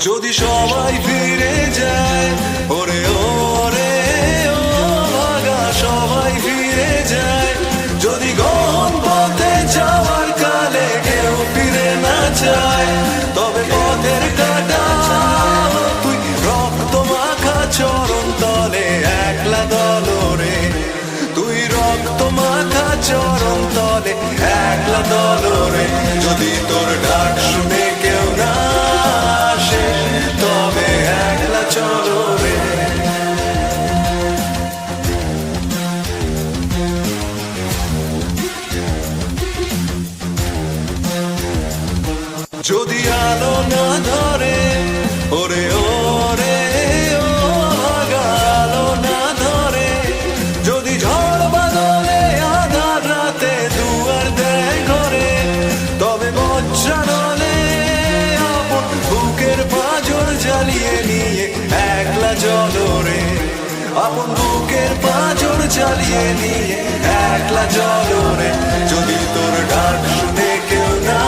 যদি সবাই ফিরে যায়, ওরে ওরে ও ভাগা সবাই ফিরে যায়, যদি গহন পথে যাওয়ার কালে কেউ ফিরে না যায়, তবে পথের কাটা তুই রক্ত মাখা চরণ তলে একলা দলরে, তুই রক্ত মাখা চরণ তলে একলা দলরে, যদি তোর ডাক শুনে কেউ না আসে, তবে একলা চলো রে। যদি আলো না ধরে, ওরে ওরে ও ভাগা আলো না ধরে, যদি ঝড় বাদলে আধার রাতে দুয়ার দেয় ঘরে, তবে বজ্রানলে আপন বুকের পাঁজর জ্বালিয়ে নিয়ে একলা জলরে, আপন বুকের পাঁজর জ্বালিয়ে নিয়ে একলা জলরে, যদি তোর ডাক শুনে কেউ না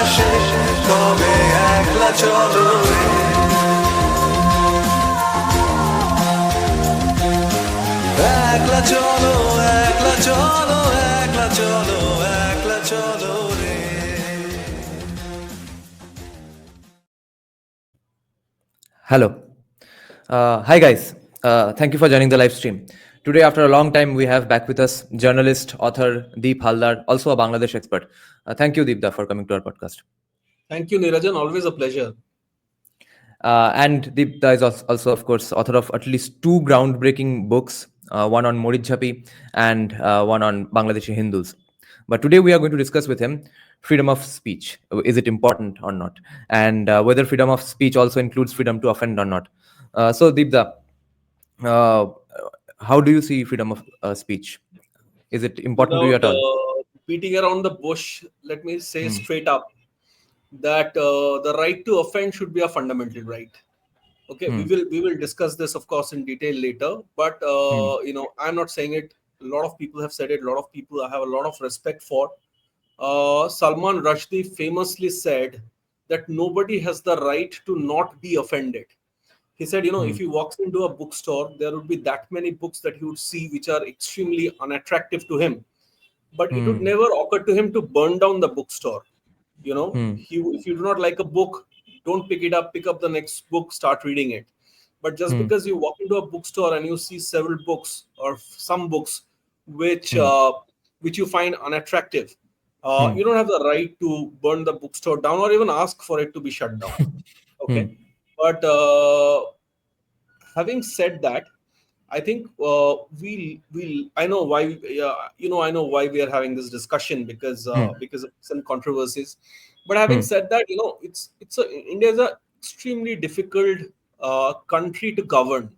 আসে, তবে একলা চলো রে। একলা চলো, একলা চলো, একলা চলো, একলা চলো রে। Hello. Hi, guys. Thank you for joining the live stream. Today, after a long time, we have back with us journalist, author Deep Halder, also a Bangladesh expert. Thank you, Deepda, for coming to our podcast. Thank you, Nirajan. Always a pleasure. And Deepda is also, of course, author of at least 2 groundbreaking books, one on Morijjapi and one on Bangladeshi Hindus. But today we are going to discuss with him freedom of speech. Is it important or not? And whether freedom of speech also includes freedom to offend or not. So Deepda, how do you see freedom of speech? Is it important to you at all? Beating around the bush, let me say straight up that the right to offend should be a fundamental right. Okay, we will discuss this, of course, in detail later. But I'm not saying it. A lot of people have said it. A lot of people I have a lot of respect for. Salman Rushdie famously said that nobody has the right to not be offended. He said, if he walks into a bookstore, there would be that many books that he would see which are extremely unattractive to him. But it would never occur to him to burn down the bookstore. If you do not like a book, don't pick it up, pick up the next book, start reading it. But just because you walk into a bookstore and you see several books or some books which you find unattractive, you don't have the right to burn the bookstore down or even ask for it to be shut down. Okay. But having said that, I think I know why we are having this discussion because of some controversies. But having said that, India is a extremely difficult country to govern.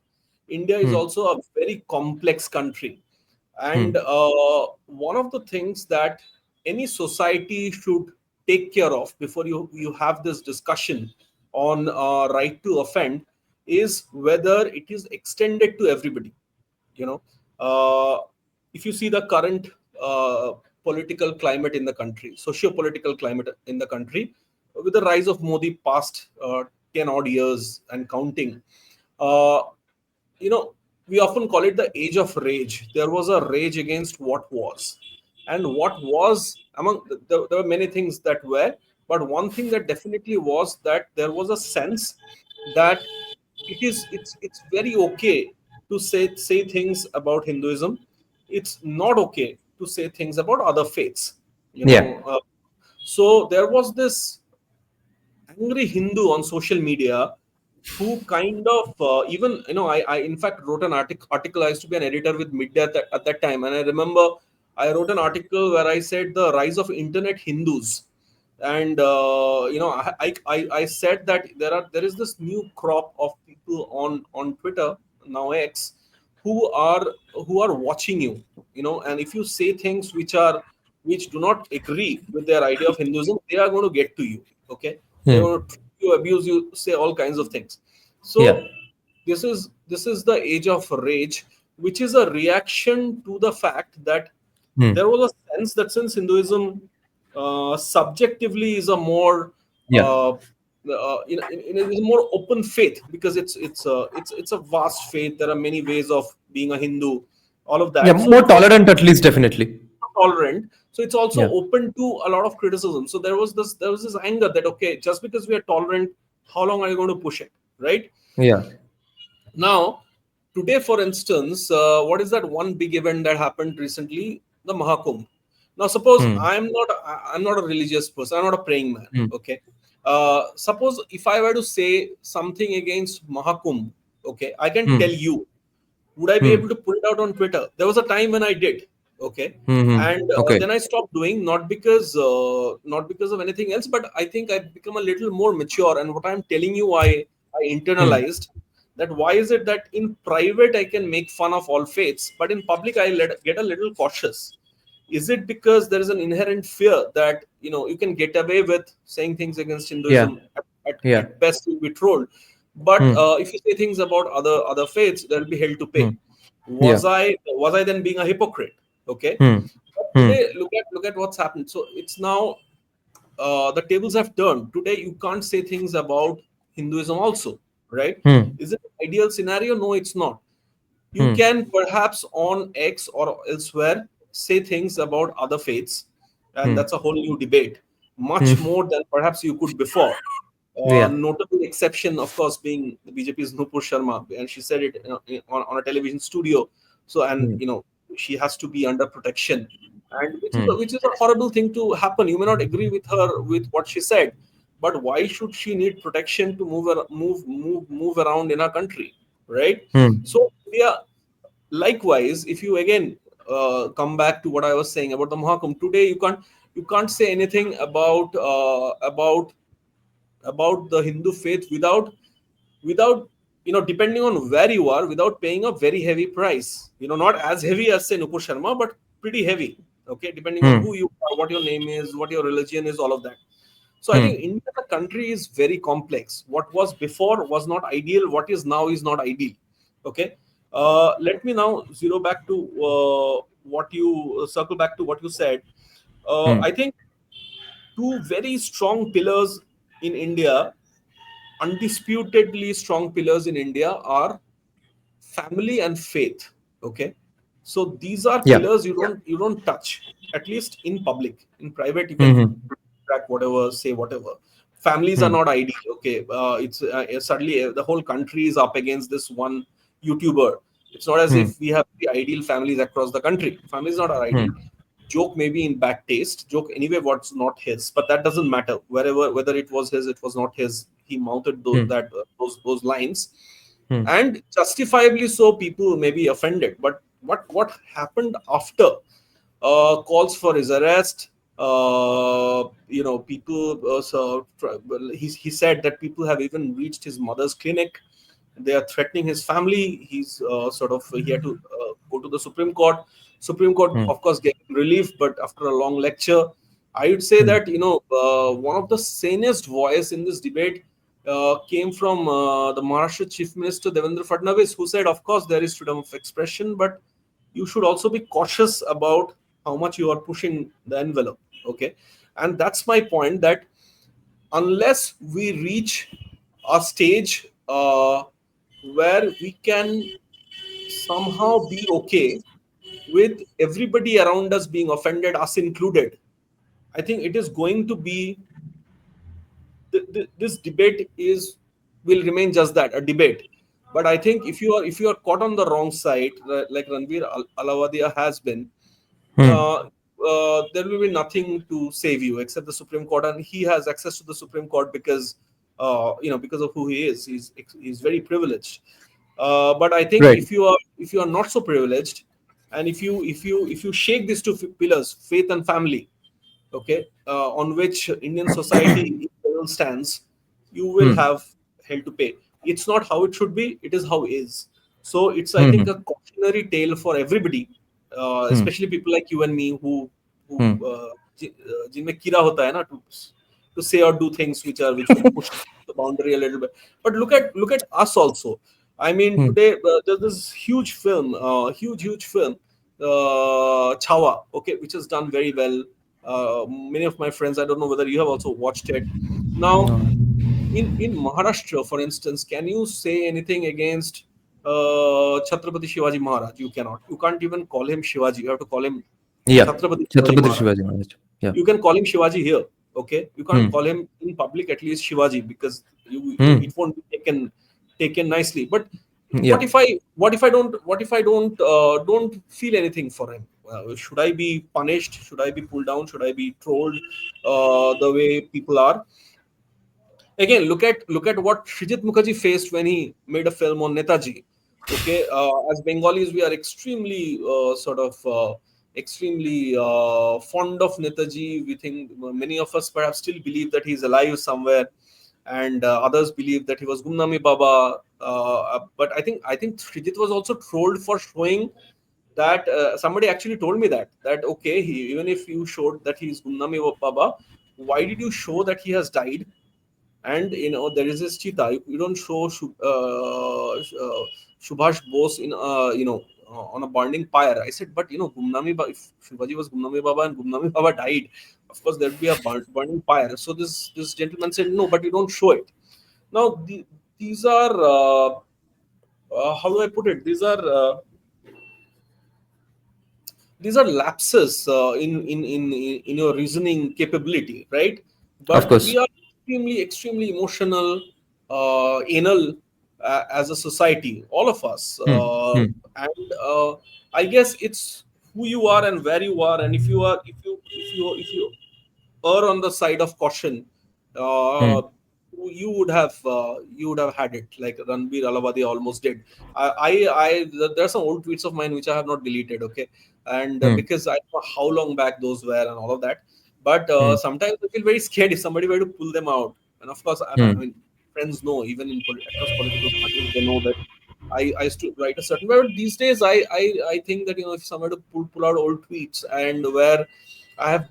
India is also a very complex country, and one of the things that any society should take care of before you have this discussion on right to offend is whether it is extended to everybody. If you see the current political climate in the country, socio-political climate in the country, with the rise of Modi past 10 odd years and counting, we often call it the age of rage. There was a rage against what was. And what was, there were many things that were, but one thing that definitely was that there was a sense that it's very okay to say things about Hinduism. It's not okay to say things about other faiths. So there was this angry Hindu on social media who kind of I in fact wrote an article. I used to be an editor with Midday at that time, and I remember I wrote an article where I said the rise of internet Hindus. And I said that there is this new crop of people on Twitter, now X, who are watching you, and if you say things which do not agree with their idea of Hinduism, they are going to get to you. Okay, they want to you, abuse you, say all kinds of things. So this is the age of rage, which is a reaction to the fact that there was a sense that since Hinduism subjectively is a more it is more open faith, because it's a vast faith. There are many ways of being a Hindu, all of Yeah, that. So more tolerant at least, definitely. tolerant, so it's also Yeah. open to a lot of criticism. So there was this anger that, okay, just because we are tolerant, how long are you going to push it, right? Yeah. Now, today, for instance, what is that one big event that happened recently? The Mahakumbh. Now, suppose Hmm. I'm not a religious person. I'm not a praying man. Hmm. Okay. Suppose if I were to say something against Mahakumbh, okay, I can tell Hmm. you. Would I be Hmm. able to put it out on Twitter? There was a time when I did. Okay. Hmm. Hmm. And Okay. then I stopped doing, not because of anything else, but I think I've become a little more mature. And what I'm telling you, I Hmm. internalized that. Why is it that in private I can make fun of all faiths, but in public get a little cautious? Is it because there is an inherent fear that you can get away with saying things against Yeah. Hinduism? Yeah. At best, you'll be trolled. But Hmm. if you say things about other faiths, there'll be hell to Hmm. pay. Yeah. Was I then being a hypocrite? Okay. Hmm. But Hmm. today, look at what's happened. So it's now, the tables have turned. Today, you can't say things about Hinduism also, right? Hmm. Is it an ideal scenario? No, it's not. You Hmm. can perhaps on X or elsewhere say things about other faiths, and Hmm. that's a whole new debate, Hmm. much more than perhaps you could before. Yeah. Notable exception, of course, being the BJP's Nupur Sharma, and she said it on a television studio. So, and Hmm. she has to be under protection, and Hmm. which is a horrible thing to happen. You may not agree with her with what she said, but why should she need protection to move around in our country, right? Hmm. So we are likewise. If you again come back to what I was saying about the Mahakam today, you can't say anything about the Hindu faith without depending on where you are, without paying a very heavy price. Not as heavy as say Nupur Sharma, but pretty heavy. Okay, depending on Hmm. who you are, what your name is, what your religion is, all of that. So I Hmm. think India, the country, is very complex. What was before was not ideal. What is now is not ideal. Okay. Let me now zero back to what you circle back to what you said. Hmm. I think two very strong pillars in India, undisputedly strong pillars in India, are family and faith. Okay, so these are Yeah. pillars you don't touch, at least in public. In private, you Hmm. can Hmm. track whatever, say whatever. Families are Hmm. not ideal. Okay, it's suddenly the whole country is up against this one YouTuber. It's not as Hmm. if we have the ideal families across the country. Families not are Hmm. ideal. Joke may be in bad taste. Joke anyway what's not his, but that doesn't matter. Whether it was his, it was not his. He mounted Hmm. those lines, Hmm. and justifiably so. People may be offended, but what happened after calls for his arrest? People. He said that people have even reached his mother's clinic. They are threatening his family. He had to go to the Supreme Court. Supreme Court, Hmm. of course, gave him relief, but after a long lecture, I would say Hmm. that one of the sanest voice in this debate came from the Maharashtra Chief Minister Devendra Fadnavis, who said, "Of course, there is freedom of expression, but you should also be cautious about how much you are pushing the envelope." Okay, and that's my point. That unless we reach a stage where we can somehow be okay with everybody around us being offended, us included, I think it is going to be this debate is will remain just that, a debate. But I think if you are caught on the wrong side, like Ranveer Allahbadia has been, Hmm. uh, there will be nothing to save you except the Supreme Court, and he has access to the Supreme Court because because of who he is. He's very privileged. But I think Right. if you are not so privileged, and if you shake these two pillars, faith and family, okay, on which Indian society in general stands, you will Hmm. have hell to pay. It's not how it should be; it is how is. So it's, I think, Hmm. a cautionary tale for everybody, Hmm. especially people like you and me who Hmm. जिनमें कीड़ा होता है ना, to say or do things which will push the boundary a little bit. But look at us also. I mean, Hmm. today there's this huge film, Chawa, okay, which has done very well. Many of my friends, I don't know whether you have also watched it. Now, No. in Maharashtra, for instance, can you say anything against Chhatrapati Shivaji Maharaj? You cannot. You can't even call him Shivaji. You have to call him Yeah, Chhatrapati Shivaji Chhatrapati Maharaj. Shivaji Maharaj. Yeah. You can call him Shivaji here, okay? You can't Hmm. call him in public, at least Shivaji, because Hmm. it won't be taken nicely. But Yeah. what if I don't feel anything for him? Should I be punished? Should I be pulled down? Should I be trolled the way people are? Again, look at what Srijit Mukherjee faced when he made a film on Netaji. Okay, as Bengalis, we are extremely extremely fond of Netaji. We think many of us perhaps still believe that he's alive somewhere, and others believe that he was Gumnami Baba. But I think Srijit was also trolled for showing that somebody actually told me that okay, even if you showed that he's Gumnami Baba, why did you show that he has died? And there is this cheetah. You don't show Subhash Bose in on a burning pyre. I said, but Gumnami Baba, if Shivaji was Gumnami Baba and Gumnami Baba died, of course there'd be a burning pyre. So this gentleman said, no, but you don't show it. Now these are how do I put it? These are lapses in your reasoning capability, right? Of But we course. are extremely emotional, anal, as a society, all of us, Hmm. Hmm. and I guess it's who you are and where you are, and if you err on the side of caution, Hmm. uh, you would have had it like Ranveer Allahbadia almost did. There are some old tweets of mine which I have not deleted, okay, and Hmm. because I don't know how long back those were and all of that. But Hmm. sometimes I feel very scared if somebody were to pull them out. And of course, I Hmm. mean, friends know, even across political parties, they know that I used to write a certain way. But these days, I think that if somebody to pull out old tweets and where I have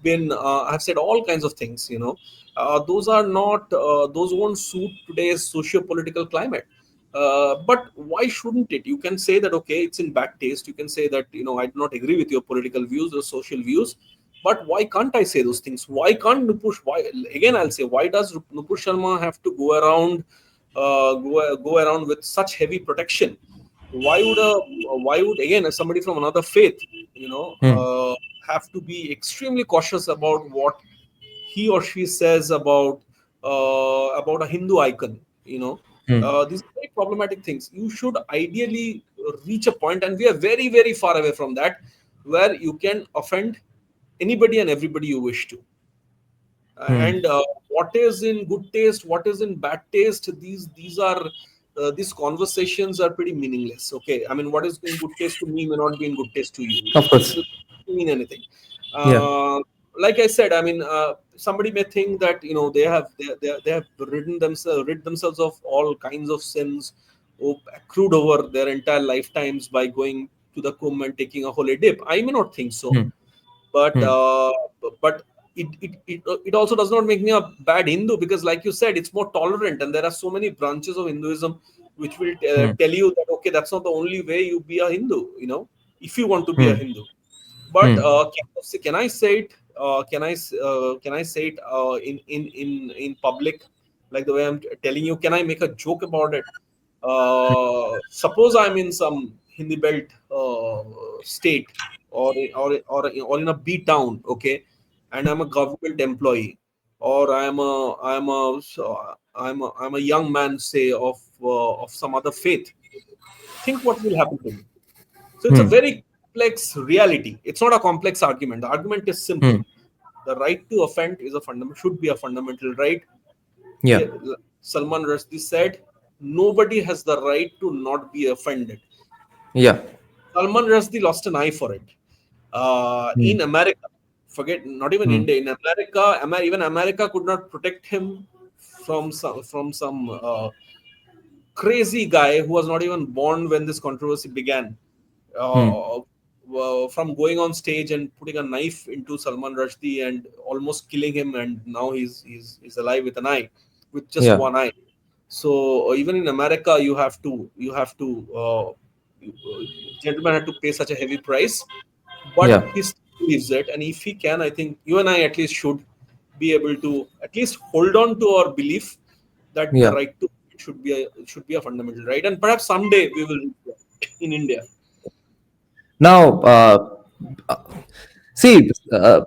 said all kinds of things, those are not those won't suit today's socio-political climate. But why shouldn't it? You can say that okay, it's in bad taste. You can say that I do not agree with your political views or social views. But why can't I say those things? Why can't Nupush? Why again? I'll say, why does Nupush Sharma have to go around with such heavy protection? Why would again somebody from another faith, Hmm. have to be extremely cautious about what he or she says about a Hindu icon? Hmm. These are very problematic things. You should ideally reach a point, and we are very very far away from that, where you can offend anybody and everybody you wish to. Hmm. And what is in good taste, what is in bad taste, these conversations are pretty meaningless. Okay, I mean, what is in good taste to me may not be in good taste to you. Of It course. doesn't mean anything. Yeah. Like I said, I mean, somebody may think that they have rid themselves of all kinds of sins accrued over their entire lifetimes by going to the kum and taking a holy dip. I may not think so, Hmm. but Hmm. it also does not make me a bad Hindu, because like you said, it's more tolerant, and there are so many branches of Hinduism which will Hmm. tell you that okay, that's not the only way you be a Hindu, if you want to be a Hmm. Hindu. But Hmm. can I say it? Can I say it in public, like the way I'm telling you? Can I make a joke about it? Suppose I'm in some Hindi belt state, or in a B town, okay, and I'm a government employee, or I'm a young man, say of some other faith. Think what will happen to me. So it's a Hmm. very complex reality. It's not a complex argument. The argument is simple. Hmm. The right to offend should be a fundamental right. Yeah. Yeah, Salman Rushdie said, nobody has the right to not be offended. Yeah. Salman Rushdie lost an eye for it. Hmm. In America, forget not even Hmm. India. In America, even America could not protect him from some crazy guy who was not even born when this controversy began, Hmm. from going on stage and putting a knife into Salman Rushdie and almost killing him, and now he's alive with an eye, with just Yeah. one eye. So even in America, gentleman had to pay such a heavy price, but Yeah. he still believes it, and if he can, I think you and I at least should be able to at least hold on to our belief, that the Yeah. right to should be a fundamental right, and perhaps someday we will reach there in India. Now, uh, see, a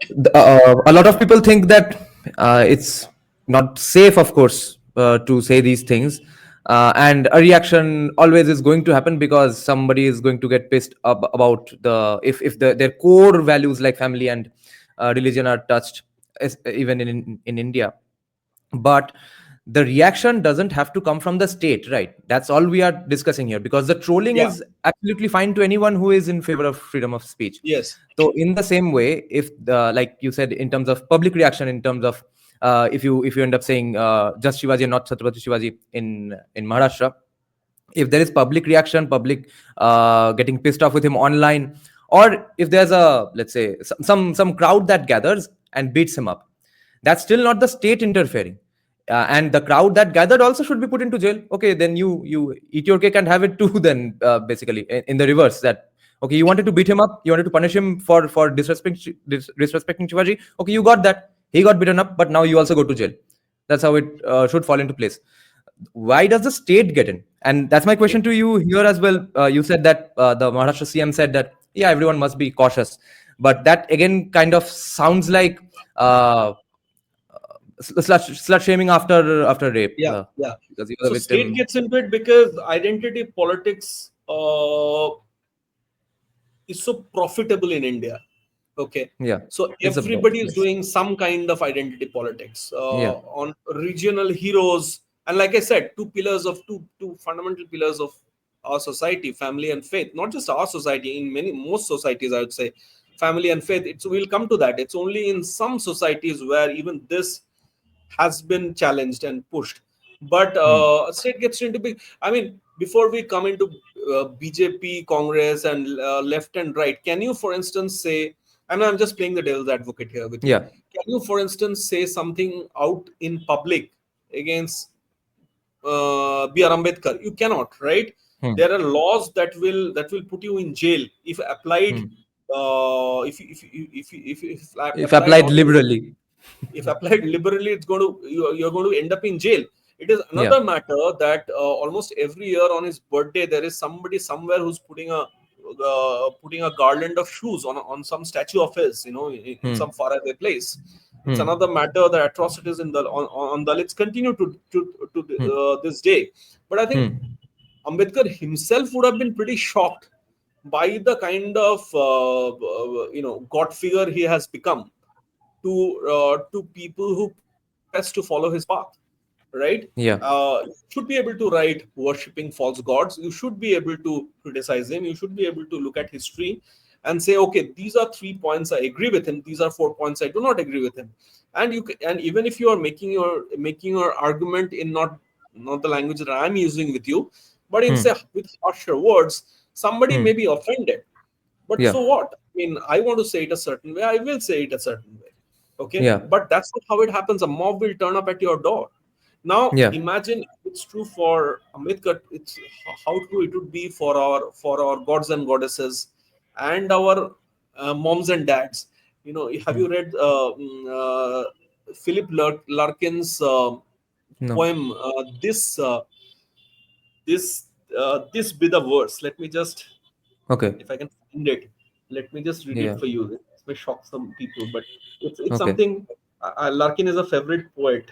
lot of people think that it's not safe, of course, to say these things. And a reaction always is going to happen because somebody is going to get pissed about their core values like family and religion are touched, even in India. But the reaction doesn't have to come from the state, right? That's all we are discussing here, because the trolling Yeah. is absolutely fine to anyone who is in favor of freedom of speech. Yes. So in the same way, if like you said, in terms of public reaction, in terms of if you end up saying just Shivaji and not Chhatrapati Shivaji in Maharashtra, if there is public reaction, public getting pissed off with him online, or if there's a, let's say, some crowd that gathers and beats him up, that's still not the state interfering. And the crowd that gathered also should be put into jail. Okay, then you eat your cake and have it too. Then basically, in the reverse, that okay, you wanted to beat him up, you wanted to punish him for disrespecting Shivaji. Okay, you got that. He got beaten up, but now you also go to jail. That's how it should fall into place. Why does the state get in? And that's my question to you here as well. You said that the Maharashtra CM said that yeah, everyone must be cautious, but that again kind of sounds like uh, slut shaming after rape, Yeah, yeah. because you are So the state victim. gets into it because identity politics is so profitable in India. Okay, Yeah, so it's a everybody is yes. doing some kind of identity politics Yeah. on regional heroes, and like I said, two fundamental pillars of our society: family and faith. Not just our society, in most societies, I would say, family and faith. It's We'll come to that. It's only in some societies where even this has been challenged and pushed. But Hmm. state gets into big. I mean, before we come into BJP, Congress, and left and right, can you, for instance, say? And I'm just playing the devil's advocate here with you. Yeah. Can you, for instance, say something out in public against B.R. Ambedkar? You cannot, right? Hmm. There are laws that will put you in jail if applied. Hmm. If If applied applied on the liberally. if applied liberally, you're going to end up in jail. It is Yeah. another matter that almost every year on his birthday there is somebody somewhere who's putting a garland of shoes on some statue of his, in Hmm. some faraway place. It's Hmm. another matter that atrocities on Dalits continue to Hmm. this day. But I think Hmm. Ambedkar himself would have been pretty shocked by the kind of god figure he has become to people who profess to follow his path, right? Yeah. You should be able to write worshipping false gods. You should be able to criticize him. You should be able to look at history and say, okay, these are 3 points I agree with him. These are 4 points I do not agree with him. And even if you are making your argument in not the language that I'm using with you, but in, Hmm. say, with harsher words, somebody Hmm. may be offended. But Yeah. so what? I mean, I want to say it a certain way. I will say it a certain way. Okay. Yeah. But that's not how it happens. A mob will turn up at your door. Now, Yeah. imagine if it's true for Ambedkar. It's how true it would be for our gods and goddesses and our moms and dads. Have Hmm. you read Philip Larkin's No. poem? This be the verse. Let me just, Okay. if I can find it, let me just read it Yeah. for you. This may shock some people, but it's Okay. something. Larkin is a favorite poet,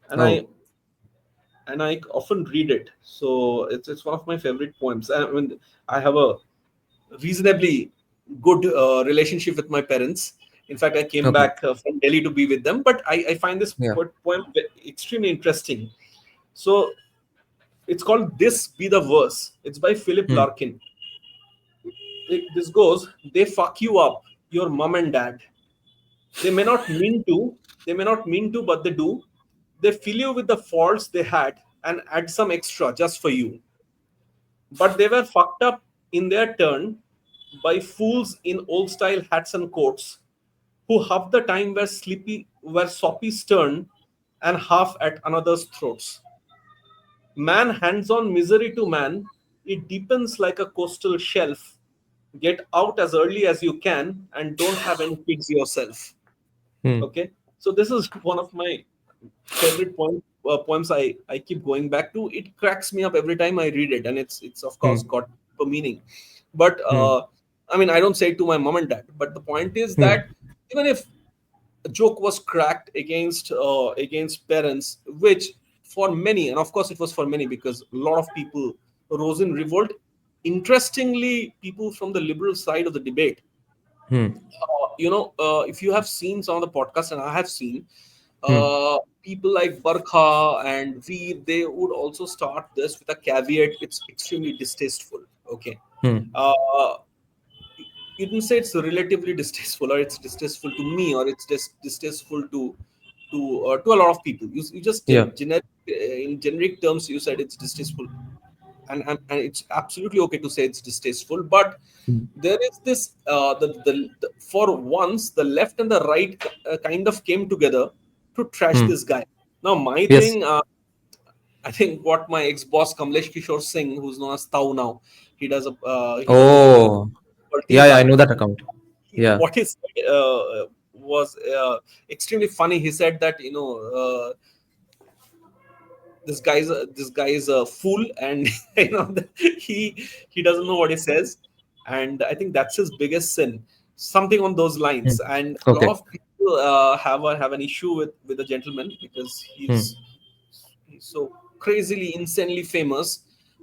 and I Oh. and I often read it. So it's one of my favorite poems. I mean, I have a reasonably good relationship with my parents. In fact, I came Okay. back from Delhi to be with them, but I find this Yeah. poem extremely interesting. So it's called "This Be the Verse." It's by Philip Hmm. Larkin. This goes: They fuck you up, your mom and dad. They may not mean to, but they do. They fill you with the faults they had and add some extra just for you. But they were fucked up in their turn by fools in old style hats and coats who half the time were soppy stern and half at another's throats. Man hands on misery to man, it deepens like a coastal shelf. Get out as early as you can and don't have any kids yourself. Hmm. Okay, so this is one of my favorite poems I keep going back to. It cracks me up every time I read it, and it's of Hmm. course got a meaning. But Hmm. I mean, I don't say it to my mom and dad. But the point is Hmm. that even if a joke was cracked against parents, which for many, and of course it was for many because a lot of people rose in revolt. Interestingly, people from the liberal side of the debate, Hmm. if you have seen some of the podcasts, and I have seen, Hmm. people like Barkha and Veer, they would also start this with a caveat: it's extremely distasteful. Okay, Hmm. uh, you can say it's relatively distasteful, or it's distasteful to me, or it's distasteful to a lot of people. You just Yeah. in generic terms, you said it's distasteful, and it's absolutely okay to say it's distasteful. But Hmm. there is this the for once the left and the right kind of came together to trash Hmm. this guy. Now my Yes. thing, I think what my ex-boss Kamlesh Kishore Singh, who's known as Tau now, he does a video Oh. called Tea Yeah. Yeah. I know Time. that account. Yeah. What he said was extremely funny. He said that this guy is a fool, and he doesn't know what he says, and I think that's his biggest sin, something on those Hmm. lines. And a lot Okay. of people have an issue with the gentleman because Hmm. he's so crazily insanely famous.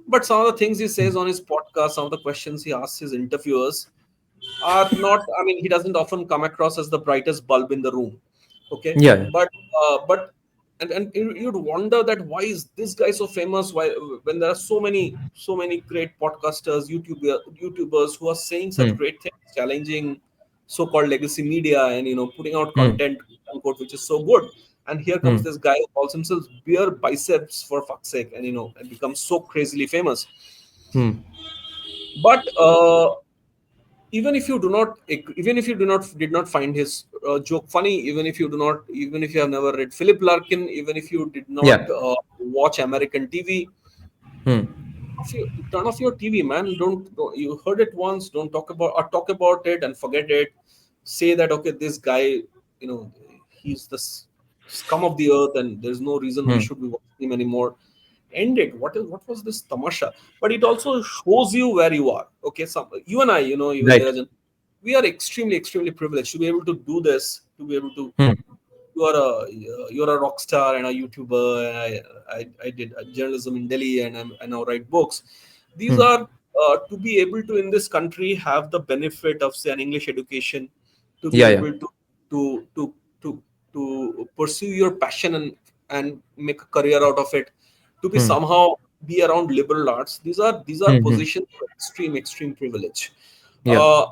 But some of the things he Hmm. says on his podcast, some of the questions he asks his interviewers are not, I mean, he doesn't often come across as the brightest bulb in the room. Okay, Yeah. Yeah. but and you'd wonder that why is this guy so famous, why, when there are so many great podcasters, youtubers who are saying such Hmm. great things, challenging so-called legacy media, and putting out Hmm. content, unquote, which is so good. And here comes Hmm. this guy who calls himself beer biceps, for fuck's sake, and and becomes so crazily famous. Hmm. But even if you do not did not find his joke funny, even if you have never read Philip Larkin, even if you did not Yeah. watch American TV, Hmm. turn off your TV, man. Don't you heard it once, don't talk about it and forget it. Say that, okay, this guy, he's the scum of the earth, and there's no reason we Hmm. should be watching him anymore. End it. What was this tamasha? But it also shows you where you are. Okay, you and I, even Right. Derajan, we are extremely privileged to be able to do this, to be able to, Hmm. you're a rock star and a YouTuber, and I did journalism in Delhi, and I now write books. These Hmm. are to be able to in this country have the benefit of, say, an English education, to be Yeah. Yeah. able to to to to pursue your passion and make a career out of it, to be Hmm. somehow be around liberal arts. These are Hmm. Hmm. positions of extreme privilege. Yeah. Uh,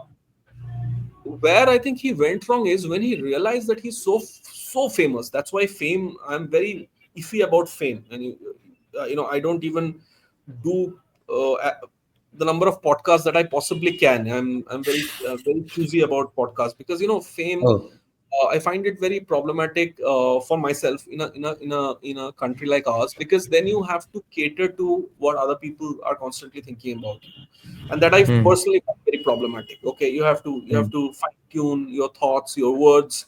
where I think he went wrong is when he realized that he's so famous. That's why fame. I'm very iffy about fame, and I don't even do the number of podcasts that I possibly can. I'm very choosy about podcasts because fame. Oh. I find it very problematic for myself in a country like ours, because then you have to cater to what other people are constantly thinking about you, and that I Hmm. personally find very problematic. Okay, you have Hmm. to fine tune your thoughts, your words,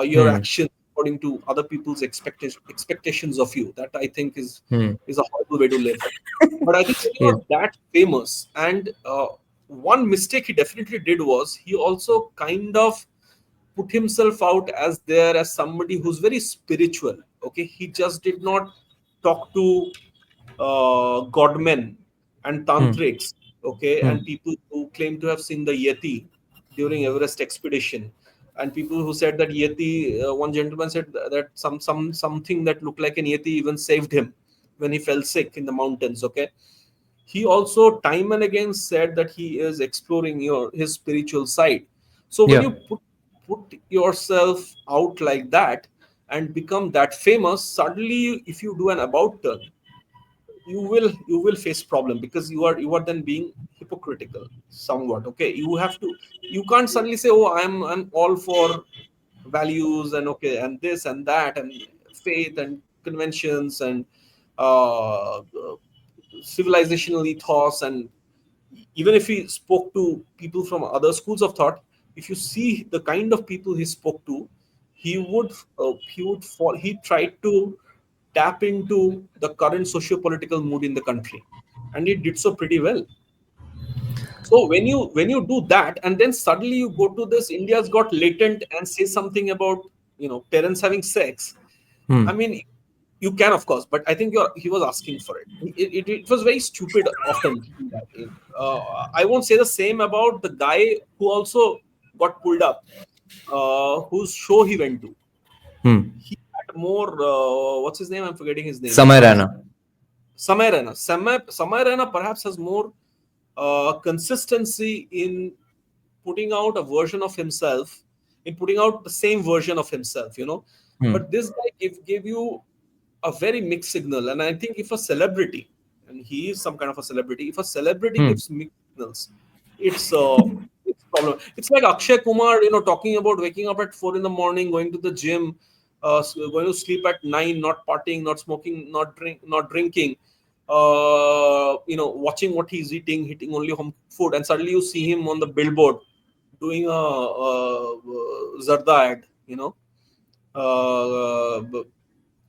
your Hmm. actions according to other people's expectations of you. That I think Hmm. is a horrible way to live. But I think when you Yeah. are that famous, and one mistake he definitely did was he also kind of put himself out as there as somebody who's very spiritual. Okay, he just did not talk to godmen and Hmm. tantrics, okay, Hmm. and people who claim to have seen the Yeti during Everest expedition, and people who said that Yeti. One gentleman said that something that looked like an Yeti even saved him when he fell sick in the mountains. Okay, he also time and again said that he is exploring his spiritual side. So when Yeah. you put yourself out like that and become that famous, suddenly if you do an about turn, you will face problem, because you are then being hypocritical somewhat. Okay, you can't suddenly say, oh, I'm all for values, and okay, and this and that, and faith and conventions, and uh, civilizational ethos. And even if he spoke to people from other schools of thought, if you see the kind of people he spoke to, he would fall he tried to tap into the current socio-political mood in the country, and he did so pretty well. So when you do that, and then suddenly you go to this India's Got Latent and say something about parents having sex. I Hmm. mean, you can, of course, but I think he was asking for it. It was very stupid of him to do that. I won't say the same about the guy who also got pulled up, whose show he went to. Hmm. He had more. What's his name? I'm forgetting his name. Samay Rana. Samay Rana. Samay Rana perhaps has more consistency in putting out a version of himself, in putting out the same version of himself. Hmm. But this guy gave you a very mixed signal. And I think if a celebrity, and he is some kind of a celebrity, if a celebrity Hmm. gives mixed signals, it's problem. It's like Akshay Kumar, talking about waking up at 4 in the morning, going to the gym, going to sleep at 9, not partying, not smoking, not drinking, watching what he's eating only home food, and suddenly you see him on the billboard doing a Zarda ad,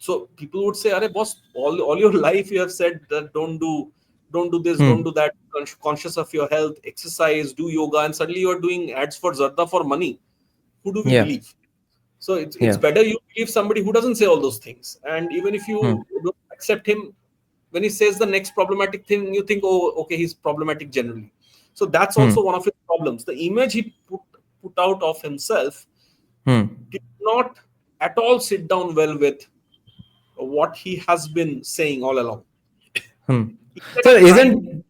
so people would say, "Arey boss, all your life you have said that don't do this, don't Hmm. do that, conscious of your health, exercise, do yoga, and suddenly you are doing ads for Zarda for money. Who do we Yeah. believe?" So it's Yeah. better you believe somebody who doesn't say all those things. And even if Hmm. you don't accept him, when he says the next problematic thing, you think, oh, okay, he's problematic generally. So that's Hmm. also one of his problems. The image he put out of himself Hmm. did not at all sit down well with what he has been saying all along. Hmm. Is that So a crime? isn't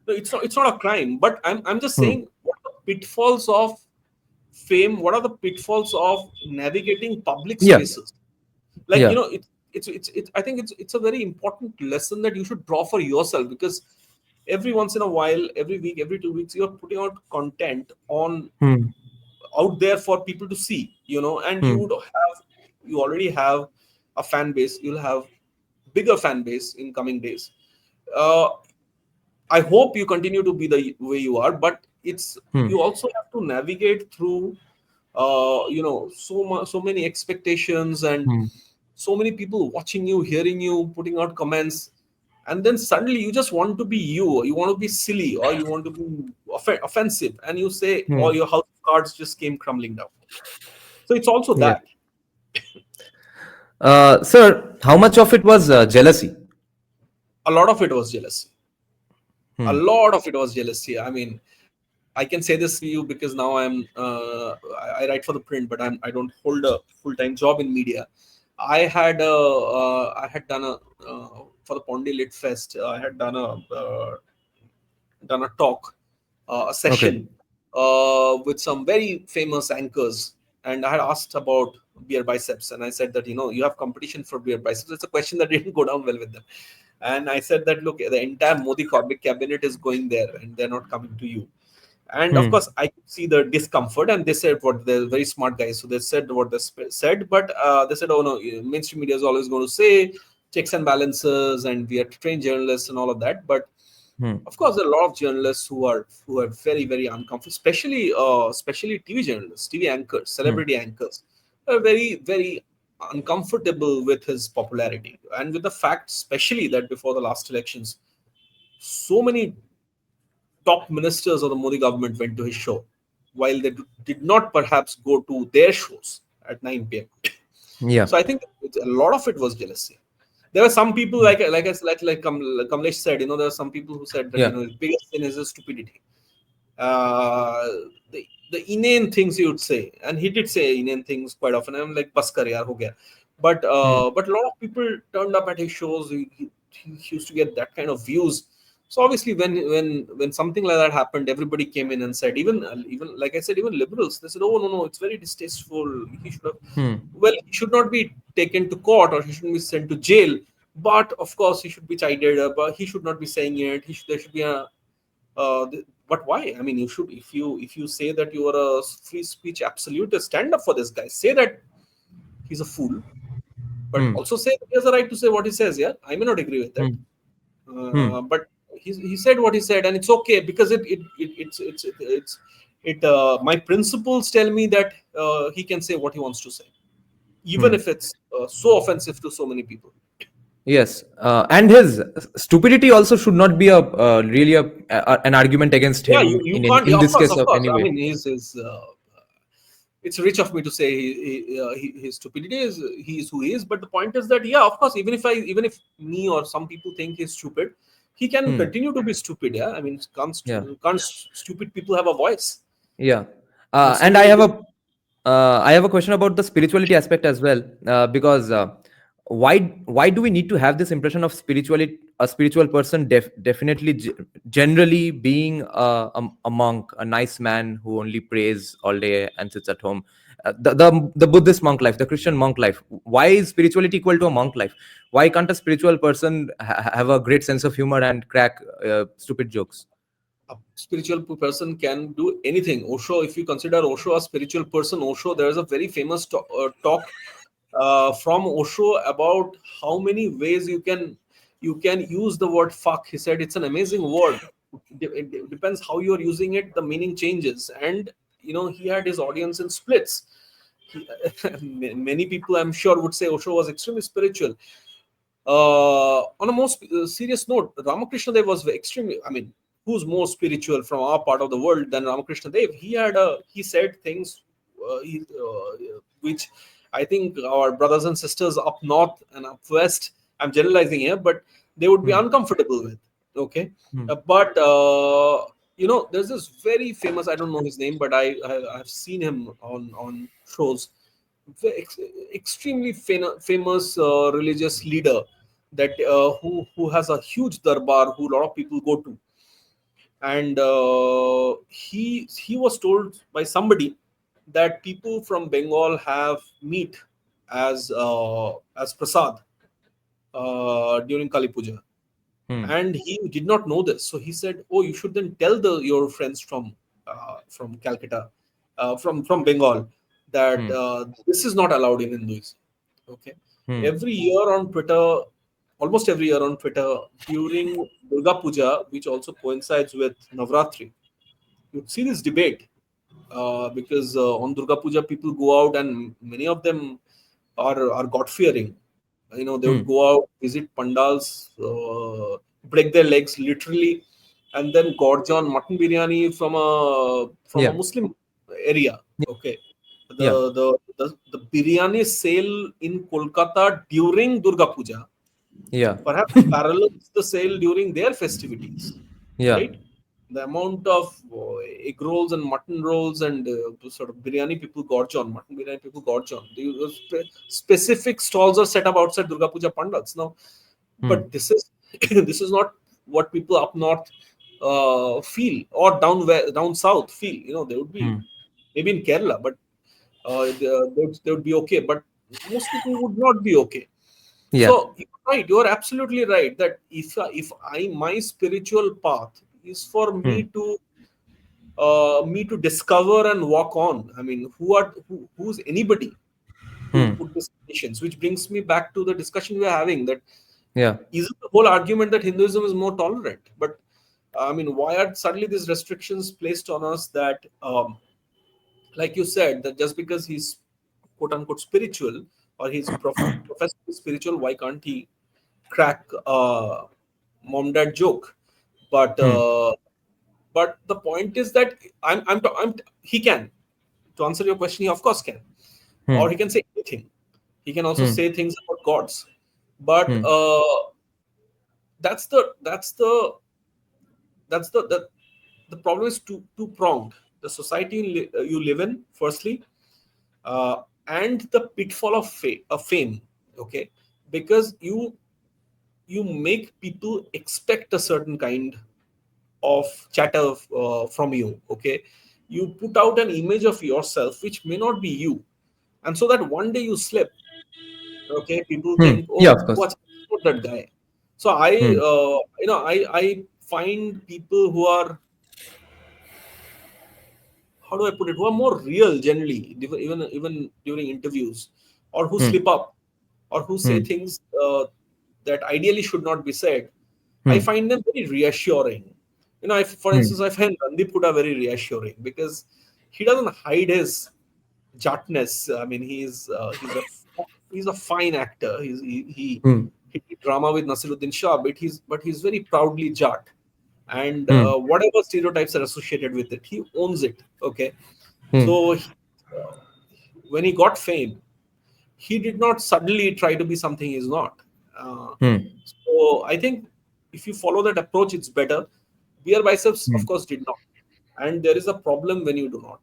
No, it's not a crime. But I'm just hmm. saying, what are the pitfalls of fame? What are the pitfalls of navigating public Yeah. spaces? Like, Yeah. I think it's a very important lesson that you should draw for yourself, because every once in a while, every week, every 2 weeks, you're putting out content on Hmm. out there for people to see, and Hmm. you already have a fan base. You'll have bigger fan base in coming days. uh, I hope you continue to be the way you are, but it's Hmm. you also have to navigate through so many expectations, and Hmm. so many people watching you, hearing you, putting out comments, and then suddenly you just want to be you want to be silly, or you want to be offensive, and you say all Hmm. your house cards just came crumbling down. So it's also Yeah. that. Sir, how much of it was jealousy? A lot of it was jealousy. A Hmm. lot of it was jealousy. I mean, I can say this to you because now I write for the print, but I don't hold a full-time job in media. I had done a for the Pondy Lit Fest. I had done a talk, a Okay. session with some very famous anchors, and I had asked about beer biceps, and I said that you have competition for beer biceps. It's a question that didn't go down well with them, and I said that, look, the entire Modi cabinet is going there, and they're not coming to you. And of Hmm. course, I could see the discomfort, and they said what they're very smart guys, so they said what they said, but they said, oh no, mainstream media is always going to say checks and balances, and we are trained journalists and all of that. But Hmm. of course, there are a lot of journalists who are very very uncomfortable, especially TV journalists, TV anchors, Hmm. celebrity anchors, are very very uncomfortable with his popularity, and with the fact, especially, that before the last elections, so many top ministers of the Modi government went to his show, while they did not perhaps go to their shows at 9 p.m. Yeah. So I think a lot of it was jealousy. There were some people, Hmm. like Kamlesh said, there are some people who said that Yeah. his biggest sin is his stupidity. Uh, the inane things he would say, and he did say inane things quite often. I'm like, "Bas kar yaar, ho gaya." Hmm. But a lot of people turned up at his shows. He used to get that kind of views. So obviously, when something like that happened, everybody came in and said, even like I said, even liberals, they said, "Oh no, it's very distasteful. He should have, Hmm. well, he should not be taken to court, or he shouldn't be sent to jail. But of course, he should be chided. But he should not be saying it. There should be a but why? I mean, you should, if you say that you are a free speech absolutist, stand up for this guy. Say that he's a fool, but Hmm. also say that he has a right to say what he says. Yeah, I may not agree with that, Hmm. Hmm. but he said what he said, and it's okay, because my principles tell me that he can say what he wants to say, even Hmm. if it's so offensive to so many people. Yes, and his stupidity also should not be a really an argument against Yeah, him you can't. in Yeah, this case of of course. any I way. mean, his it's rich of me to say his stupidity is he is who he is. But the point is that, yeah, of course, even if me or some people think he's stupid, he can Hmm. continue to be stupid. Yeah, I mean, Yeah. can't stupid people have a voice? Yeah, And and similarly, I have a question about the spirituality aspect as well, because why do we need to have this impression of spirituality? A spiritual person definitely generally being a monk, a nice man who only prays all day and sits at home. The Buddhist monk life, the Christian monk life. Why is spirituality equal to a monk life? Why can't a spiritual person have a great sense of humor and crack stupid jokes? a spiritual person can do anything. Osho, if you consider Osho a spiritual person, Osho, there is a very famous talk from Osho about how many ways you can use the word fuck. He said it's an amazing word. It depends how you are using it, the meaning changes. And he had his audience in splits. He, many people, I'm sure, would say Osho was extremely spiritual. On a more serious note, Ramakrishna Dev was extremely. I mean, who's more spiritual from our part of the world than Ramakrishna Dev? He said things which I think our brothers and sisters up north and up west. I'm generalizing here, but they would be Hmm. uncomfortable with. Okay, Hmm. but there's this very famous. I don't know his name, but I've seen him on shows. Ex- Extremely famous religious leader that who has a huge darbar who a lot of people go to, and he was told by somebody that people from Bengal have meat as prasad during Kali Puja, Hmm. and he did not know this. So he said, "Oh, you should then tell your friends from Calcutta, from Bengal, that Hmm. this is not allowed in Hinduism." Okay, Hmm. every year on Twitter, almost every year on Twitter during Durga Puja, which also coincides with Navratri, you see this debate because on Durga Puja people go out and many of them are God fearing. They would Hmm. go out, visit pandals, break their legs literally, and then gorge on mutton biryani from a Yeah. Muslim area. Yeah. Okay, Yeah. the biryani sale in Kolkata during Durga Puja Yeah. perhaps parallels the sale during their festivities, Yeah. right? The amount of egg rolls and mutton rolls and sort of biryani people gorge on, mutton biryani people gorge on. Specific stalls are set up outside Durga Puja pandals now, Hmm. but this is this is not what people up north feel, or down south feel. They would be Hmm. maybe in Kerala, but they would be okay. But most people would not be okay. Yeah. So you're right, you're absolutely right that if my spiritual path is for Hmm. me to discover and walk on. I mean, who's anybody to Hmm. put these conditions? Which brings me back to the discussion we are having, that Yeah. isn't the whole argument that Hinduism is more tolerant, but I mean, why are suddenly these restrictions placed on us that like you said, that just because he's quote unquote spiritual, or he's professed to be spiritual, why can't he crack mom dad joke? But Hmm. the point is that he can, to answer your question, he of course can, Hmm. or he can say anything. He can also Hmm. say things about gods, but Hmm. that's the that's the that's the problem is two pronged. The society you live in, firstly, and the pitfall of fame. Okay, because you make people expect a certain kind of chatter from you. Okay, you put out an image of yourself which may not be you, and so that one day you slip. Okay, people Hmm. think, Yeah, oh, of course. what's not that guy? So Hmm. I find people who are, how do I put it, who are more real generally, even during interviews, or who Hmm. slip up, or who say Hmm. things that ideally should not be said. I Hmm. find them very reassuring. For Hmm. instance, I find Randeep Kuda very reassuring because he doesn't hide his jartness. I mean, he's a fine actor. He Hmm. He did drama with Nasiruddin Shah, but he's very proudly Jat, and Hmm. whatever stereotypes are associated with it, he owns it. Okay, Hmm. so when he got fame, he did not suddenly try to be something he's not. Uh, Hmm. so I think if you follow that approach, it's better. Beer biceps, Hmm. of course, did not, and there is a problem when you do not.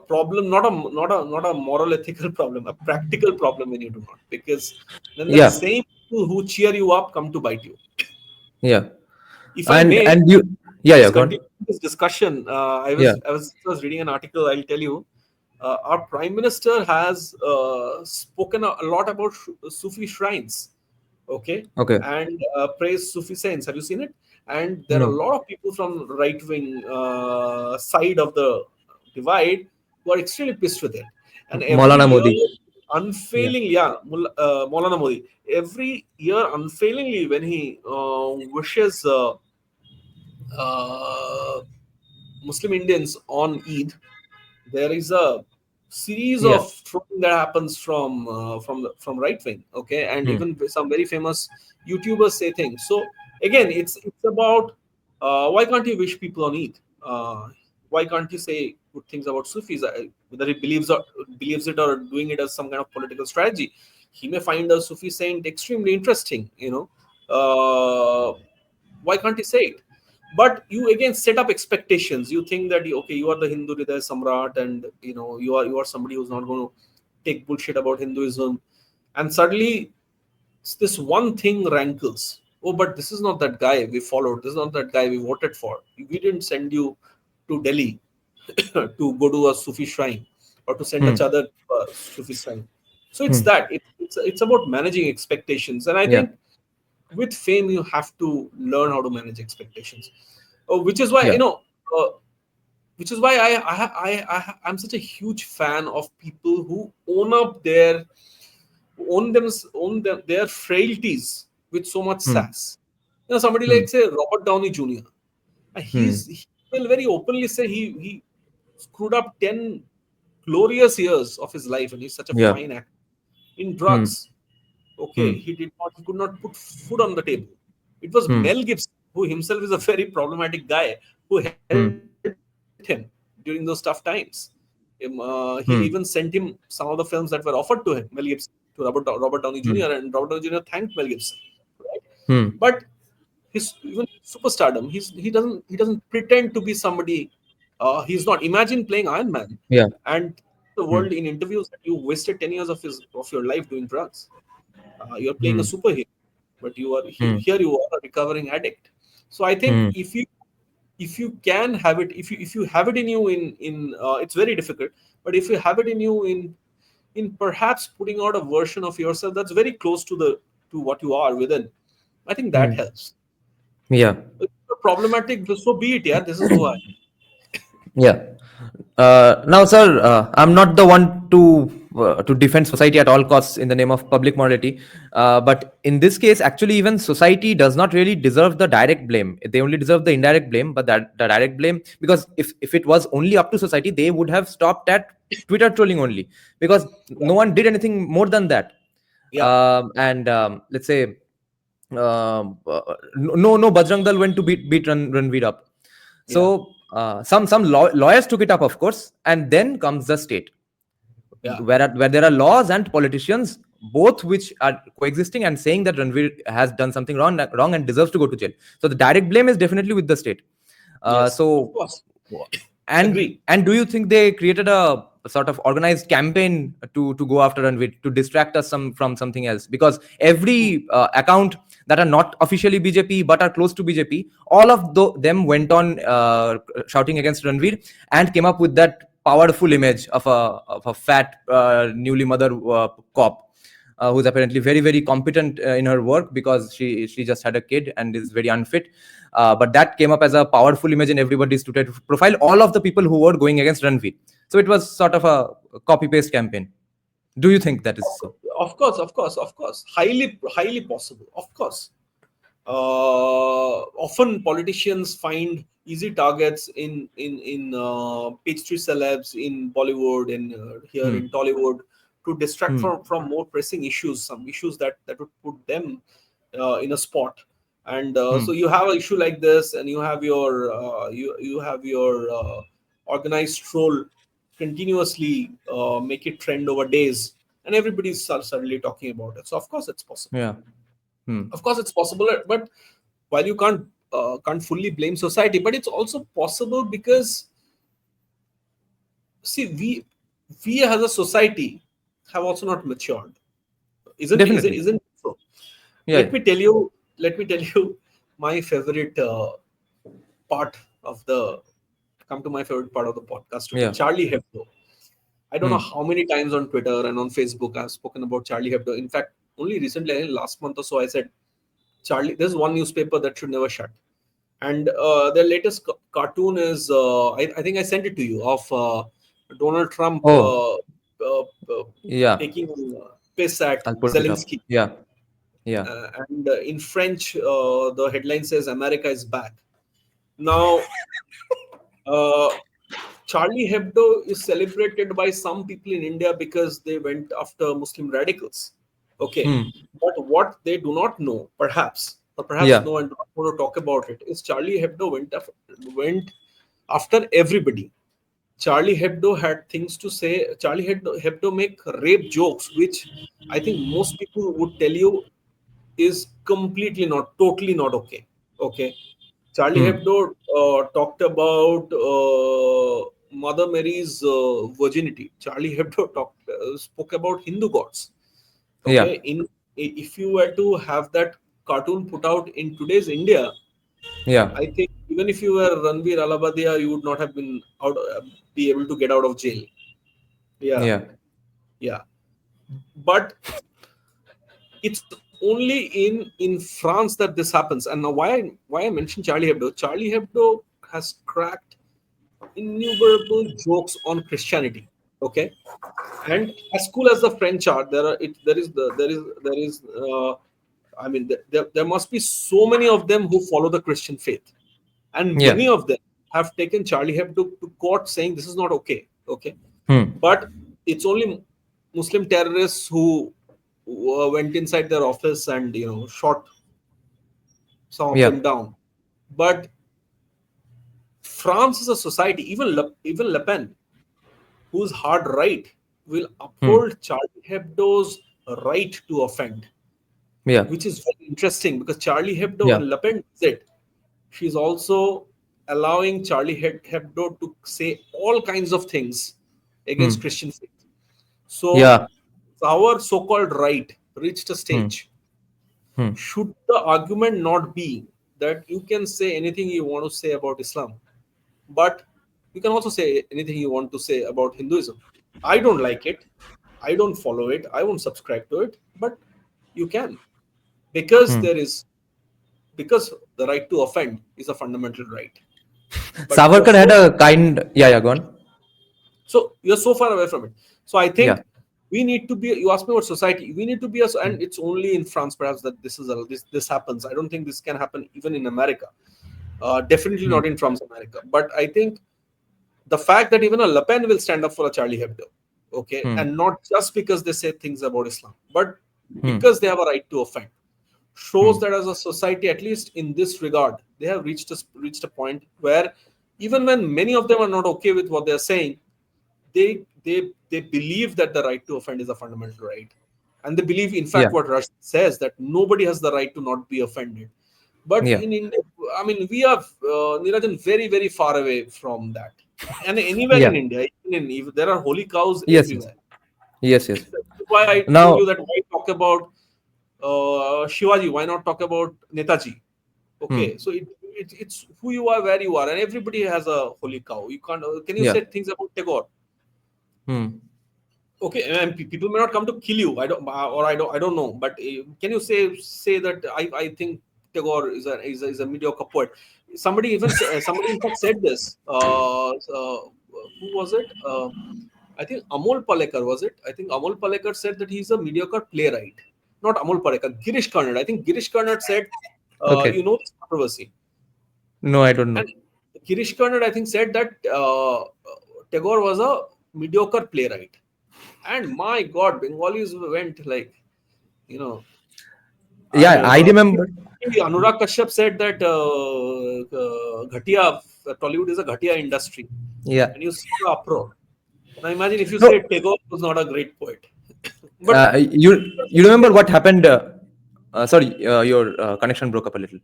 Problem, not a moral ethical problem, a practical problem when you do not, because then that Yeah. same people who cheer you up come to bite you. Yeah. If I may, And you. Yeah. Yeah. just Go on. continue this discussion. Yeah. I was reading an article. I'll tell you. Our prime minister has spoken a lot about Sufi shrines, okay, Okay. and praised Sufi saints. Have you seen it? And there are a No. lot of people from right wing side of the divide who are extremely pissed with it. And every Maulana year, Modi. Yeah. unfailingly, Maulana Modi, every year unfailingly when he wishes uh, Muslim Indians on Eid, there is a series Yeah. of trolling that happens from right wing, okay, and Hmm. even some very famous YouTubers say things. So again, it's about why can't you wish people on Eid? Why can't you say good things about Sufis? Whether he believes it or doing it as some kind of political strategy, he may find a Sufi saint extremely interesting. Why can't he say it? But you again set up expectations. You think that okay, you are the Hindu Hriday Samrat, and you are somebody who's not going to take bullshit about Hinduism, and suddenly this one thing rankles. Oh, but this is not that guy we followed. This is not that guy we voted for. We didn't send you to Delhi to go to a Sufi shrine or to send a Hmm. chadar to a Sufi shrine. So it's Hmm. that. It's about managing expectations, and I Yeah. think with fame you have to learn how to manage expectations. Which is why Yeah. uh, which is why I'm such a huge fan of people who own up their frailties with so much Hmm. sass. Somebody Hmm. like say Robert Downey Jr. Hmm. He will very openly say he screwed up 10 glorious years of his life, and he's such a Yeah. fine actor in Hmm. drugs. Okay, Hmm. he could not put food on the table. It was Hmm. Mel Gibson, who himself is a very problematic guy, who helped him during those tough times. He even sent him Hmm. some of the films that were offered to him, Mel Gibson, to Robert Downey Jr., Hmm. and Robert Downey Jr. thanked Mel Gibson. Right? Hmm. But his even superstardom, he doesn't pretend to be somebody. He's not. Imagine playing Iron Man Yeah. and the Hmm. world in interviews that you wasted 10 years of your life doing drugs. You're playing a Hmm. superhero, but you are Hmm. here. You are a recovering addict. So I think Hmm. if you can have it, if you have it in you it's very difficult. But if you have it in you in perhaps putting out a version of yourself that's very close to what you are within, I think that Hmm. helps. Yeah. If you're problematic, so be it. Yeah, this is who I am. Yeah. Now, sir, I'm not the one to defend society at all costs in the name of public morality. But in this case, actually, even society does not really deserve the direct blame. They only deserve the indirect blame. But that the direct blame, because if it was only up to society, they would have stopped at Twitter trolling only, because Yeah, no one did anything more than that. yeah, And let's say no Bajrang Dal went to beat Ranveer up. yeah, So some lawyers took it up, of course, and then comes the state, yeah. where there are laws and politicians, both which are coexisting and saying that Ranveer has done something wrong and deserves to go to jail. So the direct blame is definitely with the state. Yes, of So course. and Agree. do you think they created a sort of organized campaign to go after Ranveer, to distract us from something else? Because every account that are not officially BJP but are close to BJP, all of them went on shouting against Ranveer and came up with that powerful image of a fat newly mother cop, who's apparently very very competent in her work, because she just had a kid and is very unfit. But that came up as a powerful image in everybody's Twitter profile, all of the people who were going against Ranveer. So it was sort of a copy paste campaign. Do you think that is so? Of course. Highly possible. Of course. Often politicians find easy targets in page three celebs in Bollywood and here Hmm. in Tollywood to distract Hmm. from more pressing issues, some issues that would put them in a spot. And Hmm. so you have an issue like this, and you have your you have your organized troll continuously make it trend over days, and everybody's suddenly talking about it. So of course it's possible. Yeah. Hmm. Of course it's possible, but while you can't fully blame society, but it's also possible because, see, we as a society have also not matured, isn't is it Definitely. isn't so? Yeah. let Yeah. me tell you let me tell you my favorite part of the come to my favorite part of the podcast today, Yeah. Charlie Hebdo. I don't know Hmm. how many times on Twitter and on Facebook I've spoken about Charlie Hebdo. In fact, only recently, I think last month or so, I said, Charlie, there's one newspaper that should never shut. And their latest cartoon is, I think I sent it to you, of Donald Trump Oh, yeah. taking piss at I'll put it up. Zelensky. Yeah. Yeah. And in French, the headline says, America is back. Now, uh, Charlie Hebdo is celebrated by some people in India because they went after Muslim radicals. Okay. Hmm. But what they do not know, perhaps, or perhaps Yeah. no one do not want to talk about it, is Charlie Hebdo went after everybody. Charlie Hebdo had things to say. Hebdo make rape jokes, which I think most people would tell you is completely not, totally not okay. Okay. Charlie Hmm. Hebdo talked about Mother Mary's virginity. Charlie Hebdo spoke about Hindu gods. Yeah. Okay, if you were to have that cartoon put out in today's India, Yeah. I think even if you were Ranveer Allahbadia, you would not have been be able to get out of jail. Yeah, Yeah. yeah. But it's only in France that this happens. And now why I mentioned Charlie Hebdo? Charlie Hebdo has cracked innumerable jokes on Christianity. Okay, and as cool as the French are, there is I mean there must be so many of them who follow the Christian faith, and Yeah. many of them have taken Charlie Hebdo to court saying this is not okay. Okay, Hmm. but it's only Muslim terrorists who went inside their office and shot some of Yeah. them down. But France is a society. Even Le Pen, who's hard right, will Hmm. uphold Charlie Hebdo's right to offend, Yeah. which is very interesting because Charlie Hebdo, Yeah. when Le Pen said, she's also allowing Hebdo to say all kinds of things against Hmm. Christian faith. So Yeah. our so-called right reached a Hmm. stage. Hmm. Should the argument not be that you can say anything you want to say about Islam, but you can also say anything you want to say about Hinduism? I don't like it. I don't follow it. I won't subscribe to it. But you can, because Hmm. because the right to offend is a fundamental right. But you're Savarkar had so a kind. Yeah. Yeah. Go on. you're so far away from it. So I Yeah. think we need to be. You asked me about society. We need to be and it's only in France perhaps that this happens. I don't think this can happen even in America. Definitely Hmm. not in Trump's America. But I think the fact that even a Le Pen will stand up for a Charlie Hebdo, okay, Hmm. and not just because they say things about Islam, but Hmm. because they have a right to offend, shows Hmm. that as a society, at least in this regard, they have reached a point where even when many of them are not okay with what they are saying, they believe that the right to offend is a fundamental right, and they believe, in Yeah. fact, what Rush says, that nobody has the right to not be offended. But Yeah. in India, I mean, we are Niranjan, very very far away from that. And anywhere in Yeah. India, even there are holy cows Yes. Yes. everywhere. Yes. Yes. That's why I told you Now. that why talk about Shivaji? Why not talk about Netaji? Okay, Hmm. so it's who you are, where you are, and everybody has a holy cow. You can't. Can you Yeah. say things about Tagore? Hmm. Okay, and people may not come to kill you. I don't know. But can you say that I think Tagore is a mediocre poet? Somebody in fact said this. Who was it? I think Amol Palekar, was it? I think Amol Palekar said that he's a mediocre playwright. Not Amol Palekar, Girish Karnad. I think Girish Karnad said, Okay. this controversy. No, I don't know. And Girish Karnad, I think, said that Tagore was a mediocre playwright. And my God, Bengalis went like, you know, Yeah, I remember. Anurag Kashyap said that Ghatia, Tollywood is a Ghatia industry. Yeah. And you see the uproar. Now imagine if you say No, Tagore was not a great poet. But you remember what happened? Sorry, your connection broke up a little.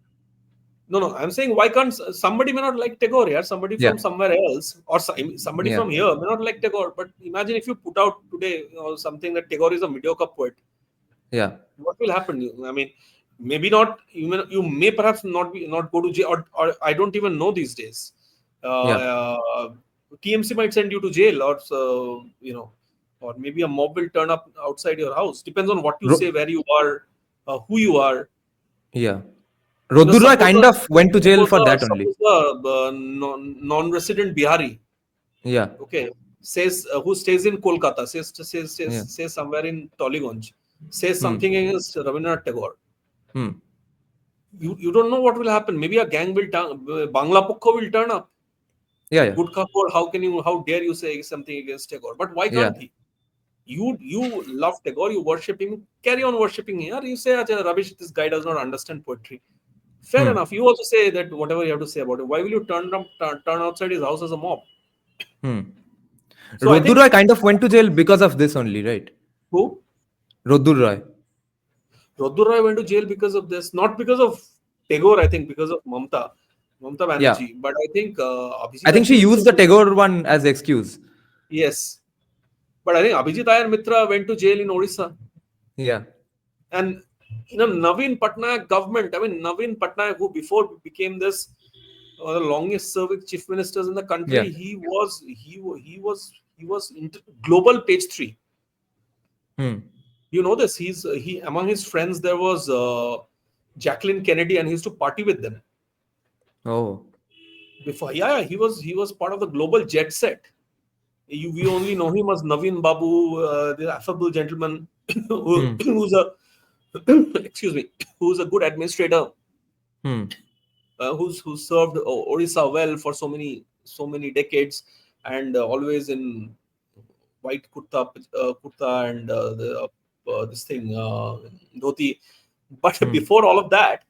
no, I'm saying why can't somebody may not like Tagore here, somebody Yeah, from somewhere else, or somebody yeah, from here may not like Tagore. But imagine if you put out today, something that Tagore is a mediocre poet, yeah, what will happen? I mean, maybe not. You may perhaps not go to jail, or I don't even know these days. yeah. Uh, TMC might send you to jail, or or maybe a mob will turn up outside your house. Depends on what you say, Ro- where you are, who you are. yeah. You know, Rodur Roy kind of went to jail for that only. suppose a non-resident Bihari, Yeah, okay, says who stays in Kolkata, yeah. says somewhere in Tollygunj, says Hmm. something against Rabindranath Tagore. Hmm. You don't know what will happen. Maybe a gang will turn, Bangla Pukho will turn up. Yeah, yeah, Gurkha code, how dare you say something against Tagore? But why yeah. can't he? You love Tagore, you worship him, carry on worshipping him. Or you say, "Acha, rubbish, this guy does not understand poetry." Fair Hmm. enough. You also say that whatever you have to say about it. Why will you turn outside his house as a mob? Hmm. So I Rodur think Roy kind of went to jail because of this only, right? who Rodur Roy. Rodhu Roy went to jail because of this, not because of Tagore. I think because of Mamta Yeah. Banerjee. But I think I Abhijit think she actually used the Tagore one as excuse. yes. But I think Abhijit Iyer Mitra went to jail in Odisha. Yeah. And Naveen Patnaik government, I mean Naveen Patnaik, who before became this the longest serving chief ministers in the Yeah. country, he was global page 3. Hmm. You know this. He among his friends there was Jacqueline Kennedy, and he used to party with them Oh. before. Yeah, he was part of the global jet set. We only know him as Naveen Babu, the affable gentleman Hmm. who's a excuse me, who's a good administrator, Hmm. who served Odisha well for so many decades, and always in white kurta and this thing dhoti. But Hmm. before all of that,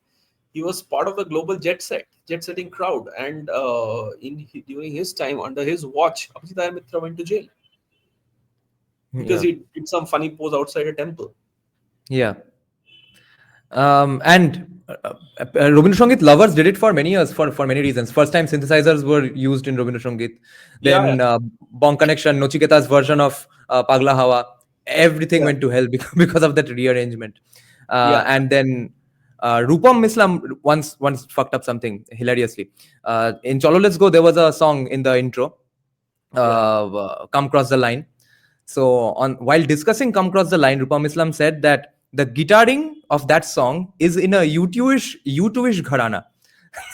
he was part of the global jet setting crowd, and during his time under his watch, Abhijit Iyer Mitra went to jail because Yeah. he did some funny pose outside a temple. Yeah. And Rabindra Sangit lovers did it for many years for many reasons. First time synthesizers were used in Rabindra Sangit. Yeah, yeah, Then Bong Connection, Nochiketa's version of Pagla Hawa, everything yeah, went to hell because of that rearrangement. yeah, And then Rupam Mislam once fucked up something hilariously. In Cholo Let's Go, there was a song in the intro, yeah, Come Cross the Line. So on while discussing Come Cross the Line, Rupam Islam said that the guitaring of that song is in a U2ish gharana.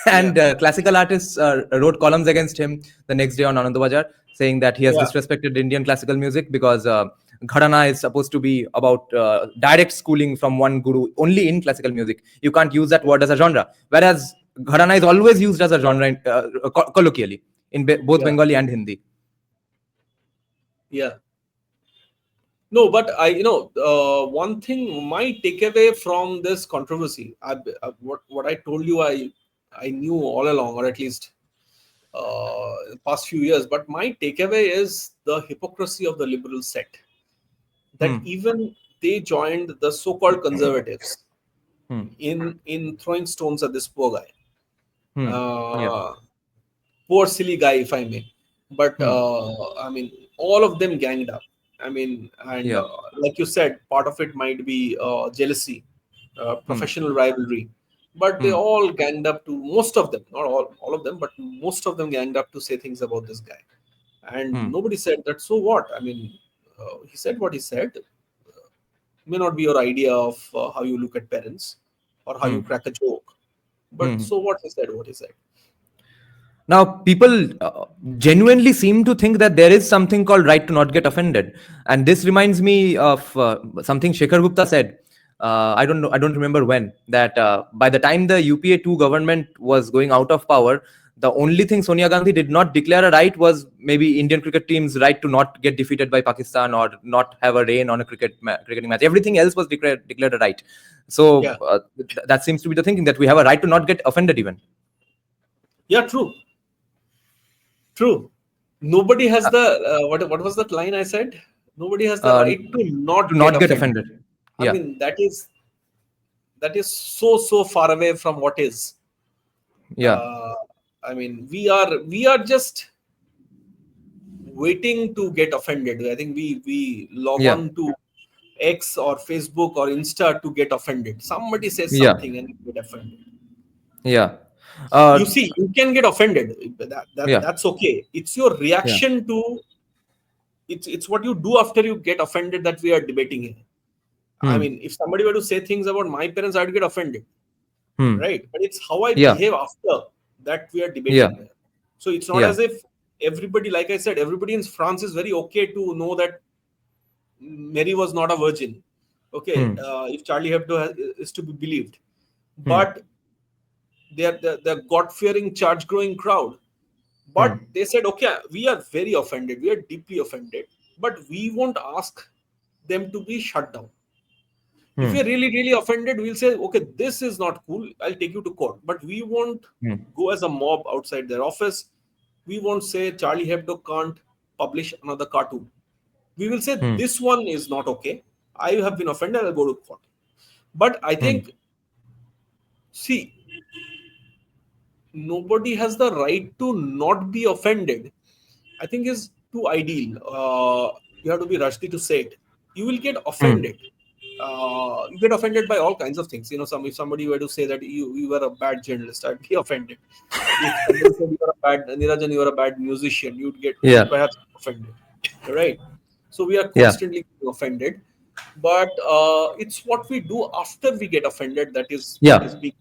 yeah, And classical artists wrote columns against him the next day on Anandabazar, saying that he has yeah, disrespected Indian classical music because gharana is supposed to be about direct schooling from one guru only in classical music. You can't use that word as a genre. Whereas gharana is always used as a genre colloquially in both yeah, Bengali and Hindi. yeah. No, but one thing, my takeaway from this controversy, what I told you, I knew all along, or at least past few years. But my takeaway is the hypocrisy of the liberal set. That Hmm. even they joined the so-called conservatives Hmm. in throwing stones at this poor guy. Hmm. Yeah. Uh, Poor silly guy, if I may. But Hmm. I mean, all of them ganged up. I mean, and Yeah. like you said, part of it might be jealousy, Hmm. professional rivalry. But they Hmm. all ganged up to, most of them, not all of them, but most of them ganged up to say things about this guy. And Hmm. nobody said that. So what? I mean, he said what he said. May not be your idea of how you look at parents or how Hmm. you crack a joke. But Hmm. so what he said, what he said. Now, people genuinely seem to think that there is something called right to not get offended, and this reminds me of something Shekhar Gupta said. I don't know. I don't remember when. That by the time the UPA 2 government was going out of power, The only thing Sonia Gandhi did not declare a right was maybe Indian cricket team's right to not get defeated by Pakistan or not have a rain on a cricketing match. Everything else was declared a right. So Yeah. that seems to be the thinking, that we have a right to not get offended even. Yeah, true. True. Nobody has the what was that line I said? Nobody has the right to To not get not get offended. offended. I Yeah. mean, that is so far away from what is. Yeah. I mean, we are just waiting to get offended. I think we log Yeah. on to X or Facebook or Insta to get offended. Somebody says Yeah. something and you get offended. Yeah. You see, you can get offended. Yeah. That's okay. It's your Yeah. reaction to it's what you do after you get offended that we are debating here. I Hmm. mean, if somebody were to say things about my parents, I'd get offended, Hmm. right? But it's how I Yeah. behave after that we are Yeah. debating here. So it's not Yeah. as if everybody, like I said, everybody in France is very okay to know that Mary was not a virgin. Okay, Hmm. if Charlie Hebdo is to be believed, Hmm. but they're the God-fearing, charge-growing crowd. Hmm. But they said, okay, we are very offended, we are deeply offended, but we won't ask them to be shut down. If Hmm. we're really, really offended, we'll say, okay, this is not cool, I'll take you to court. But we won't Hmm. go as a mob outside their office. We won't say Charlie Hebdo can't publish another cartoon. We will say, Hmm. this one is not okay. I have been offended, I'll go to court. But I Hmm. think, see, nobody has the right to not be offended, I think is too ideal. You have to be rusty to say it. You will get Hmm. offended. You get offended by all kinds of things. If somebody were to say that you were a bad journalist, I'd be offended. If somebody said you are a bad Nirajan, you are a bad musician, Yeah. you'd perhaps be offended, right? So we are Yeah. constantly offended, but it's what we do after we get offended that is what Yeah. is being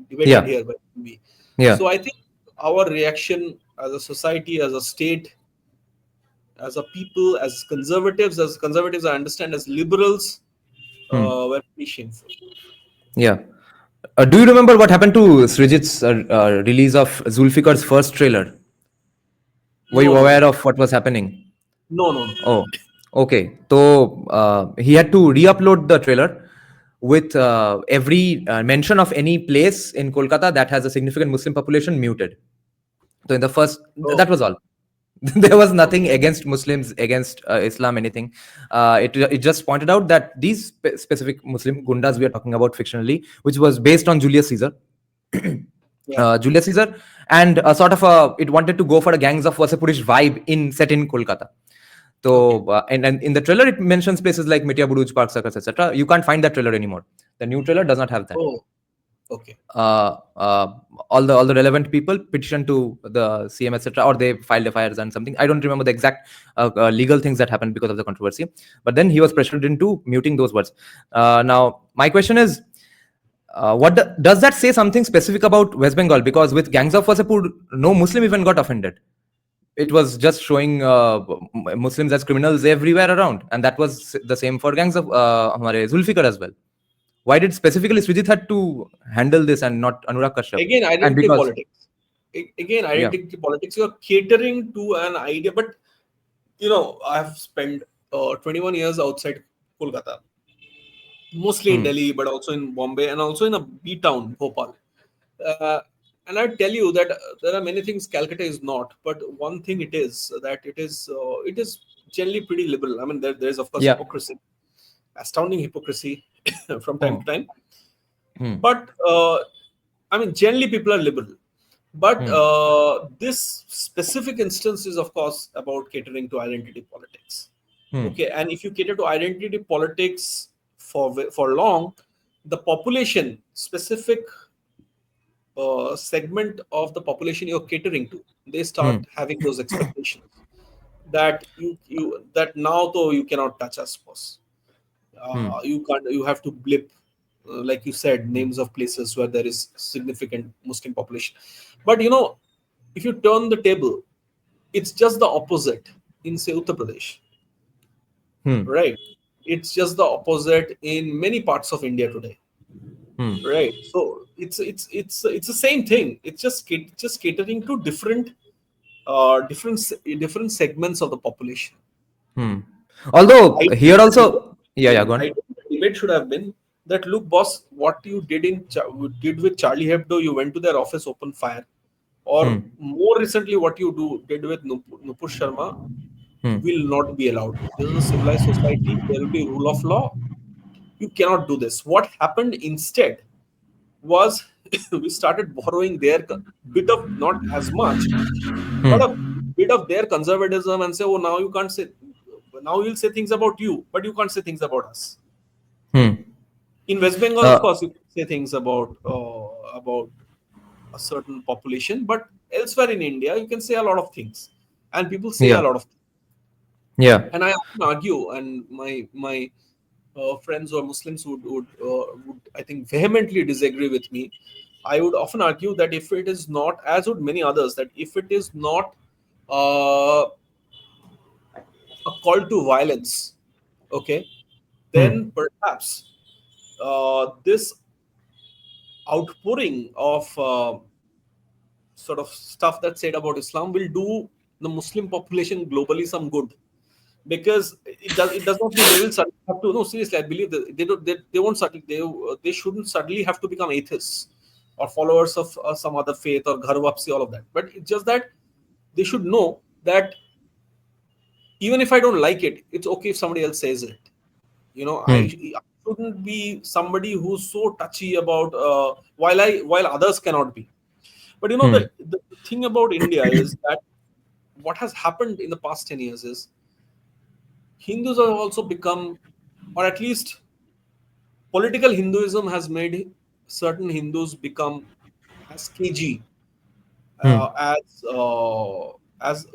debated Yeah. here by me. Yeah. So I think our reaction as a society, as a state, as a people, as conservatives, I understand, as liberals, Hmm. were pretty shameful. Yeah. Do you remember what happened to Srijit's release of Zulfikar's first trailer? Were you No, no, aware no, of what was happening? no, no, no. Oh, okay. So he had to re-upload the trailer with every mention of any place in Kolkata that has a significant Muslim population muted. So in the first, Oh, that was all. There was nothing okay. against Muslims, against Islam, anything. It just pointed out that these specific Muslim gundas we are talking about fictionally, which was based on Julius Caesar, Yeah. Julius Caesar, and a sort of it wanted to go for a gangs of Wasapurish vibe set in Kolkata. Okay. So and in the trailer it mentions places like Metia Buruj, Park Circus, etc. You can't find that trailer anymore. The new trailer does not have that. Oh, okay. uh, uh, all the relevant people petitioned to the CM, etc., or they filed FIRs and something. I don't remember the exact legal things that happened because of the controversy. But then he was pressured into muting those words. Now, my question is, does that say something specific about West Bengal? Because with Gangs of Wasapur, no Muslim even got offended. It was just showing Muslims as criminals everywhere around, and that was the same for Gangs of Hamare Zulfikar as well. Why did specifically Srijit had to handle this and not Anurag Kashyap? Again, And identity because, politics. Again, yeah, identity politics. You're catering to an idea, but I have spent 21 years outside Kolkata, mostly in hmm, Delhi, but also in Bombay and also in a B town, Bhopal. Uh, and I tell you that there are many things Calcutta is not, but one thing it is that it is generally pretty liberal. I mean, there is of course yeah, hypocrisy, astounding hypocrisy from time hmm, to time. hmm, But I mean, generally people are liberal. But hmm, this specific instance is, of course, about catering to identity politics. hmm, Okay, and if you cater to identity politics for long, the population specific segment of the population you're catering to, they hmm, start having those expectations that that now though you cannot touch us, boss. hmm, You can't. You have to blip, like you said, names of places where there is significant Muslim population. But if you turn the table, it's just the opposite in say Uttar Pradesh, hmm, right? It's just the opposite in many parts of India today, hmm, right? So it's the same thing. It's just catering to different segments of the population. Hmm. Although I here also, yeah, yeah, go I on. think the debate should have been that, look, boss, what you did did with Charlie Hebdo, you went to their office, open fire, or Hmm. more recently, what you did with Nupur Sharma Hmm. will not be allowed. This is a civilized society. There will be rule of law. You cannot do this. What happened instead was we started borrowing their bit of, not as much, but a Hmm. bit of their conservatism, and say, oh, now you can't say, now you'll say things about you, but you can't say things about us. Hmm. In West Bengal, of Uh, course, you can say things about a certain population, but elsewhere in India, you can say a lot of things, and people say a yeah, lot of things. yeah. And I often argue, and my friends who are Muslims would I think vehemently disagree with me. I would often argue that if it is not, as would many others, that if it is not uh, a call to violence, okay, Hmm. then perhaps this outpouring of sort of stuff that's said about Islam will do the Muslim population globally some good, because it does not mean they will suddenly have to, no, seriously, I believe that they won't suddenly, they shouldn't suddenly have to become atheists or followers of some other faith or ghar wapsi, all of that, but it's just that they should know that even if I don't like it, it's okay if somebody else says it. I Hmm. shouldn't be somebody who's so touchy about while others cannot be. But Hmm. the thing about India is that what has happened in the past 10 years is Hindus have also become, or at least political Hinduism has made certain Hindus become as cagey, Hmm. uh, as uh, as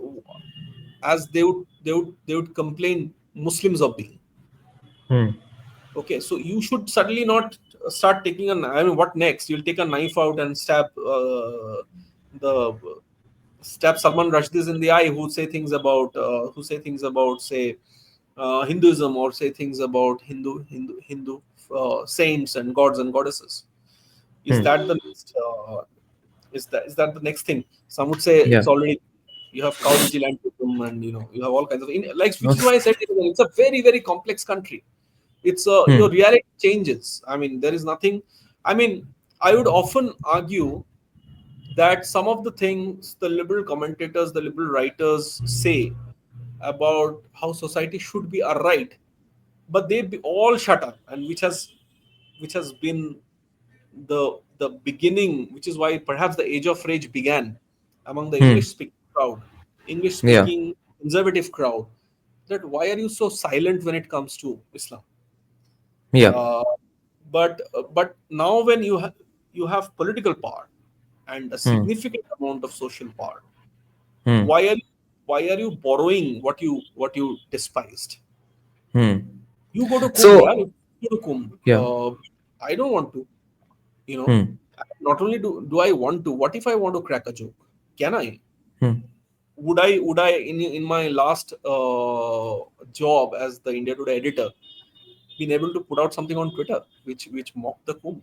as they would complain Muslims of being. Hmm. Okay, so you should suddenly not start taking I mean, what next? You'll take a knife out and the stab Salman Rushdis in the eye, who say things about, say, Hinduism, or say things about Hindu saints and gods and goddesses. Is Hmm. that the next? Is that the next thing? Some would say Yeah. it's already. You have cow vigilantism, and you have all kinds of like, which is why I Okay. said it's a very very complex country. It's your Hmm. reality changes. I mean, there is nothing. I mean, I would often argue that some of the things the liberal commentators, the liberal writers say about how society should be are right, but they all shut up, and which has been the beginning, which is why perhaps the age of rage began among the Hmm. English Yeah. speaking conservative crowd. That why are you so silent when it comes to Islam? Yeah. Uh, but now when you have political power and a Hmm. significant amount of social power, Hmm. why are you borrowing what you despised? Hmm. You go to Kumbh, yeah, So, you go to Kumbh. yeah. I don't want to, you know. Hmm. Not only do I want to, what if I want to crack a joke? Can I? Hmm. Would I in my last job as the India Today editor been able to put out something on Twitter which mocked the Kumbh?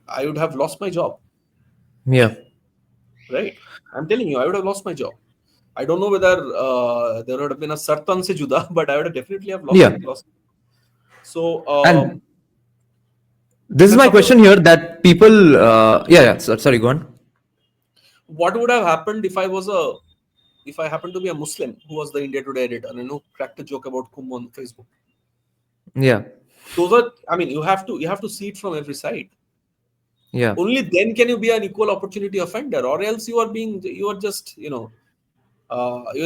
I would have lost my job, Yeah. right? I'm telling you, I would have lost my job. I don't know whether there would have been a sartan se juda, but I would have definitely have lost Yeah. lost. So And this is and my suppose, question here that people, yeah, yeah. Sorry, go on. what would have happened if I happened to be a Muslim who was the India Today editor and cracked a joke about Kumbh on Facebook? Yeah. Those are, I mean, you have to see it from every side. Yeah. Only then can you be an equal opportunity offender, or else you're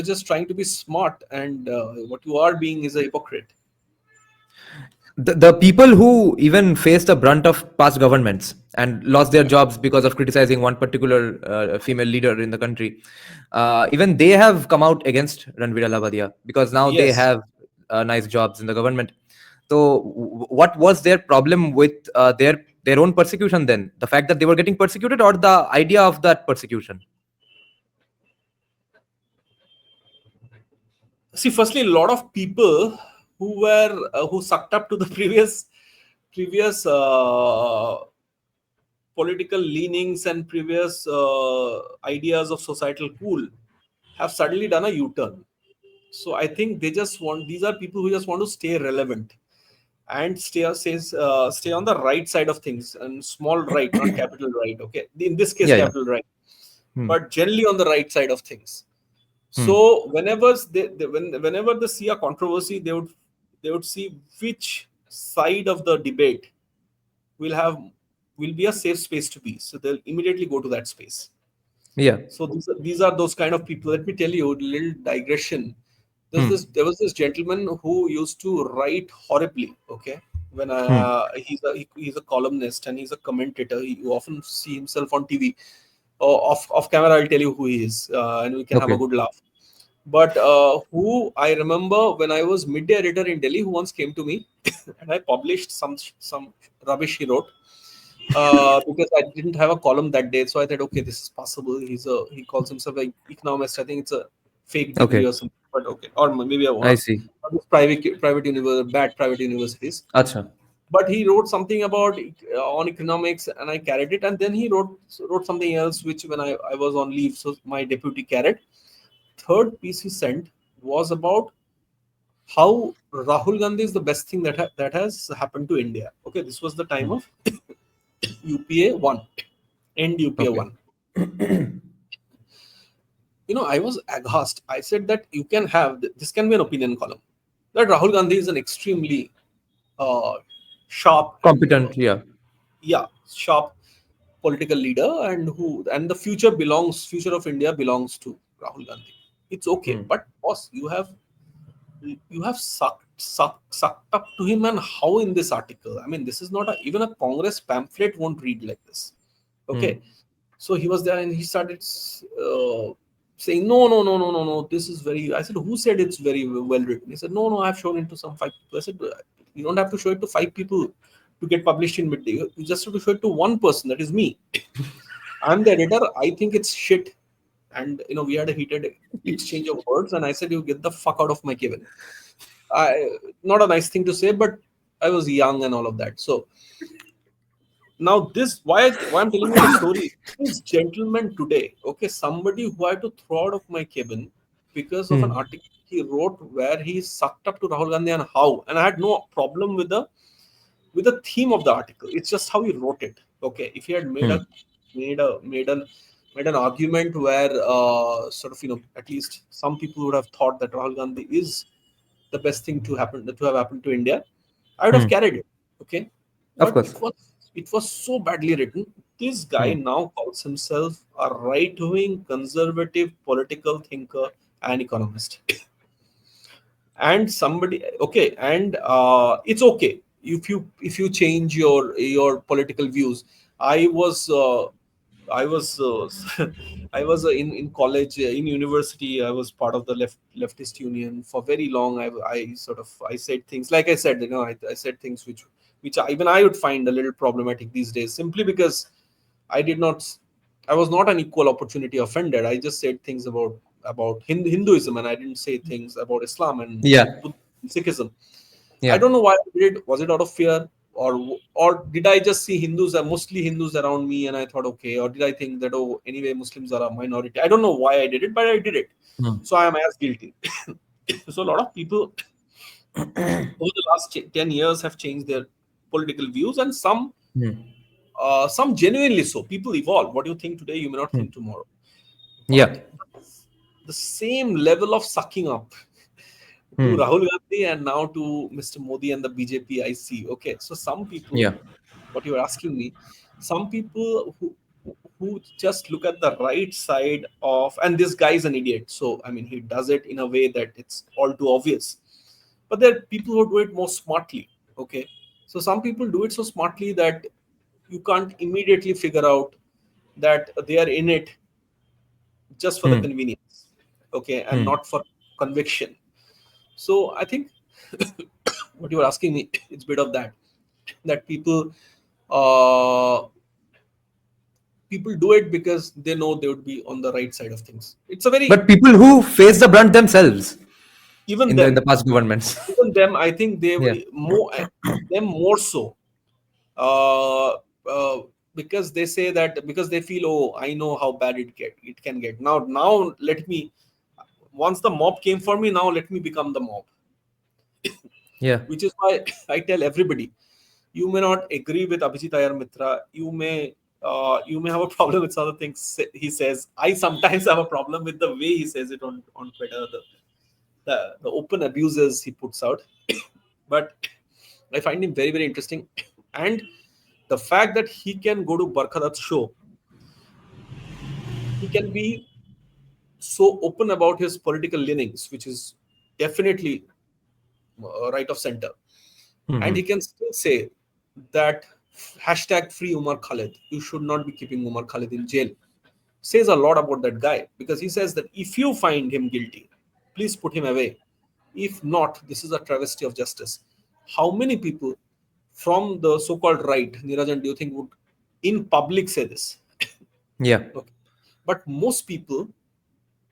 just trying to be smart, and what you are being is a hypocrite. The people who even faced the brunt of past governments and lost their jobs because of criticizing one particular female leader in the country, even they have come out against Ranveer Allahbadia because now they Yes. have nice jobs in the government. So, what was their problem with their own persecution then? The fact that they were getting persecuted, or the idea of that persecution? See, firstly, a lot of people who sucked up to the previous previous political leanings and previous ideas of societal cool have suddenly done a U-turn. So I think they just want, these are people who just want to stay relevant and stay on the right side of things, and small right, not capital right. Okay, in this case, Yeah, yeah. capital right, Hmm. but generally on the right side of things. Hmm. So whenever they see a controversy, they would see which side of the debate will have will be a safe space to be. So they'll immediately go to that space. Yeah. So these are those kind of people. Let me tell you a little digression. Hmm. There was this gentleman who used to write horribly. Okay, when Hmm. he's a columnist and he's a commentator. You often see himself on TV. Off camera, I'll tell you who he is, and we can have a Okay. good laugh. But who I remember when I was midday editor in Delhi, who once came to me and I published some rubbish he wrote, because I didn't have a column that day. So I thought, okay, this is possible. He calls himself an economist. I think it's a fake degree Okay. or something, but okay, or maybe one I of see. private bad private universities. Acha. But he wrote something about on economics, and I carried it. And then he wrote something else, which when I was on leave, so my deputy carried. Third piece he sent was about how Rahul Gandhi is the best thing that has happened to India. Okay, this was the time Hmm. of UPA one, end UPA Okay. one. I was aghast. I said that you can have this can be an opinion column. That Rahul Gandhi is an extremely uh, sharp and Competent. Yeah. sharp political leader, and the future of India belongs to Rahul Gandhi. It's okay, Hmm. but boss, you have sucked up to him. And how in this article? I mean, this is not even a Congress pamphlet won't read like this. Hmm. Okay, so he was there and he started saying, no, no, no, no, no, no, this is very. I said, who said it's very well written? He said, no, no, I've shown it to some five people. I said, you don't have to show it to five people to get published in midday. You just have to show it to one person, that is me. I'm the editor. I think it's shit. And we had a heated exchange of words, and I said, you get the fuck out of my cabin. Not a nice thing to say, but I was young and all of that. So now this why I'm telling you the story. This gentleman today, okay, somebody who I had to throw out of my cabin because of an Hmm. article he wrote where he sucked up to Rahul Gandhi, and how. And I had no problem with the theme of the article. It's just how he wrote it. Okay, if he had made Hmm. a made a made an made an argument where sort of at least some people would have thought that Rahul Gandhi is the best thing to have happened to India, I would have Hmm. carried it. Okay, Of but course. it was so badly written. This guy Hmm. now calls himself a right-wing conservative political thinker and economist. And somebody, okay, and it's okay if you change your political views. I was uh, i was uh, I was in college, in university. I was part of the leftist union for very long. I said things, like I said, I said things even I would find a little problematic these days, simply because I did not. I was not an equal opportunity offender. I just said things about Hinduism, and I didn't say things about Islam and Yeah. Sikhism. I Yeah. don't know why I did it. Was it out of fear, or did I just see Hindus are mostly Hindus around me, and I thought, okay, or did I think that, oh, anyway, Muslims are a minority? I don't know why I did it, but I did it. Hmm. So I am as guilty. So a lot of people over the last 10 years have changed their political views, and Hmm. some genuinely so. People evolve. What you think today, you may not Hmm. think tomorrow. Yeah. But the same level of sucking up to Hmm. Rahul Gandhi and now to Mr. Modi and the BJP, I see. Okay, so some people, Yeah. what you are asking me, some people who just look at the right side of, and this guy is an idiot. So I mean, he does it in a way that it's all too obvious. But there are people who do it more smartly. Okay, so some people do it so smartly that you can't immediately figure out that they are in it just for the Hmm. convenience, okay, and Hmm. not for conviction. So I think what you are asking me, it's a bit of that uh, people do it because they know they would be on the right side of things. It's a very, But people who face the brunt themselves even in the them, past governments. even them, I think they Yeah. more them more so. uh, uh, because they say that, because they feel, oh, I know how bad it can get. Now let me, once the mob came for me, now let me become the mob. Yeah. Which is why I tell everybody, you may not agree with Abhijit Ayar Mitra. You may have a problem with some of the things he says. I sometimes have a problem with the way he says it on Twitter, the open abuses he puts out. But I find him very, very interesting. And the fact that he can go to Barkhadat's show, he can be so open about his political leanings, which is definitely right of center. And he Mhm. can still say that hashtag free Umar Khalid. You should not be keeping Umar Khalid in jail. Says a lot about that guy, because he says that if you find him guilty, please put him away. If not, this is a travesty of justice. How many people from the so-called right, Nirajan, do you think would in public say this? Yeah. Okay. But most people,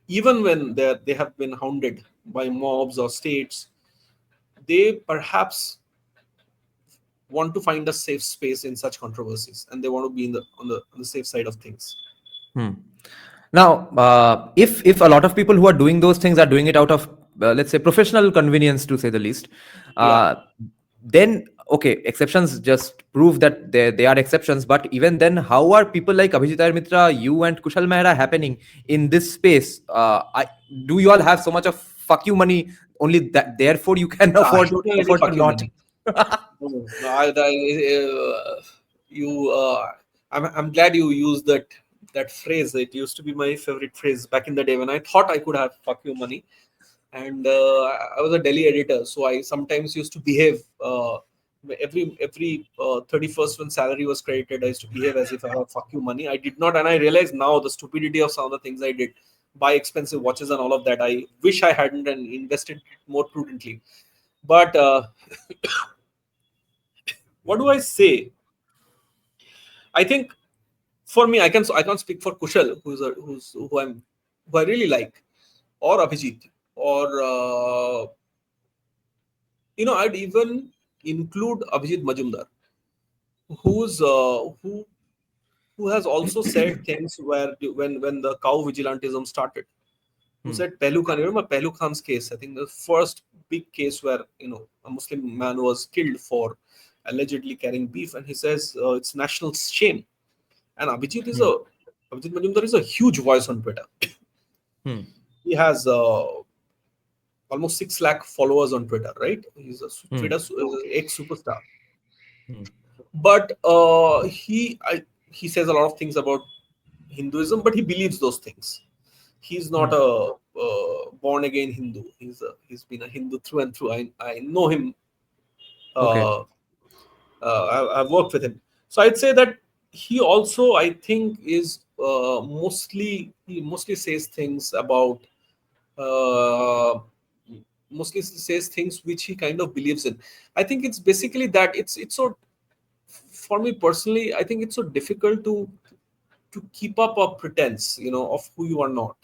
even when they have been hounded by mobs or states, they perhaps want to find a safe space in such controversies, and they want to be in the on the safe side of things. Hmm. Now, if a lot of people who are doing those things are doing it out of, let's say, professional convenience, to say the least, Yeah. uh, then okay, exceptions just prove that they are exceptions. But even then, how are people like Abhijit Ayar Mitra, you and Kushal Mehra happening in this space? Do you all have so much of fuck you money? Only that, therefore, you can I afford don't have any afford to fuck you not. money. No, you. I'm glad you used that phrase. It used to be my favorite phrase back in the day when I thought I could have fuck you money. And I was a Delhi editor, so I sometimes used to behave. Every 31st when salary was credited, I used to behave as if I have fuck you money. I did not, and I realize now the stupidity of some of the things I did. Buy expensive watches and all of that. I wish I hadn't and invested more prudently. But what do I say? I think for me, I can't speak for Kushal, who I really like, or Abhijit, or I'd even include Abhijit Majumdar, who has also said things where when the cow vigilantism started, who Hmm. said Pehlu Khan. You remember Pehlu Khan's case? I think the first big case where a Muslim man was killed for allegedly carrying beef, and he says it's national shame. And Hmm. Abhijit Majumdar is a huge voice on Twitter. Hmm. He has almost 6 lakh followers on Twitter, right? He's a Hmm. Twitter ex superstar. Hmm. But he says a lot of things about Hinduism, but he believes those things. He's not Hmm. a born again Hindu. He's been a Hindu through and through. I know him. Okay. Uh, I've worked with him, so I'd say that he also, I think, is he mostly says things about uh, mostly says things which he kind of believes in. I think it's basically that it's so, for me personally, I think it's so difficult to keep up a pretense, of who you are not.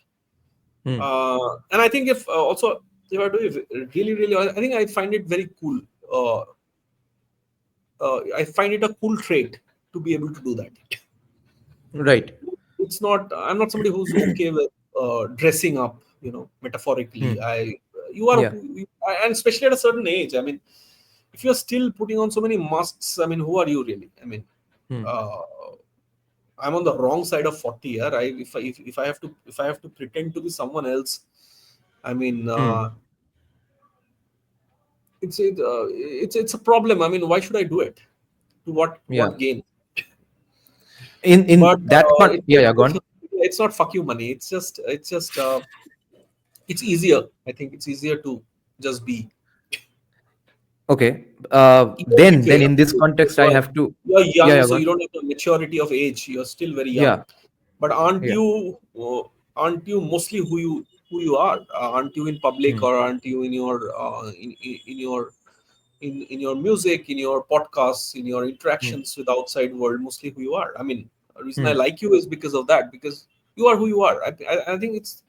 Hmm. And I think if also if I do it really, really, I think I find it very cool. I find it a cool trait to be able to do that. Right. It's not. I'm not somebody who's okay with dressing up. Hmm. Metaphorically, you are, Yeah. and especially at a certain age. I mean, if you're still putting on so many masks, I mean, who are you really? I mean, Hmm. uh, I'm on the wrong side of 40 here. If I have to pretend to be someone else, I mean, Hmm. it's a problem. I mean, why should I do it? To Yeah. what gain? In But that con, yeah, yeah, go on. it's not fuck you money. It's easier. I think it's easier to just be. Okay. Even Then that way, in this context, I have to. you're Yeah, young, yeah, so go you on. don't have the maturity of age. You're still very young. Yeah, But yeah. aren't you mostly who you are? Aren't you in public, Hmm. or aren't you in your in your music, in your podcasts, in your Hmm. interactions with the outside world, mostly who you are? I mean, the reason I Hmm. like you is because of that, because you are who you are. I think it's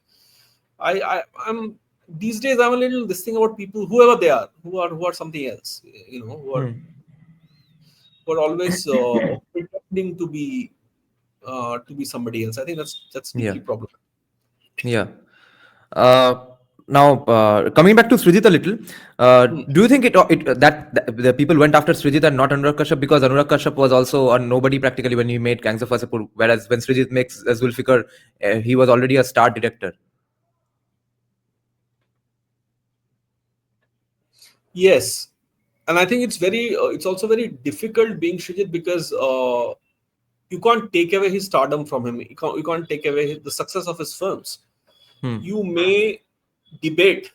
I'm these days I'm a little this thing about people, whoever they are, who are something else, who are Hmm. were always pretending to be somebody else. I think that's Yeah. deeply problematic. Yeah. Uh, Now, coming back to Srijit a little, Hmm. do you think that the people went after Srijit and not Anurag Kashyap because Anurag Kashyap was also a nobody practically when he made Gangs of Wasseypur, whereas when Srijit makes Zulfikar, he was already a star director. Yes, and I think it's also very difficult being Shrijit because you can't take away his stardom from him. You can't take away the success of his films. Hmm. You may debate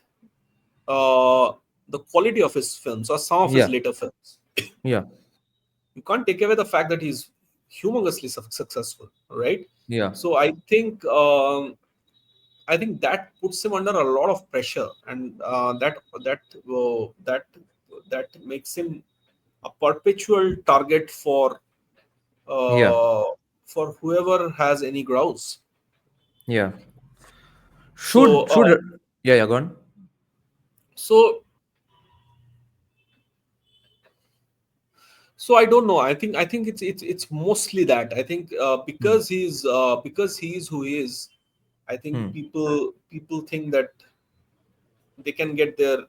uh, the quality of his films or some of his Yeah. later films. Yeah. You can't take away the fact that he's humongously successful, right? Yeah. So I think that puts him under a lot of pressure, and that makes him a perpetual target Yeah. uh, for whoever has any grouse. Yeah. So Should Yeah, yeah, go on. so so I don't know. I think it's mostly that. I think Hmm. because he's who he is. I think Hmm. people think that they can get their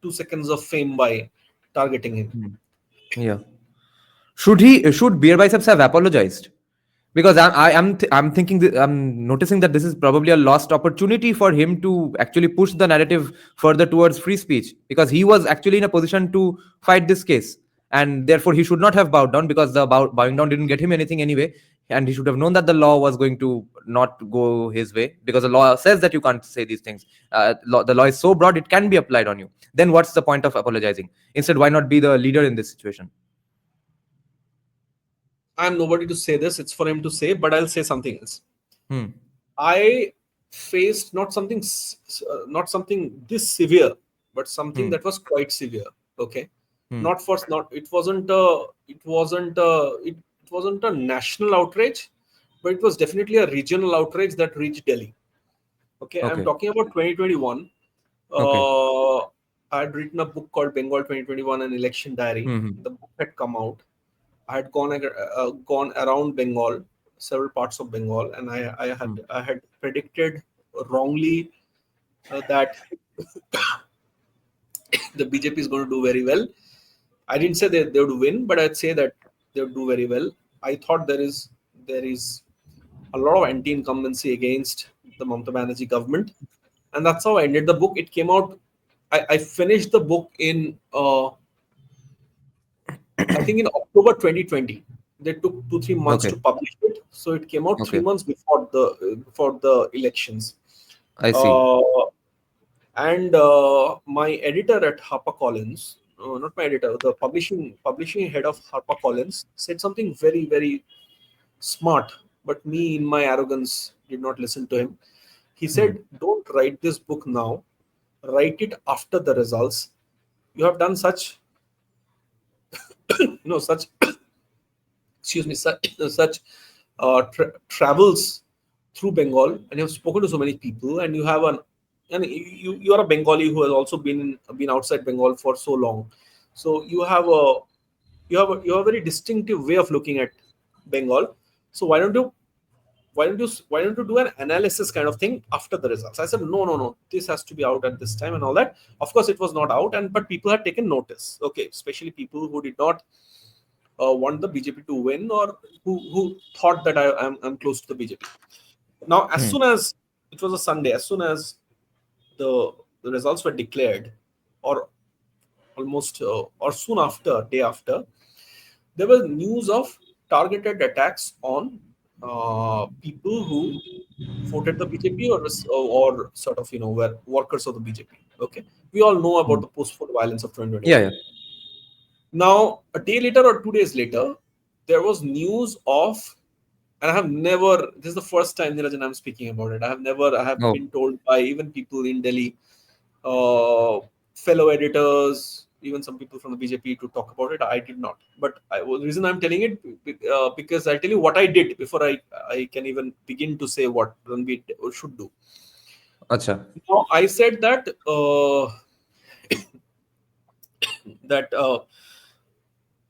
2 seconds of fame by targeting him. Hmm. Yeah. Should Beer Biceps have apologized? Because I'm thinking I'm noticing that this is probably a lost opportunity for him to actually push the narrative further towards free speech, because he was actually in a position to fight this case, and therefore he should not have bowed down, because the bowing down didn't get him anything anyway, and he should have known that the law was going to not go his way, because the law says that you can't say these things. The law is so broad it can be applied on you. Then what's the point of apologizing? Instead, why not be the leader in this situation? I'm nobody to say this. It's for him to say, but I'll say something else. Hmm. I faced not something this severe, but something Hmm. that was quite severe. Okay, Hmm. not for not it wasn't a national outrage, but it was definitely a regional outrage that reached Delhi. Okay, I'm Okay. talking about 2021. Okay. Uh, I had written a book called Bengal 2021, an election diary. Hmm. The book had come out. I had gone around Bengal, several parts of Bengal, and Hmm. I had predicted wrongly that the BJP is going to do very well. I didn't say they would win, but I'd say that they would do very well. I thought there is a lot of anti-incumbency against the Mamata Banerjee government, and that's how I ended the book. It came out. I finished the book in I think in October 2020. They took 2-3 months to Okay. publish it, so it came out three Okay. months before the elections. I see. Uh, and my editor at HarperCollins, not my editor, the publishing head of HarperCollins said something very very smart, but me in my arrogance did not listen to him. He Hmm. said, "Don't write this book now. Write it after the results. You have done such excuse me such travels through Bengal, and you have spoken to so many people, and and you are a Bengali who has also been outside Bengal for so long, so you have a very distinctive way of looking at Bengal. So why don't you do an analysis kind of thing after the results?" I said, no, this has to be out at this time and all that. Of course, it was not out, and but people had taken notice. Okay, especially people who did not want the BJP to win, or who thought that I'm close to the BJP. Now, as Hmm. soon as it was a Sunday, as soon as the results were declared, or almost or soon after, day after, there was news of targeted attacks on people who voted the BJP, or sort of were workers of the BJP. Okay, we all know about Hmm. the post-vote violence of Yeah. 2021. Yeah. Now, a day later or 2 days later, there was news of, and I have never, this is the first time, Niranjan, I'm speaking about it. I have Oh. been told by even people in Delhi, uh, fellow editors, even some people from the BJP to talk about it. I did not. But the reason I'm telling it, because I'll tell you what I did before I can even begin to say what Ranveer should do. Acha. Now, I said that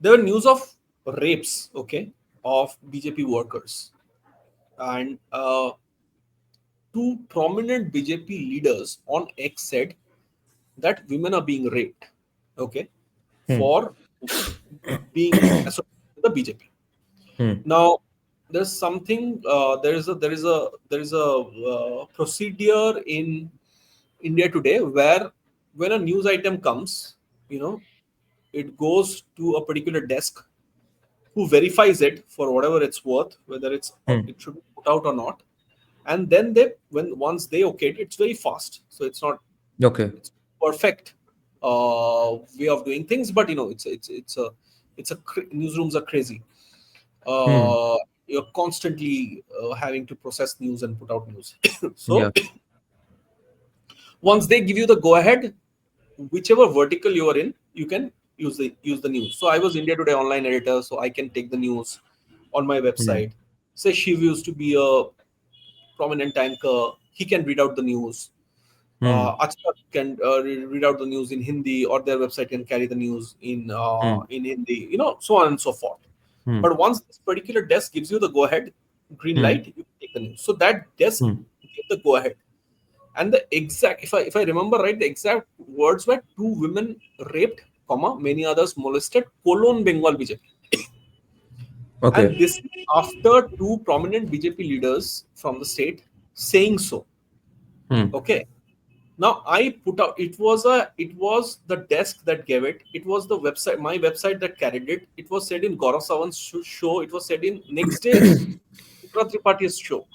There were news of rapes, okay, of BJP workers, and two prominent BJP leaders on X said that women are being raped, okay, Hmm. for being associated with the BJP. Hmm. Now, there's something. There is a procedure in India today where when a news item comes, you know, it goes to a particular desk who verifies it for whatever it's worth, whether Hmm. it should be put out or not, and then they when once they okay it, it's very fast. So it's not Okay. it's perfect way of doing things, but newsrooms are crazy. Hmm. You're constantly having to process news and put out news. Yeah. So once they give you the go ahead, whichever vertical you are in, you can use the news. So I was India Today online editor, so I can take the news on my Hmm. website. Say Shiv used to be a prominent anchor, he can read out the news. Hmm. Akshat can read out the news in Hindi, or their website can carry the news Hmm. in Hindi, so on and so forth. Hmm. But once this particular desk gives you the go ahead, green Hmm. light, you take the news. So that desk Hmm. gave the go ahead. And the exact, if I remember right, the exact words were two women raped, comma, many others molested, colon Bengal BJP. And Okay. this after two prominent BJP leaders from the state saying so. Hmm. Okay. Now I put out it was the desk that gave it. It was the website, my website that carried it. It was said in Gaurav Sawant's show. It was said in next day Vikram Tripaঠি's show.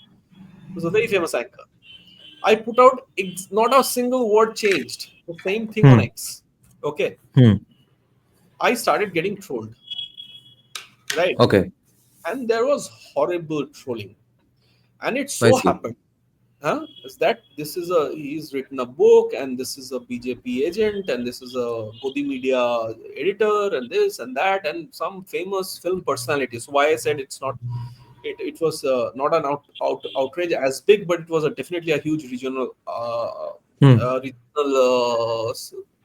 It was a very famous anchor. I put out not a single word changed. The same thing on Hmm. X. Okay. Hmm. I started getting trolled, right? Okay. And there was horrible trolling. And it I so see. happened, is that he's written a book, and this is a BJP agent, and this is a Godi Media editor, and this and that, and some famous film personality. So why I said it's not, it was not an outrage as big, but it was definitely a huge Hmm. regional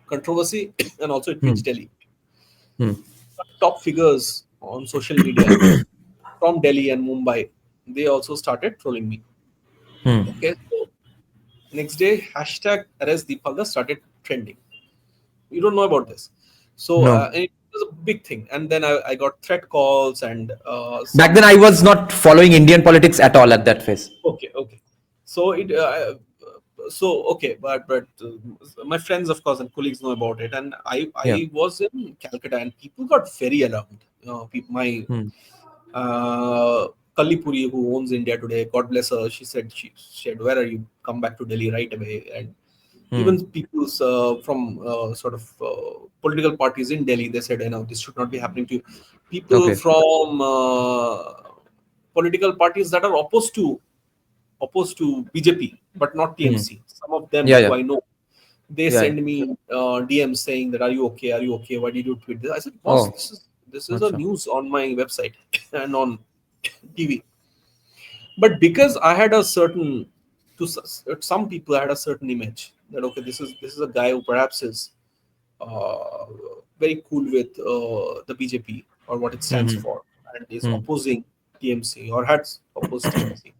controversy, and also it Hmm. reached Delhi. Hmm. Top figures on social media from Delhi and Mumbai, they also started trolling me. Hmm. Okay, so next day, hashtag arrest Deepalda started trending. You don't know about this. So No. and it was a big thing. And then I got threat calls and Back then, some. I was not following Indian politics at all at that phase. Okay, okay. So but my friends, of course, and colleagues know about it. And Yeah. I was in Calcutta, and people got very alarmed. My Hmm. uh, Kallipuri, who owns India Today, God bless her, she said, "Where are you? Come back to Delhi right away." And Hmm. even people from sort of political parties in Delhi, they said, this should not be happening to you. People Okay. from political parties that are opposed to BJP, but not Hmm. TMC. Some of them Yeah. who Yeah. I know, they Yeah. Yeah. send me DMs saying that, "Are you okay? Are you okay? Why did you tweet this?" I said, "Boss, Oh. this is a Acha. news on my website and on TV." But because I had a certain some people, I had a certain image that, okay, this is a guy who perhaps is uh, very cool with the BJP or what it stands Hmm. for, and is Hmm. opposing TMC or had opposed TMC.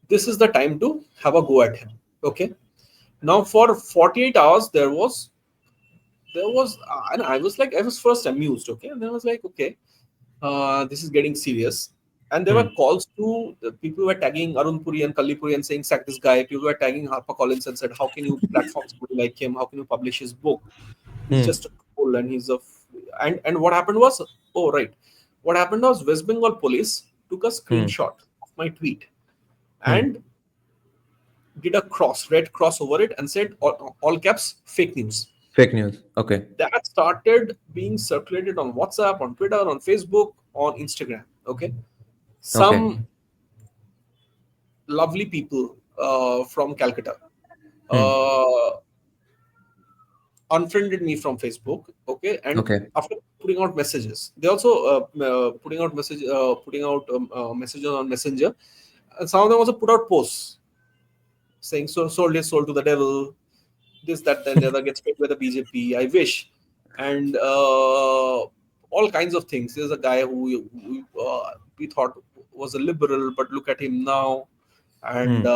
This is the time to have a go at him. Okay. Now for 48 hours there was and I was first amused, okay, and then I was like, okay, this is getting serious. And there were Hmm. calls to the people who were tagging Arun Puri and Kallipuri and saying, "Sack this guy." People were tagging Harper Collins and said, "How can you platform somebody like him? How can you publish his book? He's Hmm. just a fool." And and what happened was, oh right, what happened was West Bengal police took a Hmm. screenshot of my tweet Hmm. and did a red cross over it and said, all caps, fake news. Fake news. Okay. That started being circulated on WhatsApp, on Twitter, on Facebook, on Instagram. Okay, Okay. some lovely people from Calcutta Hmm. uh, unfriended me from Facebook. Okay, and Okay. after putting out messages, they also putting out messages on Messenger, and some of them also put out posts saying, "So sold is sold to the devil." This, that, then the other gets paid by the BJP. I wish. And all kinds of things. There's a guy who we thought was a liberal, but look at him now. And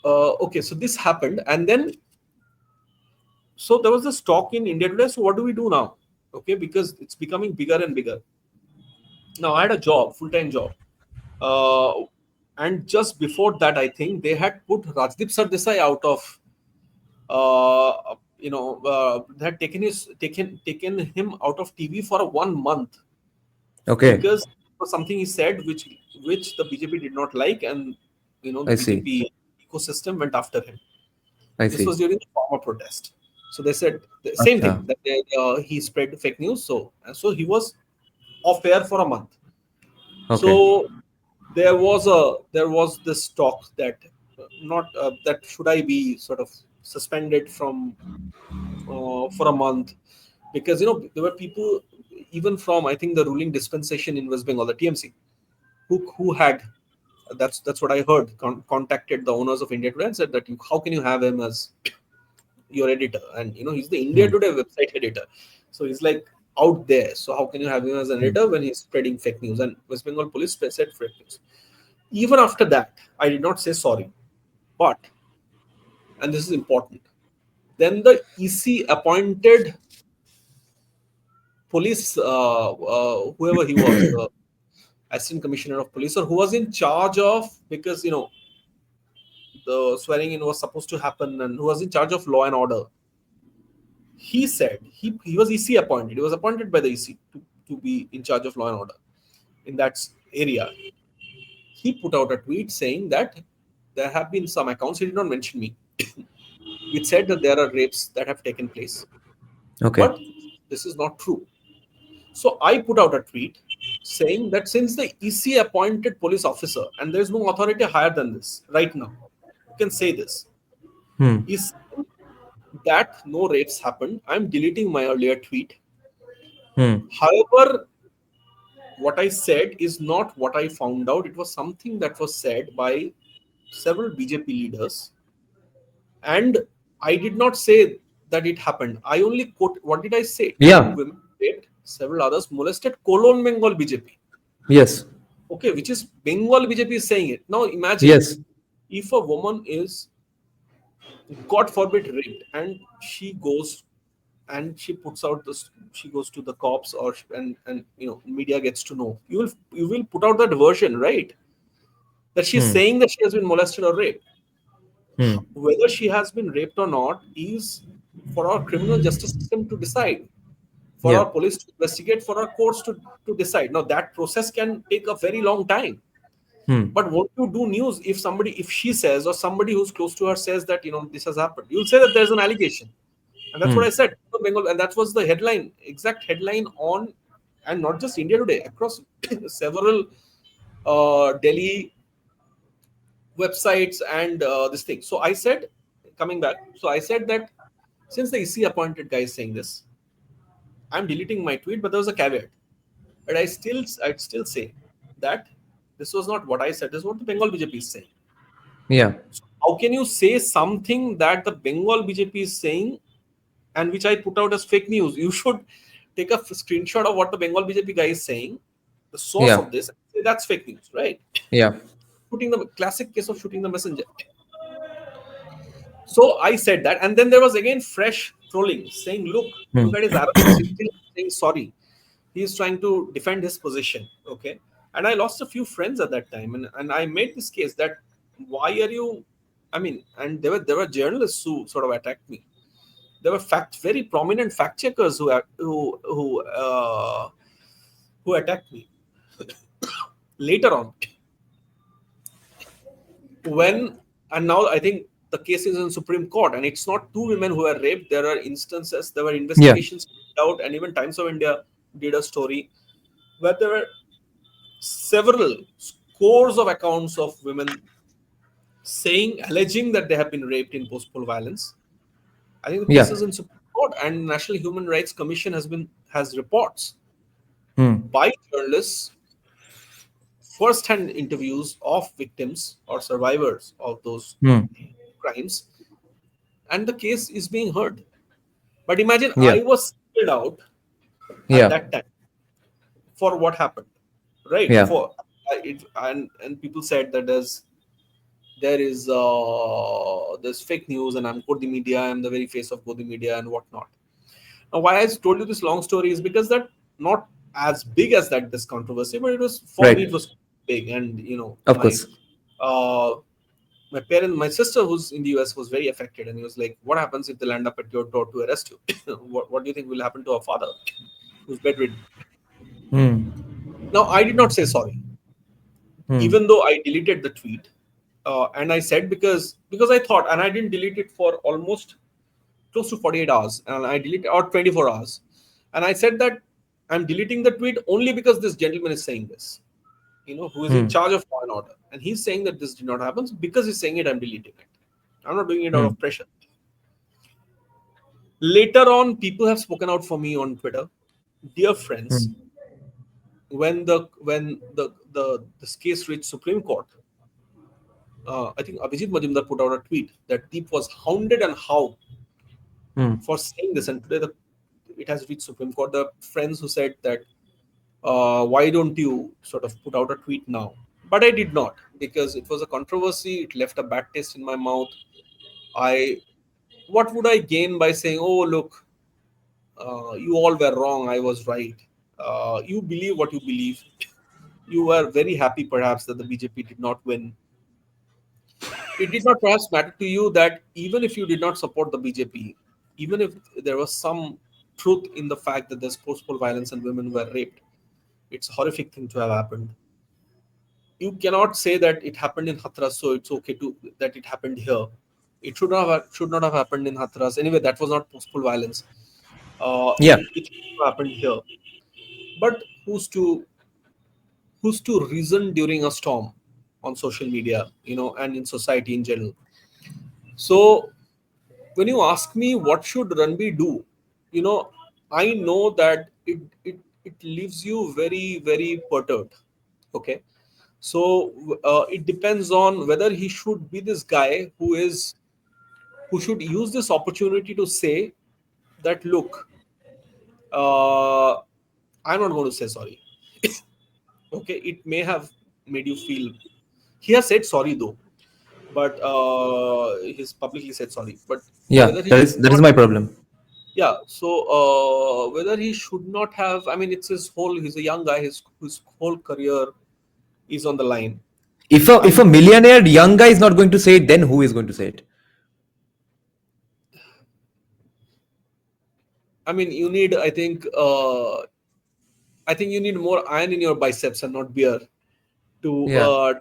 okay, so this happened, and then so there was this talk in India today. So what do we do now? Okay, because it's becoming bigger and bigger. Now I had a job, full-time job, uh, and just before that, I think they had put Rajdeep Sardesai out of, they had taken him out of TV for 1 month Okay. because it was something he said which the BJP did not like, and the I see. BJP ecosystem went after him. I This see. was during the farmer protest. So they said the same Acha. thing, that he spread fake news. So he was off air for a month. Okay. So there was this talk that not that should I be sort of suspended from for a month, because there were people even from, I think, the ruling dispensation in West Bengal, the TMC, who had, that's what I heard, contacted the owners of India Today and said that how can you have him as your editor? And he's the India Hmm. Today website editor, so he's like out there. So how can you have him as an Hmm. editor when he's spreading fake news? And West Bengal police said fake news. Even after that, I did not say sorry, but, and this is important, then the EC appointed police, whoever he was, the assistant commissioner of police, or who was in charge of, because the swearing in was supposed to happen, and who was in charge of law and order. He said he was EC appointed. He was appointed by the EC to be in charge of law and order in that area. He put out a tweet saying that there have been some accounts, he did not mention me, which said that there are rapes that have taken place. Okay. But this is not true. So I put out a tweet saying that since the EC appointed police officer, and there is no authority higher than this right now, you can say this, Hmm. is that no rapes happened, I'm deleting my earlier tweet. Hmm. However, what I said is not what I found out. It was something that was said by several BJP leaders, and I did not say that it happened. I only quote, what did I say? Two Yeah. women raped, several others molested, colon Bengal BJP. Yes. Okay, which is Bengal BJP is saying it. Now imagine Yes. if a woman is, God forbid, raped, and she goes and she puts out this, she goes to the cops, or and media gets to know. You will put out that version, right? That she's Hmm. saying that she has been molested or raped. Hmm. Whether she has been raped or not is for our criminal justice system to decide, for Yeah. our police to investigate, for our courts to decide. Now that process can take a very long time. Hmm. But what you do news, if she says, or somebody who's close to her says that this has happened, you'll say that there's an allegation, and that's what Hmm. I said. Bengal, and that was the headline, exact headline on, and not just India Today, across several Delhi websites and this thing. So I said, coming back, so I said that since the EC appointed guy is saying this, I'm deleting my tweet, but there was a caveat. But I'd still say that this was not what I said. This is what the Bengal BJP is saying. Yeah. So how can you say something that the Bengal BJP is saying and which I put out as fake news? You should take a screenshot of what the Bengal BJP guy is saying, the source Yeah. of this, and say that's fake news, right? Yeah. Shooting the classic case of shooting the messenger. So I said that, and then there was again fresh trolling saying, Hmm. look at his arrogance. He's still saying sorry. He's trying to defend his position. Okay. And I lost a few friends at that time. And I made this case that why are you, I mean, and there were journalists who sort of attacked me. There were very prominent fact checkers who attacked me later on. When, and now I think the case is in Supreme Court, and it's not two women who were raped. There are instances, there were Yeah. investigations out, and even Times of India did a story where there were several scores of accounts of women alleging that they have been raped in post-poll violence. I think the case Yeah. is in Supreme Court, and National Human Rights Commission has reports Hmm. by journalists, first-hand interviews of victims or survivors of those Hmm. crimes, and the case is being heard. But imagine Yeah. I was singled out at Yeah. that time for what happened, right? Yeah. For it, and people said that there's fake news, and I'm Godi media, I'm the very face of Godi media and whatnot. Now, why I told you this long story is because that not as big as that this controversy, but it was for me it Right. was big, and Of course. uh, my sister who's in the US was very affected, and he was like, "What happens if they land up at your door to arrest you? What do you think will happen to our father, who's bedridden?" Hmm. Now, I did not say sorry, Hmm. even though I deleted the tweet, and I said because I thought, and I didn't delete it for almost close to 48 hours, and I deleted or 24 hours, and I said that I'm deleting the tweet only because this gentleman is saying this, who is in Hmm. charge of law and order, and he's saying that this did not happen. So because he's saying it, I'm deleting it. I'm not doing it out Hmm. of pressure. Later on, people have spoken out for me on Twitter. Dear friends, Hmm. when this case reached Supreme Court, I think Abhijit Majumdar put out a tweet that Deep was hounded and how Hmm. for saying this, and today it has reached Supreme Court. The friends who said that, why don't you sort of put out a tweet now? But I did not, because it was a controversy. It left a bad taste in my mouth. I What would I gain by saying, "Oh, look, you all were wrong. I was right." You believe what you believe. You were very happy, perhaps, that the BJP did not win. It did not perhaps matter to you that even if you did not support the BJP, even if there was some truth in the fact that there's post-poll violence and women were raped, it's a horrific thing to have happened. You cannot say that it happened in Hathras, so it's okay to that it happened here. It should not have happened in Hathras. Anyway, that was not post-poll violence. Yeah. It should have happened here. But who's to reason during a storm on social media, and in society in general? So when you ask me what should Ranveer do, you know, I know that it leaves you very very perturbed. Okay, so it depends on whether he should be this guy who should use this opportunity to say that, look, uh, I'm not going to say sorry. Okay, it may have made you feel. He has said sorry though, but he's publicly said sorry. But Yeah. whether he That should is that is not, my problem. yeah. So whether he should not have, I mean, it's his whole. He's a young guy. His whole career is on the line. If I a know. millionaire young guy is not going to say it, then who is going to say it? I mean, I think you need more iron in your biceps and not beer to Yeah.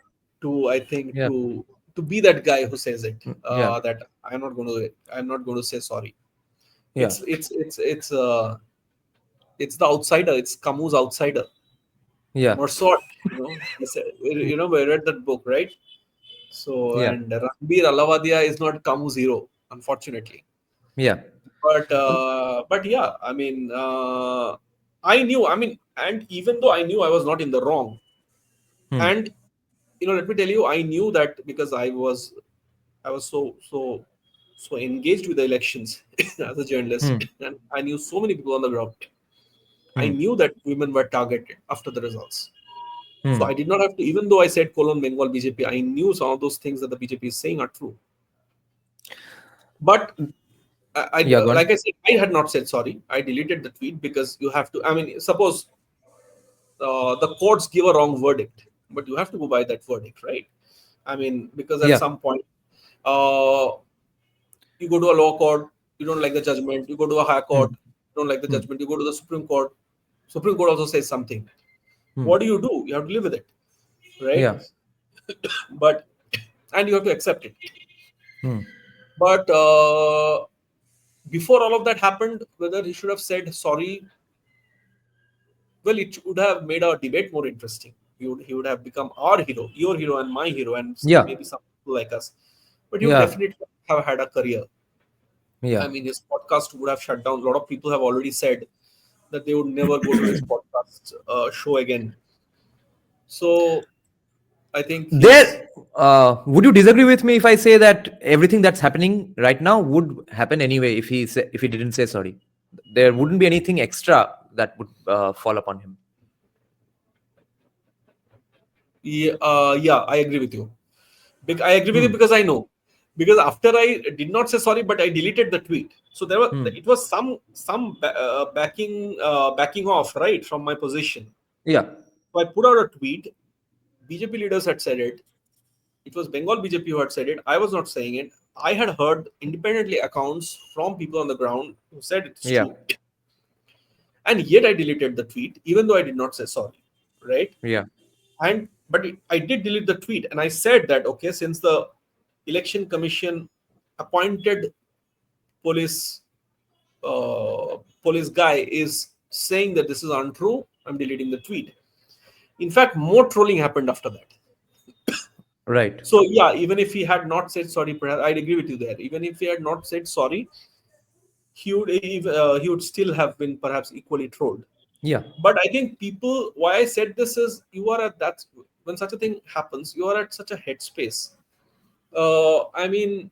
I think Yeah. to be that guy who says it. Yeah. That I'm not going to say sorry. Yeah. It's the outsider. It's Camus' outsider. Yeah. Mersot, he said, we read that book, right? So, Yeah. and Ranveer Allahbadia is not Camus' hero, unfortunately. Yeah. But yeah, I mean, I knew. I mean, and even though I knew I was not in the wrong, Hmm. and let me tell you, I knew that because I was so engaged with the elections as a journalist, Hmm. and I knew so many people on the ground. I Hmm. knew that women were targeted after the results. So Hmm. I did not have to, even though I said colon Bengal BJP, I knew some of those things that the BJP is saying are true. But Yeah. Go on. like I said, I had not said sorry. I deleted the tweet because you have to. I mean, suppose the courts give a wrong verdict, but you have to go by that verdict, right? I mean, because at Yeah. some point, uh, you go to a law court, you don't like the judgment. You go to a high Hmm. court, you don't like the Hmm. judgment. You go to the Supreme Court. Supreme Court also says something. Hmm. What do? You have to live with it, right? Yeah. But and you have to accept it. Hmm. But before all of that happened, whether he should have said sorry, well, it would have made our debate more interesting. He would have become our hero, your hero, and my hero, and Yeah. maybe some people like us. But he would Yeah. definitely have had a career. I Yeah. mean, his podcast would have shut down. A lot of people have already said that they would never go to his podcast show again. So I think he's. There, would you disagree with me if I say that everything that's happening right now would happen anyway if he didn't say sorry? there wouldn't be anything extra that would fall upon him. Yeah, I agree with you. I agree with you because I know. Because after I did not say sorry, but I deleted the tweet. So there was it was backing off, right, from my position. Yeah. So I put out a tweet. BJP leaders had said it. It was Bengal BJP who had said it. I was not saying it. I had heard independently accounts from people on the ground who said it's Yeah. true. And yet I deleted the tweet, even though I did not say sorry, right? Yeah. I did delete the tweet, and I said that okay, since the election commission appointed police police guy is saying that this is untrue, I'm deleting the tweet. In fact, more trolling happened after that. Right. So yeah, even if he had not said sorry, perhaps I'd agree with you there. Even if he had not said sorry, he would still have been perhaps equally trolled. Yeah. But I think people, why I said this is, you are at that, when such a thing happens, you are at such a headspace. I mean,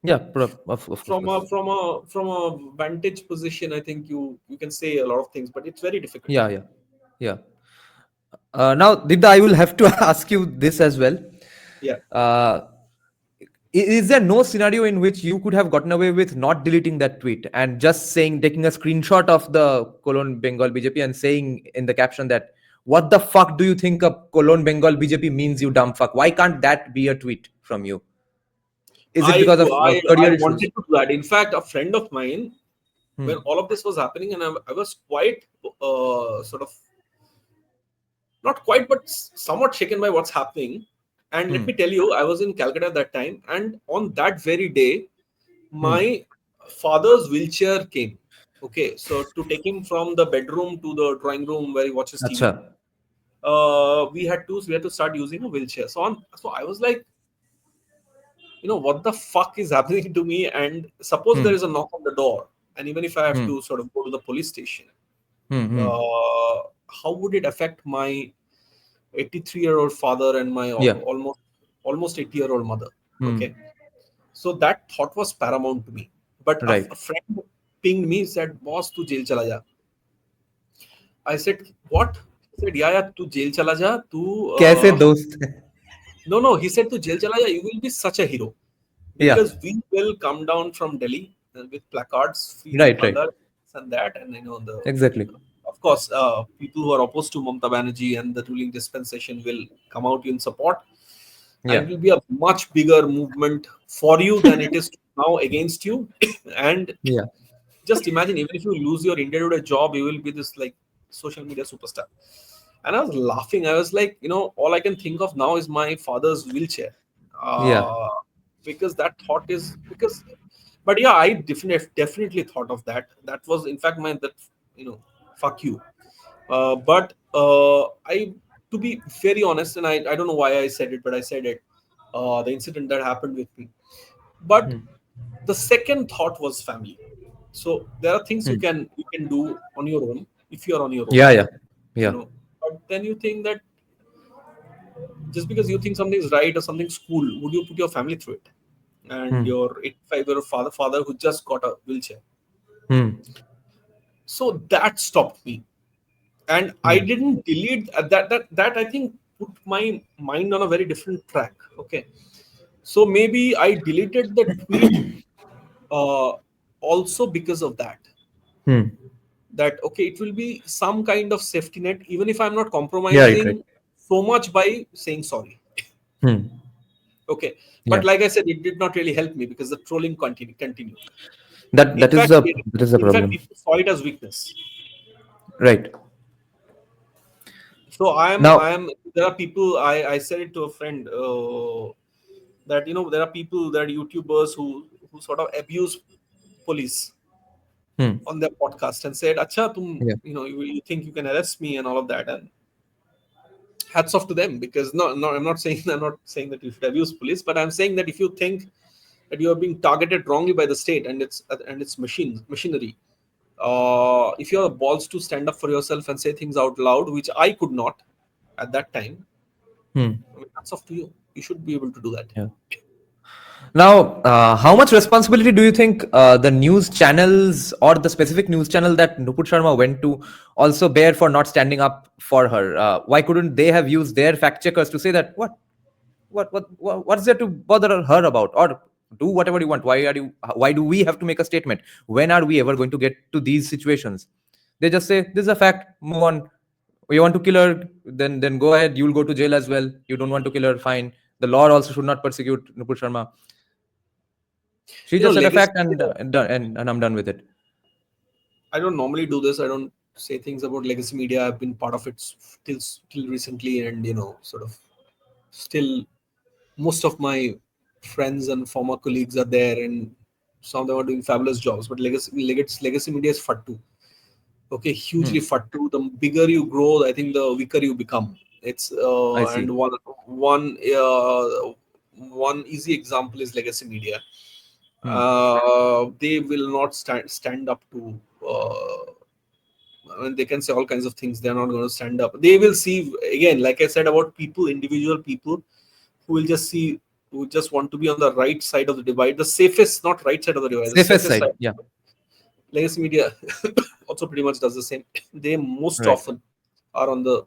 Yeah. Of from course. a vantage position, I think you can say a lot of things, but it's very difficult. Yeah. Yeah. Yeah. Now, Dibda, I will have to ask you this as well. Yeah. Uh, is there no scenario in which you could have gotten away with not deleting that tweet and just saying, taking a screenshot of the Cologne Bengal BJP and saying in the caption that, what the fuck do you think a Cologne Bengal BJP means, you dumb fuck? Why can't that be a tweet from you? Is it because of I career wanted issues? to do that. In fact, a friend of mine, when all of this was happening, and I was quite sort of not quite, but somewhat shaken by what's happening. And let me tell you, I was in Calcutta at that time, and on that very day, my father's wheelchair came. Okay, so to take him from the bedroom to the drawing room where he watches TV, Acha. we had to start using a wheelchair. So I was like, what the fuck is happening to me? And suppose there is a knock on the door, and even if I have to sort of go to the police station, how would it affect my 83-year-old father and my Yeah. almost 80-year-old mother? Hmm. Okay, so that thought was paramount to me. But Right. a friend pinged me, said, "Boss, tu jail chala ja." I said, "What?" He said, "Yeah, tu jail chala ja. Kaise dost? No. He said, "Tu jail chala ja. You will be such a hero Yeah. because we will come down from Delhi with placards, free Right. Halder, and that, and Exactly. of course, people who are opposed to Mamata Banerjee and the ruling dispensation will come out in support, and Yeah. it will be a much bigger movement for you than it is now against you." And Yeah. just imagine, even if you lose your India Today job, you will be this like social media superstar. And I was laughing. I was like, all I can think of now is my father's wheelchair, Yeah. because that thought is because. But yeah, I definitely thought of that. That was in fact fuck you. But I, to be very honest, and I don't know why I said it, but I said it. The incident that happened with me. But the second thought was family. So there are things you can do on your own if you are on your own. Yeah. Yeah. Yeah. But then you think that just because you think something is right or something's cool, would you put your family through it? And your 85-year-old father who just got a wheelchair. So that stopped me. And I didn't delete that I think put my mind on a very different track. Okay. So maybe I deleted the tweet also because of that. That okay, it will be some kind of safety net, even if I'm not compromising Right. so much by saying sorry. Okay. Yeah. But like I said, it did not really help me because the trolling continued. That In that is fact, a that is a problem. people saw it as weakness. Right. So Now. there are people, I said it to a friend, that there are people, that YouTubers who sort of abuse police on their podcast and said, "Acha, Yeah. you think you can arrest me," and all of that. And hats off to them, because no, I'm not saying that you should abuse police, but I'm saying that if you think that you are being targeted wrongly by the state and its machinery, if you have balls to stand up for yourself and say things out loud, which I could not at that time, I mean, that's up to you. You should be able to do that. Yeah. Now, how much responsibility do you think the news channels or the specific news channel that Nupur Sharma went to also bear for not standing up for her? Why couldn't they have used their fact checkers to say that what's there to bother her about, or do whatever you want? Why do we have to make a statement? When are we ever going to get to these situations? They just say this is a fact, move on. You want to kill her, then go ahead, you'll go to jail as well. You don't want to kill her, fine. The law also should not persecute Nupur Sharma. She You know, just said a legacy fact, and I'm done with it. I don't normally do this. I don't say things about legacy media. I've been part of it till recently, and sort of still most of my friends and former colleagues are there, and some of them are doing fabulous jobs. But legacy media is fattu. Okay, Hmm. hugely fattu. The bigger you grow, I think the weaker you become. It's I and see. one easy example is legacy media. Hmm. They will not stand up to. I mean, they can say all kinds of things. They're not going to stand up. They will see again, like I said about people, individual people who will just see, who just want to be on the right side of the divide, the safest, not right side of the divide, the Safest safest side. side. Yeah. Legacy media also pretty much does the same. They most Right. often are on the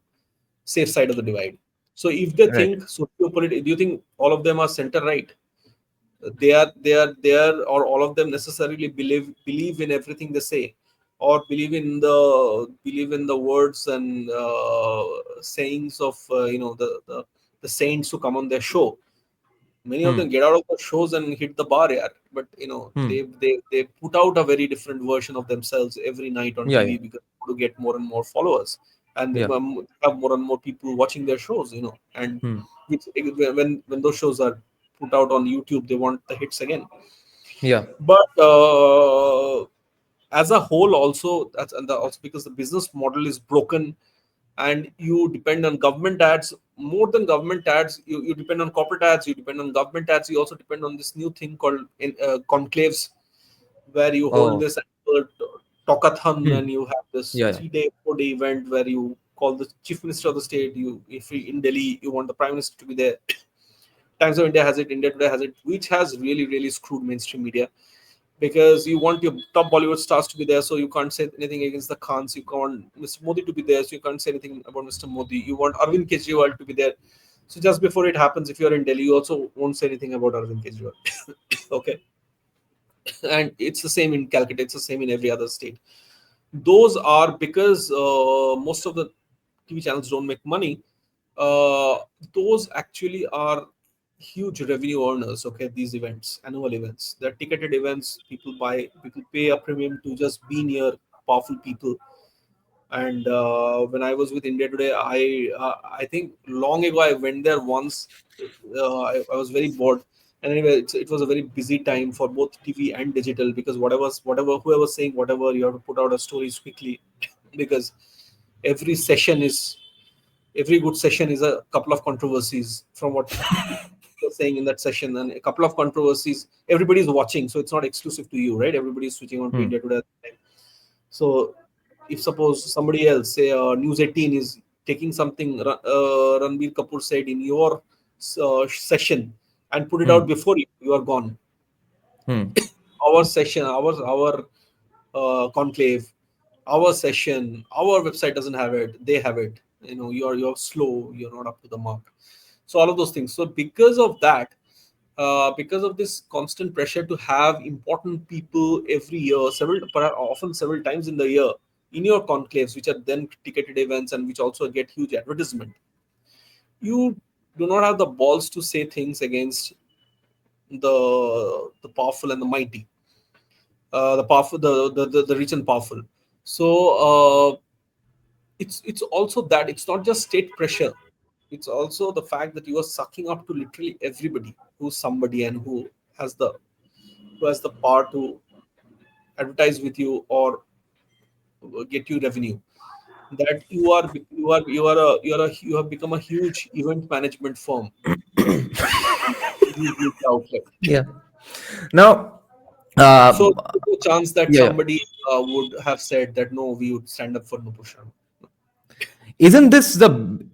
safe side of the divide. So if they Right. think sociopolitical, do you think all of them are center right? They are, or all of them necessarily believe in everything they say, or believe in the words and sayings of the saints who come on their show. Many of Hmm. them get out of the shows and hit the bar, yeah. But Hmm. they put out a very different version of themselves every night on Yeah. Yeah. TV because to get more and more followers, and they Yeah. have more and more people watching their shows. And Hmm. which, when those shows are put out on YouTube, they want the hits again. Yeah. But as a whole, also also because the business model is broken, and you depend on government ads more than government ads. You depend on corporate ads, you depend on government ads, you also depend on this new thing called conclaves, where you hold Oh. this talkathon, Hmm. and you have this Yeah. Yeah. 3 day 4 day event where you call the chief minister of the state. If you in Delhi, you want the prime minister to be there. Times of India has it, India Today has it, which has really really screwed mainstream media, because you want your top Bollywood stars to be there, so you can't say anything against the Khans. You want Mr. Modi to be there, so you can't say anything about Mr. Modi. You want Arvind Kejriwal to be there. So just before it happens, if you're in Delhi, you also won't say anything about Arvind Kejriwal. Okay. And it's the same in Calcutta, it's the same in every other state. Those are because most of the TV channels don't make money. uh, those actually are huge revenue earners. Okay, these events, annual events, they're ticketed events. People pay a premium to just be near powerful people. And when I was with India Today, I think long ago I went there once. I was very bored. And anyway, it was a very busy time for both TV and digital, because whatever whoever's saying whatever, you have to put out a stories quickly because every session is every good session is a couple of controversies from what people are saying in that session, and a couple of controversies. Everybody's watching, so it's not exclusive to you, right? Everybody's switching on to Hmm. India Today at the time. So if suppose somebody else, say News 18, is taking something Ranveer Kapoor said in your session and put it Hmm. out before you are gone. Hmm. Our session, our conclave, our session, our website doesn't have it. They have it. You're slow. You're not up to the mark. So all of those things. So because of that, because of this constant pressure to have important people every year, perhaps often several times in the year, in your conclaves, which are then ticketed events and which also get huge advertisement, you do not have the balls to say things against the powerful and the mighty, the powerful, the rich and powerful. So it's also that it's not just state pressure. It's also the fact that you are sucking up to literally everybody who's somebody and who has the power to advertise with you or get you revenue. That you have become a huge event management firm, huge outlet. Yeah. Now, uh, So there's a chance that yeah, yeah. somebody would have said that no, we would stand up for Nupur Sharma. Isn't this the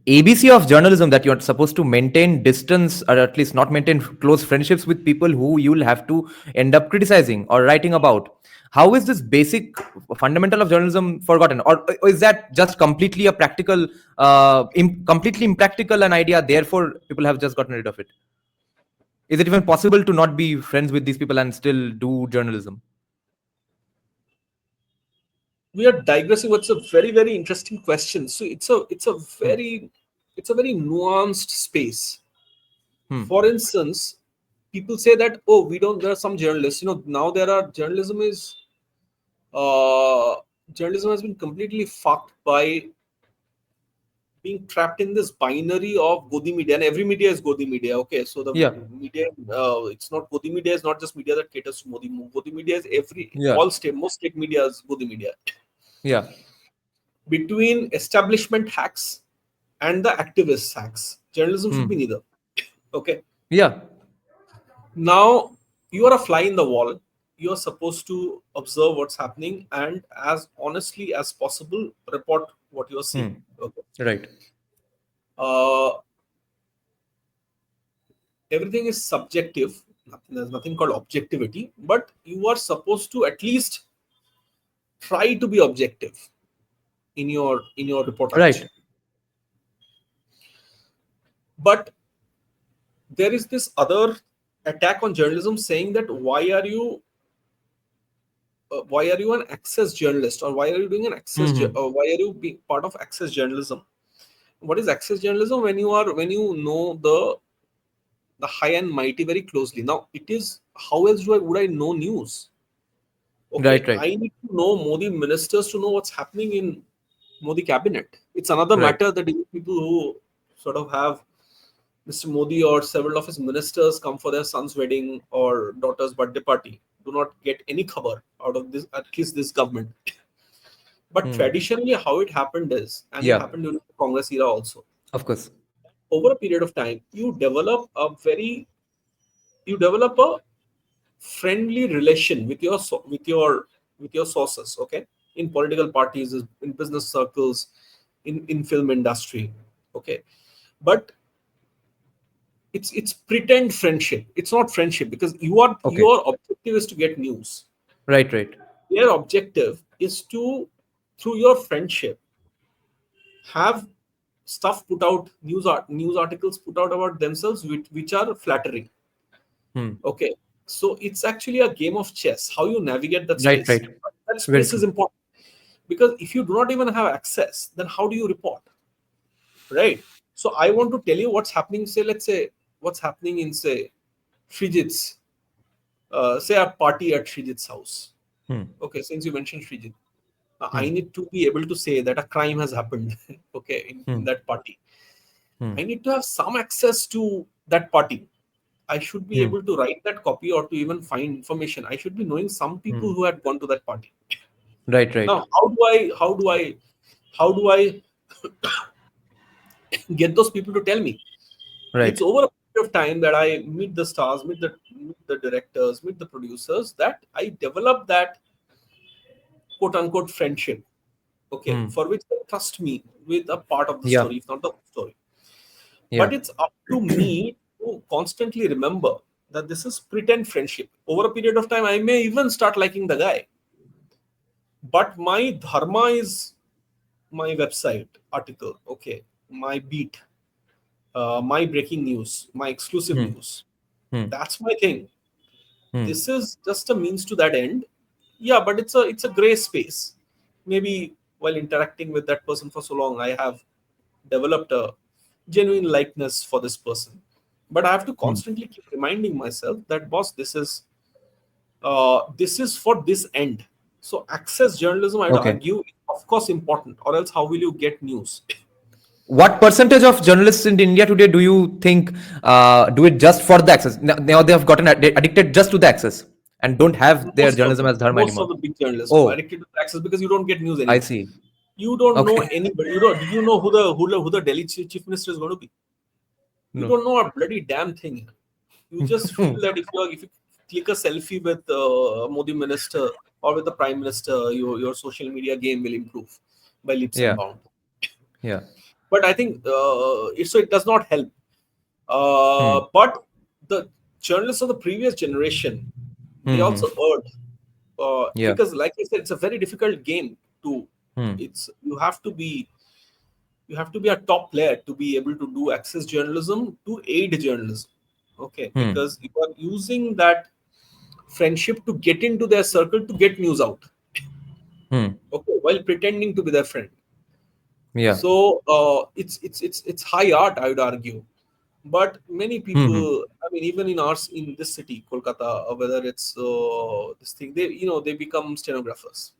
ABC of journalism, that you're supposed to maintain distance, or at least not maintain close friendships with people who you'll have to end up criticizing or writing about? How is this basic fundamental of journalism forgotten? Or is that just completely a practical, completely impractical an idea, therefore people have just gotten rid of it? Is it even possible to not be friends with these people and still do journalism? We are digressing. What's a very very interesting question. So Hmm. it's a very nuanced space. Hmm. For instance, people say that, oh, we don't, there are some journalists, now there are uh journalism has been completely fucked by being trapped in this binary of Godi media, and every media is Godi media. Okay, so the Yeah. media, it's not Godi media is not just media that caters to Modi. Godi media is every Yeah. all state, most state media is Godi media. Yeah. Between establishment hacks and the activist hacks, journalism should be Hmm. neither. Okay, Yeah. now you are a fly in the wall. You are supposed to observe what's happening and, as honestly as possible, report what you are seeing. Hmm. Okay. Right. Uh, Everything is subjective. There's nothing called objectivity, but you are supposed to at least try to be objective in your reportage. Right. But there is this other attack on journalism saying that why are you an access journalist, or why are you doing an Hmm. why are you being part of access journalism? What is access journalism? When you know the high and mighty very closely. Now it is, how else would I know news? Okay, Right. Right. I need to know Modi ministers to know what's happening in Modi cabinet. It's another Right. matter that people who sort of have Mr. Modi or several of his ministers come for their son's wedding or daughter's birthday party do not get any cover out of this, at least this government. But Hmm. traditionally, how it happened is, and it Yeah. happened during the Congress era also, Of course. over a period of time, you develop a friendly relation with your sources. Okay, in political parties, in business circles, in film industry. Okay, but it's pretend friendship. It's not friendship, because Okay. your objective is to get news. Right. Right. Their objective is to, through your friendship, have stuff put out, news articles put out about themselves, which are flattering. Hmm. Okay, so it's actually a game of chess, how you navigate that Right. space. Right. That Very space is true. important, because if you do not even have access, then how do you report, right? So I want to tell you what's happening. Say, let's say what's happening in, say, Srijit's, say a party at Srijit's house. Hmm. Okay, since you mentioned Srijit, I Hmm. need to be able to say that a crime has happened. Okay, in Hmm. that party, Hmm. I need to have some access to that party. I should be Hmm. able to write that copy or to even find information. I should be knowing some people Hmm. who had gone to that party. Right. Right. Now, how do I get those people to tell me? It's Right. over a period of time that I meet the stars, meet the directors, meet the producers, that I develop that quote unquote friendship. Okay, Hmm. for which they trust me with a part of the Yeah. story, if not the whole story. Yeah. But it's up to me to constantly remember that this is pretend friendship. Over a period of time, I may even start liking the guy. But my dharma is my website article. Okay, my beat, my breaking news, my exclusive Hmm. news. Hmm. That's my thing. Hmm. This is just a means to that end. Yeah, but it's a gray space. Maybe while interacting with that person for so long, I have developed a genuine likeness for this person. But I have to Hmm. constantly keep reminding myself that, boss, this is for this end. So access journalism, I'd Okay. argue, is of course important, or else how will you get news? What percentage of journalists in India today do you think do it just for the access? Now they have gotten addicted just to the access and don't have their Most of journalism them, as dharma most of anymore. the big journalists are Oh, addicted to access, because you don't get news I anywhere. see. You don't know Okay. anybody. You don't. Do you know who the Delhi chief minister is going to be? You No. don't know a bloody damn thing. You just feel that if you click a selfie with Modi minister or with the prime minister, your social media game will improve by leaps and Yeah. bounds. Yeah. But I think it does not help. Hmm. But the journalists of the previous generation, they Hmm. Hmm. also erred, Yeah. because, like I said, it's a very difficult game to. Hmm. It's you have to be a top player to be able to do access journalism to aid journalism. Okay, Hmm. because you are using that friendship to get into their circle to get news out. Hmm. Okay, while pretending to be their friend. Yeah. So it's high art, I would argue. But many Hmm. Hmm. people, I mean, even in this city, Kolkata, whether it's this thing, they become stenographers.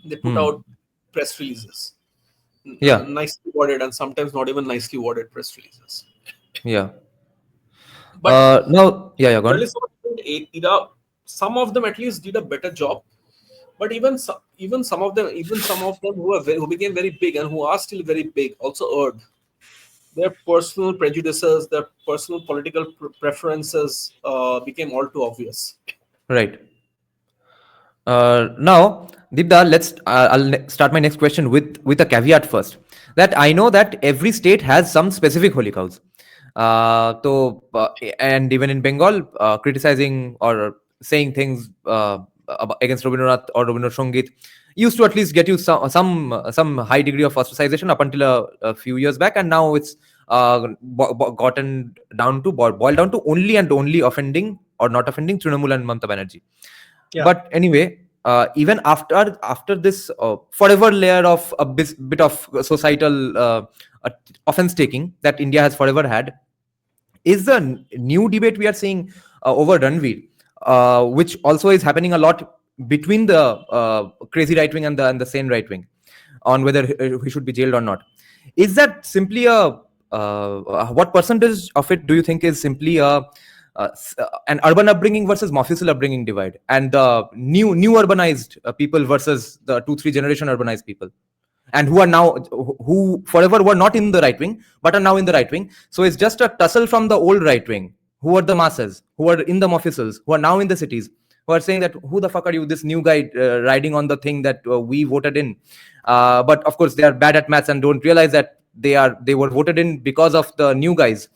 They put Hmm. out press releases, Yeah. nicely worded, and sometimes not even nicely worded press releases. Yeah. But Now, yeah, yeah, go on. journalists of the era, some of them at least did a better job. But even some of them who became very big and who are still very big also erred. Their personal prejudices, their personal political preferences became all too obvious. Right. Now, Dibda, start my next question with a caveat first. That I know that every state has some specific holy cows. And even in Bengal, criticizing or saying things against Rabindranath or Rabindranath Sangeet used to at least get you some high degree of ostracization up until a few years back, and now it's gotten down to boiled down to only and only offending or not offending Trinamool and Mamta Banerjee. Yeah. But anyway, even after this forever layer of a bit of societal uh, offense taking that India has forever had, is the new debate we are seeing over Ranveer, which also is happening a lot between the crazy right wing and the sane right wing, on whether he should be jailed or not. Is that simply a what percentage of it do you think is simply an urban upbringing versus Mofussil upbringing divide, and the new urbanized people versus the 2-3 generation urbanized people, and who are now, who forever were not in the right wing but are now in the right wing? So it's just a tussle from the old right wing, who are the masses, who are in the Mofusils, who are now in the cities, who are saying that who the fuck are you, this new guy riding on the thing that we voted in. But of course they are bad at maths and don't realize that they were voted in because of the new guys.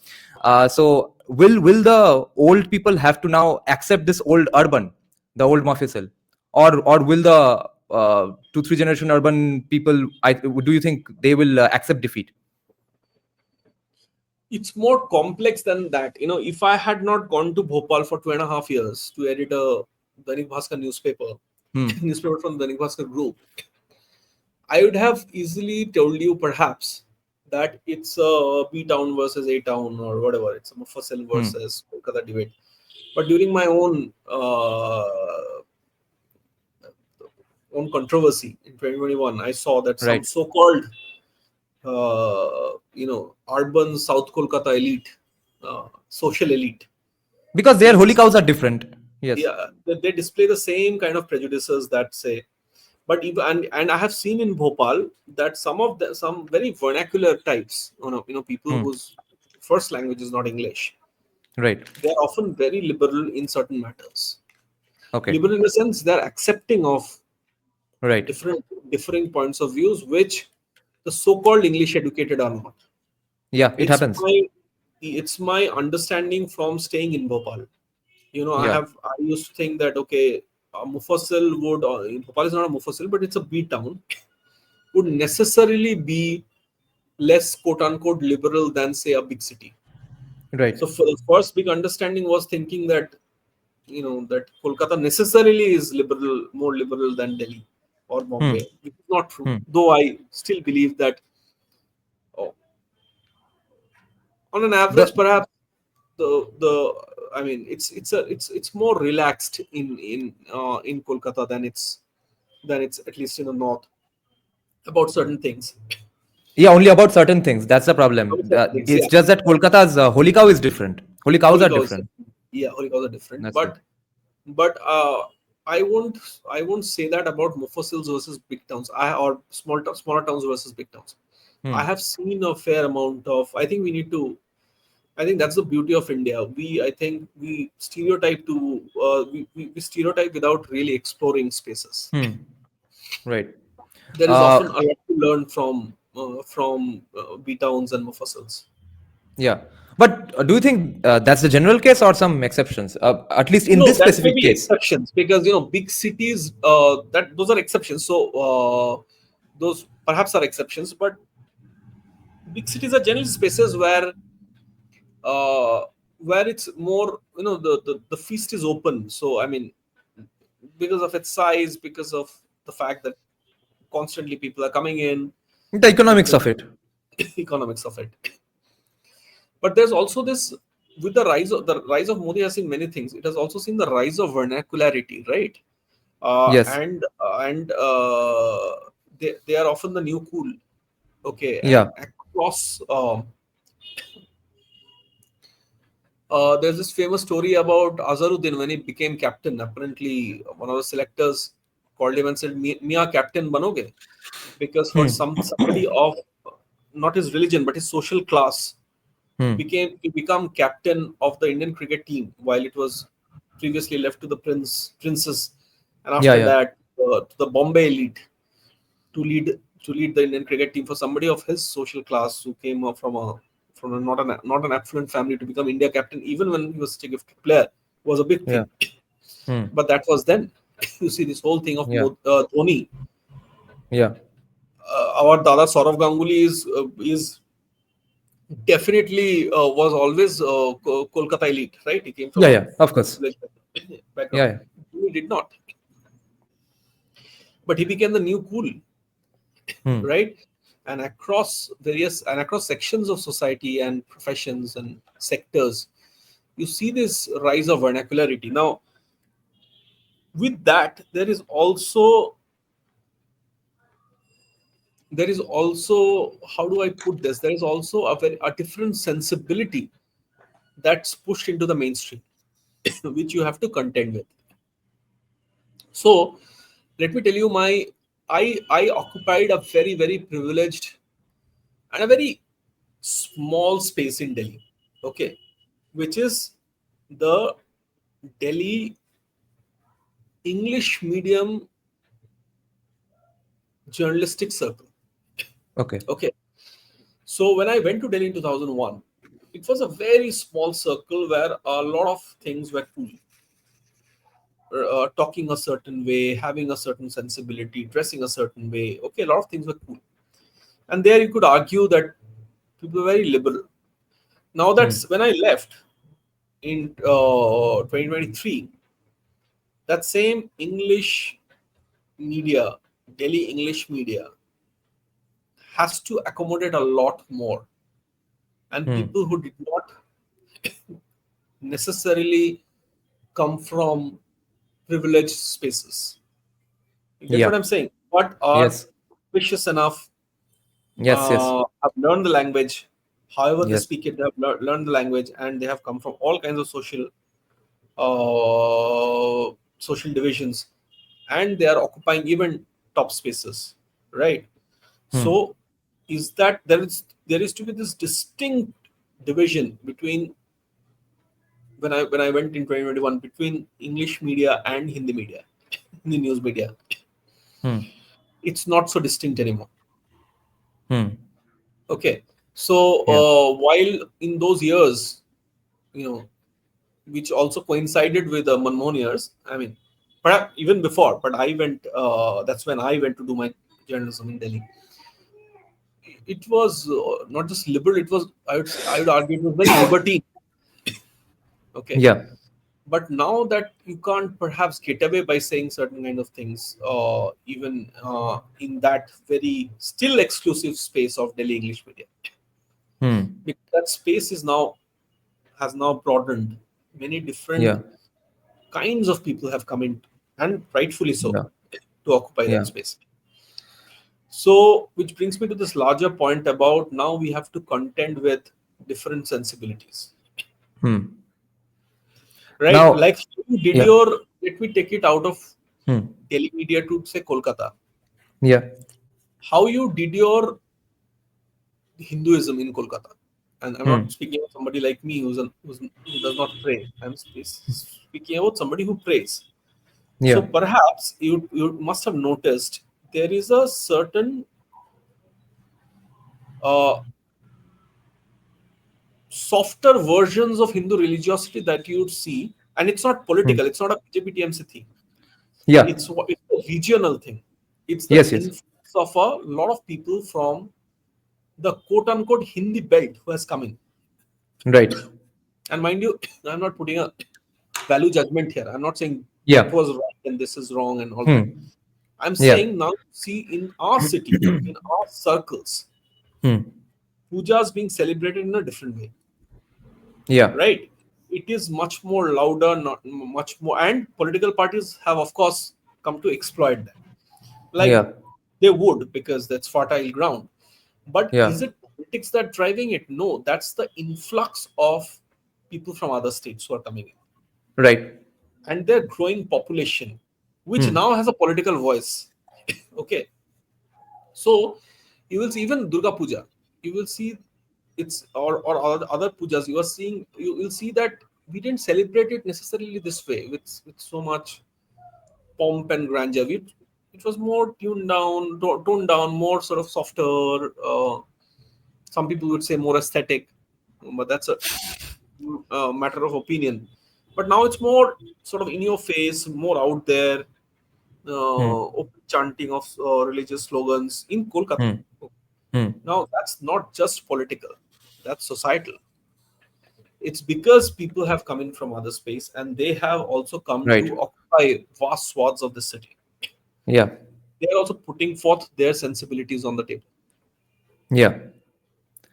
So will the old people have to now accept this old urban, the old Mofusil, or will the 2-3 generation urban people, do you think they will accept defeat? It's more complex than that. If I had not gone to Bhopal for 2.5 years to edit a Dainik Bhaskar newspaper, Hmm. newspaper from the Dainik Bhaskar group, I would have easily told you perhaps that it's a B town versus A town or whatever. It's a Mufassal Hmm. versus Kolkata debate. But during my own controversy in 2021, I saw that some Right. so-called urban South Kolkata elite, social elite, Because their they holy cows display, are different. Yes. yeah, they display the same kind of prejudices that say. But even and I have seen in Bhopal that some very vernacular types, people Hmm. whose first language is not English, Right. they are often very liberal in certain matters. Okay. Liberal in the sense they're accepting of Right. differing points of views, which the so-called English educated are not. Yeah, it It's happens. my understanding from staying in Bhopal. Yeah. I used to think that, okay, Mufassil would, Bhopal is not a Mufassil, but it's a B town, would necessarily be less quote unquote liberal than, say, a big city. Right. So for the first big understanding was thinking that, that Kolkata necessarily is more liberal than Delhi or Hmm. Bombay, which is not true. Hmm. Though I still believe that, oh, on an average, The perhaps the I mean, it's more relaxed in Kolkata than it's at least in the north about certain things. Yeah, only about certain things. That's the problem. About certain things, It's yeah. just that Kolkata's holy cow is different. Holy cows Holy are cows, different. yeah, holy cows are different, That's it. but I won't say that about Mufassils versus big towns. Or smaller towns versus big towns. I Hmm. have seen a fair amount of. I think that's the beauty of India. I think we stereotype we stereotype without really exploring spaces. Hmm. Right. There is often Uh, a lot to learn from B-towns and Mufassals. Yeah. But do you think that's the general case or some exceptions? At least in No, this that may specific be case. exceptions because big cities, that those are exceptions. So those perhaps are exceptions, but big cities are generally spaces uh, where it's more, the feast is open. So I mean, because of its size, because of the fact that constantly people are coming in, The economics because of it. economics of it. But there's also this, with the rise of Modi has seen many things. It has also seen the rise of vernacularity, right? Yes. And they are often the new cool. Okay, and Yeah. across, there's this famous story about Azharuddin when he became captain. Apparently, one of the selectors called him and said, "Mia, captain banoge," because for Hmm. somebody of not his religion but his social class Hmm. to become captain of the Indian cricket team while it was previously left to the princes, and Yeah. after Yeah. that to the Bombay elite to lead the Indian cricket team. For somebody of his social class who came up from a not an affluent family to become India captain, even when he was such a gifted player, was a big Yeah. thing. Hmm. But that was then. You see this whole thing of Yeah. Dhoni. Yeah. Our Dada Saurav Ganguly is definitely was always Kolkata elite, right? He came from Yeah. a Yeah. Of course. village Yeah. background. Yeah. He did not, but he became the new cool, Hmm. right? And across sections of society and professions and sectors, you see this rise of vernacularity. Now, with that, there is also how do I put this? There is also a different sensibility that's pushed into the mainstream, which you have to contend with. So, let me tell you, I occupied a very very privileged and a very small space in Delhi, okay, which is the Delhi English medium journalistic circle. Okay. Okay, so when I went to Delhi in 2001, it was a very small circle where a lot of things were cool. Talking a certain way, having a certain sensibility, dressing a certain way. Okay, a lot of things were cool. And there you could argue that people were very liberal. Now Hmm. that's when I left in 2023. That same English media, Delhi English media, has to accommodate a lot more. And Hmm. people who did not necessarily come from privileged spaces. You get what Yeah. I'm saying? But are Yes. vicious enough, Yes. Yes. have learned the language, however they Yes. speak it, they have learned the language, and they have come from all kinds of social divisions, and they are occupying even top spaces, right? Hmm. So, is that there is to be this distinct division between when I went in 2021 between English media and Hindi media, Hindi news media. Hmm. It's not so distinct anymore. Hmm. Okay, so Yeah. while in those years, you know, which also coincided with the Manmohan years. I mean, perhaps even before, but I went. That's when I went to do my journalism in Delhi. It was not just liberal. It was, I would argue, it was very libertine. Okay, Yeah. but now that you can't perhaps get away by saying certain kind of things, even in that very still exclusive space of Delhi English media, Hmm. because that space has now broadened. Many different Yeah. kinds of people have come in, and rightfully so, Yeah. to occupy that Yeah. space. So, which brings me to this larger point about now we have to contend with different sensibilities, Hmm. right? Now. Like you did Yeah. let me take it out of Hmm. Delhi media to say Kolkata. Yeah. How you did your Hinduism in Kolkata. And I'm not Hmm. speaking of somebody like me who does not pray. I'm speaking about somebody who prays. So Yeah. perhaps you must have noticed there is a certain uh, softer versions of Hindu religiosity that you would see, and it's not Hmm. political. It's not a BJP TMC thing. Yeah. It's a regional thing. It's the Yes. Yes. influx of a lot of people from the quote unquote Hindi belt who has come in. Right. And mind you, I'm not putting a value judgment here. I'm not saying that Yeah. was right and this is wrong and all that. Hmm. I'm Yeah. saying now, see, in our city, in our circles, Hmm. pujas being celebrated in a different way, Yeah. right? It is much more louder, not much more, and political parties have, of course, come to exploit that. Like Yeah. they would, because that's fertile ground. But Yeah. is it politics that driving it? No, that's the influx of people from other states who are coming in, Right. and their growing population, which Hmm. now has a political voice. Okay, so you will see even Durga Puja, you will see it's or other pujas you are seeing, you will see that we didn't celebrate it necessarily this way with so much pomp and grandeur. It was more toned down, more sort of softer. Some people would say more aesthetic, but that's a matter of opinion. But now it's more sort of in your face, more out there, Hmm. open chanting of religious slogans in Kolkata. Hmm. Hmm. Now that's not just political, that's societal. It's because people have come in from other space and they have also come Right. to occupy vast swaths of the city. Yeah. They are also putting forth their sensibilities on the table. Yeah.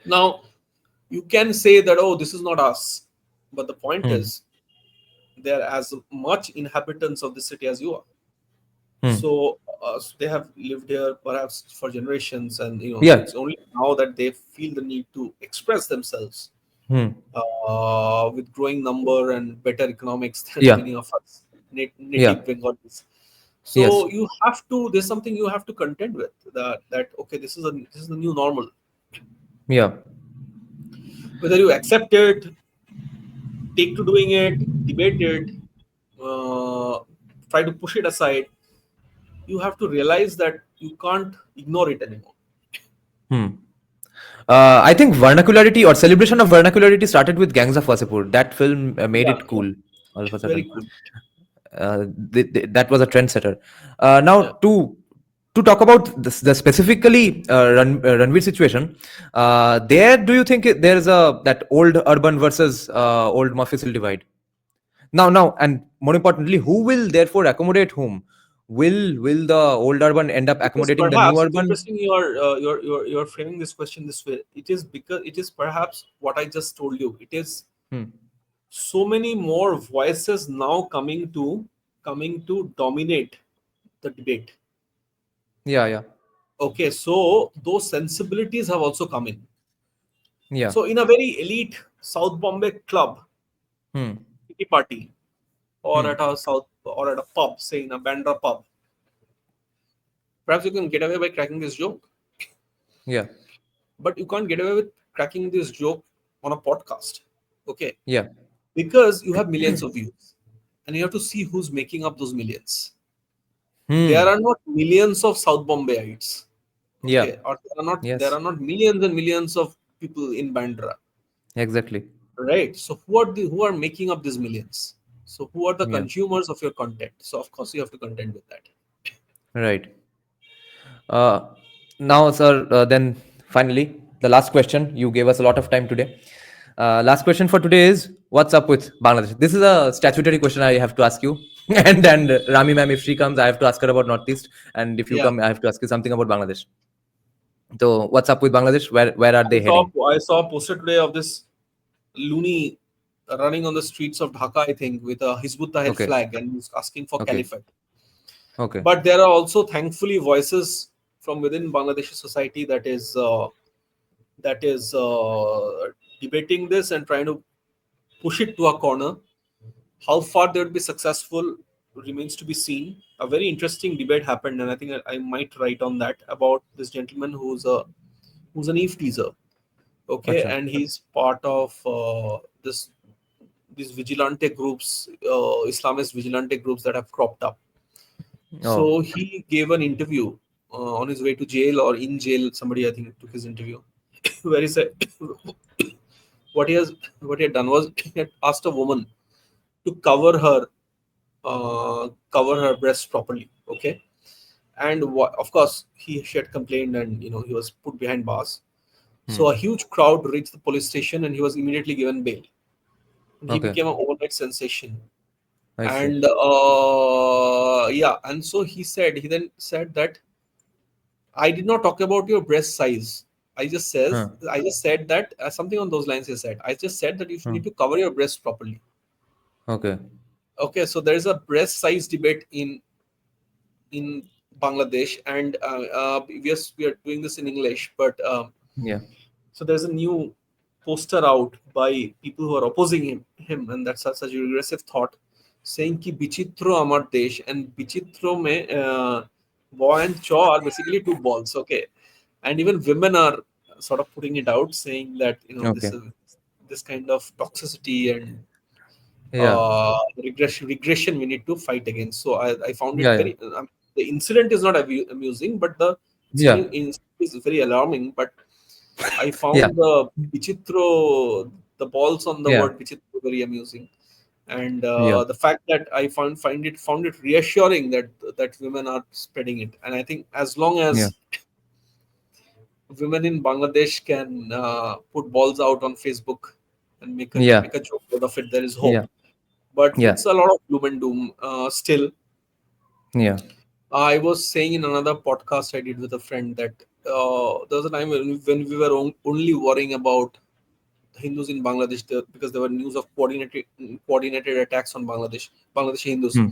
Now, you can say that, oh, this is not us. But the point Hmm. is, they're as much inhabitants of the city as you are. Hmm. So they have lived here perhaps for generations, and Yeah. it's only now that they feel the need to express themselves Hmm. with growing number and better economics than Yeah. many of us Yeah. native Bengalis. Yes. So you have to. There's something you have to contend with. That okay, this is the new normal. Yeah. Whether you accept it, take to doing it, debate it, uh, try to push it aside, you have to realize that you can't ignore it anymore. Hmm. I think vernacularity or celebration of vernacularity started with Gangs of Wasseypur. That film made Yeah, it yeah, cool all of a very sudden. cool. That was a trendsetter. Yeah. Now to talk about the specifically Ranveer situation, there do you think there's a that old urban versus old Mafia divide? Now, and more importantly, who will therefore accommodate whom? Will the old urban end up It is accommodating the new perhaps it's urban? interesting you're framing this question this way. It is because it is perhaps what I just told you. It is Hmm. so many more voices now coming to dominate the debate. Yeah, yeah, Okay, so those sensibilities have also come in. yeah. So in a very elite South Bombay club, Hmm. kitty party, or Hmm. at a south or at a pub, say in a Bandra pub, perhaps you can get away by cracking this joke, Yeah, but you can't get away with cracking this joke on a podcast. Okay, yeah. because you have millions of views, and you have to see who's making up those millions. There Hmm. are not millions of South Bombayites, Yeah. okay, or there Yes. are not millions and millions of people in Bandra, Exactly. right? So who are making up these millions? So who are the Yeah. consumers of your content? So of course you have to contend with that. Right. Uh, Now, sir, then finally, the last question. You gave us a lot of time today. Last question for today is what's up with Bangladesh? This is a statutory question I have to ask you. And Rami ma'am, if she comes, I have to ask her about Northeast. And if you Yeah, come, I have to ask you something about Bangladesh. So, what's up with Bangladesh? Where are I they saw heading? I saw a poster today of this loony running on the streets of Dhaka, I think, with a Hizbut Tahrir Okay. flag, and he's asking for Okay. caliphate. Okay. But there are also thankfully voices from within Bangladeshi society that is debating this and trying to push it to a corner. How far they would be successful remains to be seen. A very interesting debate happened, and I think I might write on that about this gentleman who's an Eve teaser. Okay, Acha. and he's part of these vigilante groups, Islamist vigilante groups that have cropped up. Oh. So he gave an interview on his way to jail or in jail. Somebody I think took his interview, where he said what he has what he had done was he had asked a woman to cover her breast properly. Okay, and of course she had complained, and he was put behind bars. So a huge crowd reached the police station, and he was immediately given bail. And he Okay. became an overnight sensation. I see. And yeah, and so he then said that I did not talk about your breast size. Huh. I just said that something on those lines. He said, I just said that you Hmm. need to cover your breast properly. Okay. Okay, so there is a breast size debate in Bangladesh, and yes, we are doing this in English, but Yeah. so there's a new poster out by people who are opposing him, and that's such a regressive thought, saying ki bichitro amar desh, and bichitro mein boy and chaw are basically two balls. Okay, and even women are sort of putting it out, saying that Okay. this kind of toxicity and Yeah. regression we need to fight against. So I found it Yeah. Yeah. very. The incident is not amusing, but the Yeah. incident is very alarming. But I Yeah. found the Vichitro, the balls on the Yeah. word Vichitro very amusing, and Yeah. the fact that I found it reassuring that women are spreading it. And I think as long Yeah. as women in Bangladesh can put balls out on Facebook and Yeah. make a joke out of it, there is Yeah. hope. But Yeah. it's a lot of gloom and doom still. Yeah. I was saying in another podcast I did with a friend that there was a time when we were only worrying about Hindus in Bangladesh because there were news of coordinated attacks on Bangladeshi Hindus. Hmm.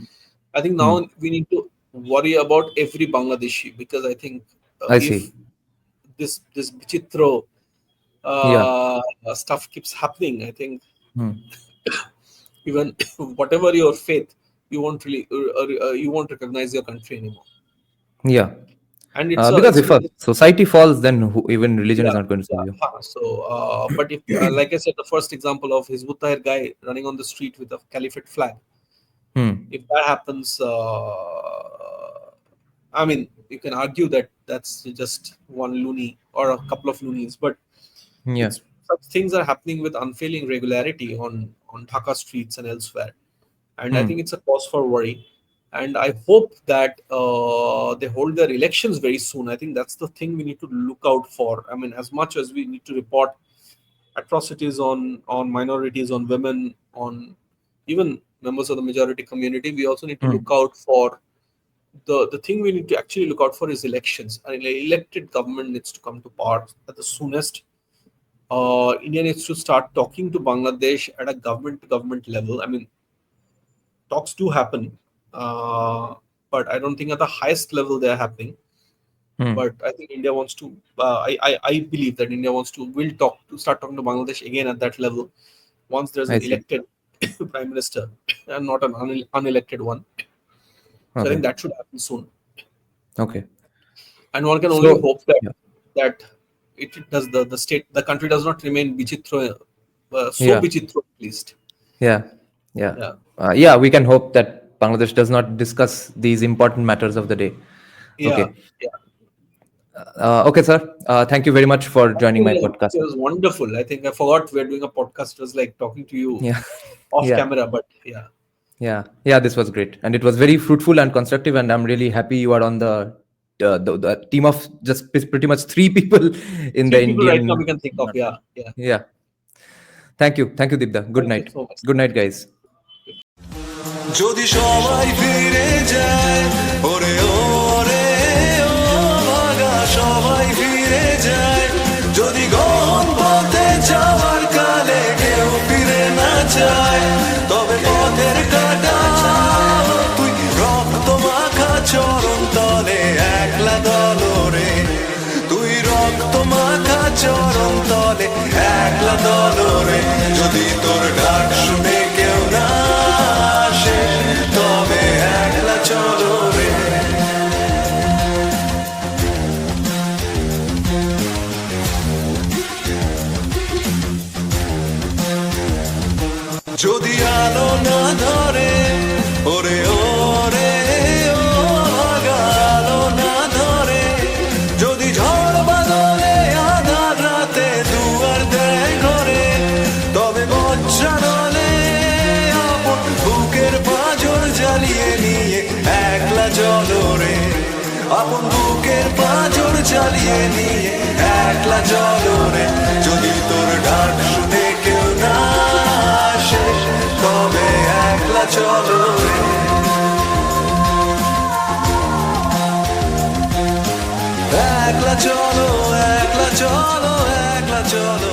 I think Hmm. now we need to worry about every Bangladeshi, because I think I if see. this Vichitro Yeah. stuff keeps happening, I think Hmm. even whatever your faith, you won't recognize your country anymore. Yeah. And Because it's if a a society falls, then even religion is yeah, not going to save yeah. you. So, but if, like I said, the first example of Hizbut Tahrir guy running on the street with a caliphate flag, Hmm. if that happens, I mean, you can argue that that's just one loony or a couple of loonies, but Yeah. it's such things are happening with unfailing regularity on Dhaka streets and elsewhere, and I Hmm. think it's a cause for worry. And I hope that they hold their elections very soon. I think that's the thing we need to look out for. I mean, as much as we need to report atrocities on minorities, on women, on even members of the majority community, we also need to Hmm. look out for the thing we need to actually look out for is elections. An elected government needs to come to power at the soonest. India needs to start talking to Bangladesh at a government to government level. I mean, talks do happen, uh, but I don't think at the highest level they're happening. Hmm. But I think India wants to. I believe that India wants to will talk to start talking to Bangladesh again at that level once there's I an see. elected prime minister and not an unelected one. So I think Okay. that should happen soon. Okay. And one can only So, hope that yeah. that it does the country does not remain bichitro, so Yeah. bichitro at least. Yeah. Yeah. Yeah, Yeah. We can hope that Bangladesh does not discuss these important matters of the day. yeah, Okay. yeah. Okay, sir. Thank you very much for joining my It podcast. was wonderful. I think I forgot we're doing a podcast. It was like talking to you Yeah. off Yeah. camera, but yeah. Yeah. Yeah. This was great. And it was very fruitful and constructive. And I'm really happy you are on the team of just pretty much three people in the Three people right now we Indian. can think of. Yeah, yeah. Yeah. Thank you. Thank you, Dibda. Good Thank you night. so much. Good night, guys. যদি সবাই ফিরে যায় ওরে ওরে ও ভাগা সবাই ফিরে যায় যদি গহন পথে যাওয়ার কালে কেউ ফিরে না যায় তবে পথের কাটা তুই রক্ত মাখা চরণ তলে একলা দলরে তুই রক্ত মাখা চরণ তলে একলা দলরে যদি তোর ডাক শুনে কেউ না আসে তবে একলা চলো রে যদি আলো না ধরে ওরে ওরে ও ভাগা আলো না ধরে যদি ঝড় বাদলে আধার রাতে একলা চলো রে, আপন বুকের পাঁজর চালিয়ে নিয়ে একলা চলো রে। যদি তোর ডাক শুনে কেউ না আসে, তবে একলা চলো রে। একলা চলো, একলা চলো, একলা চলো।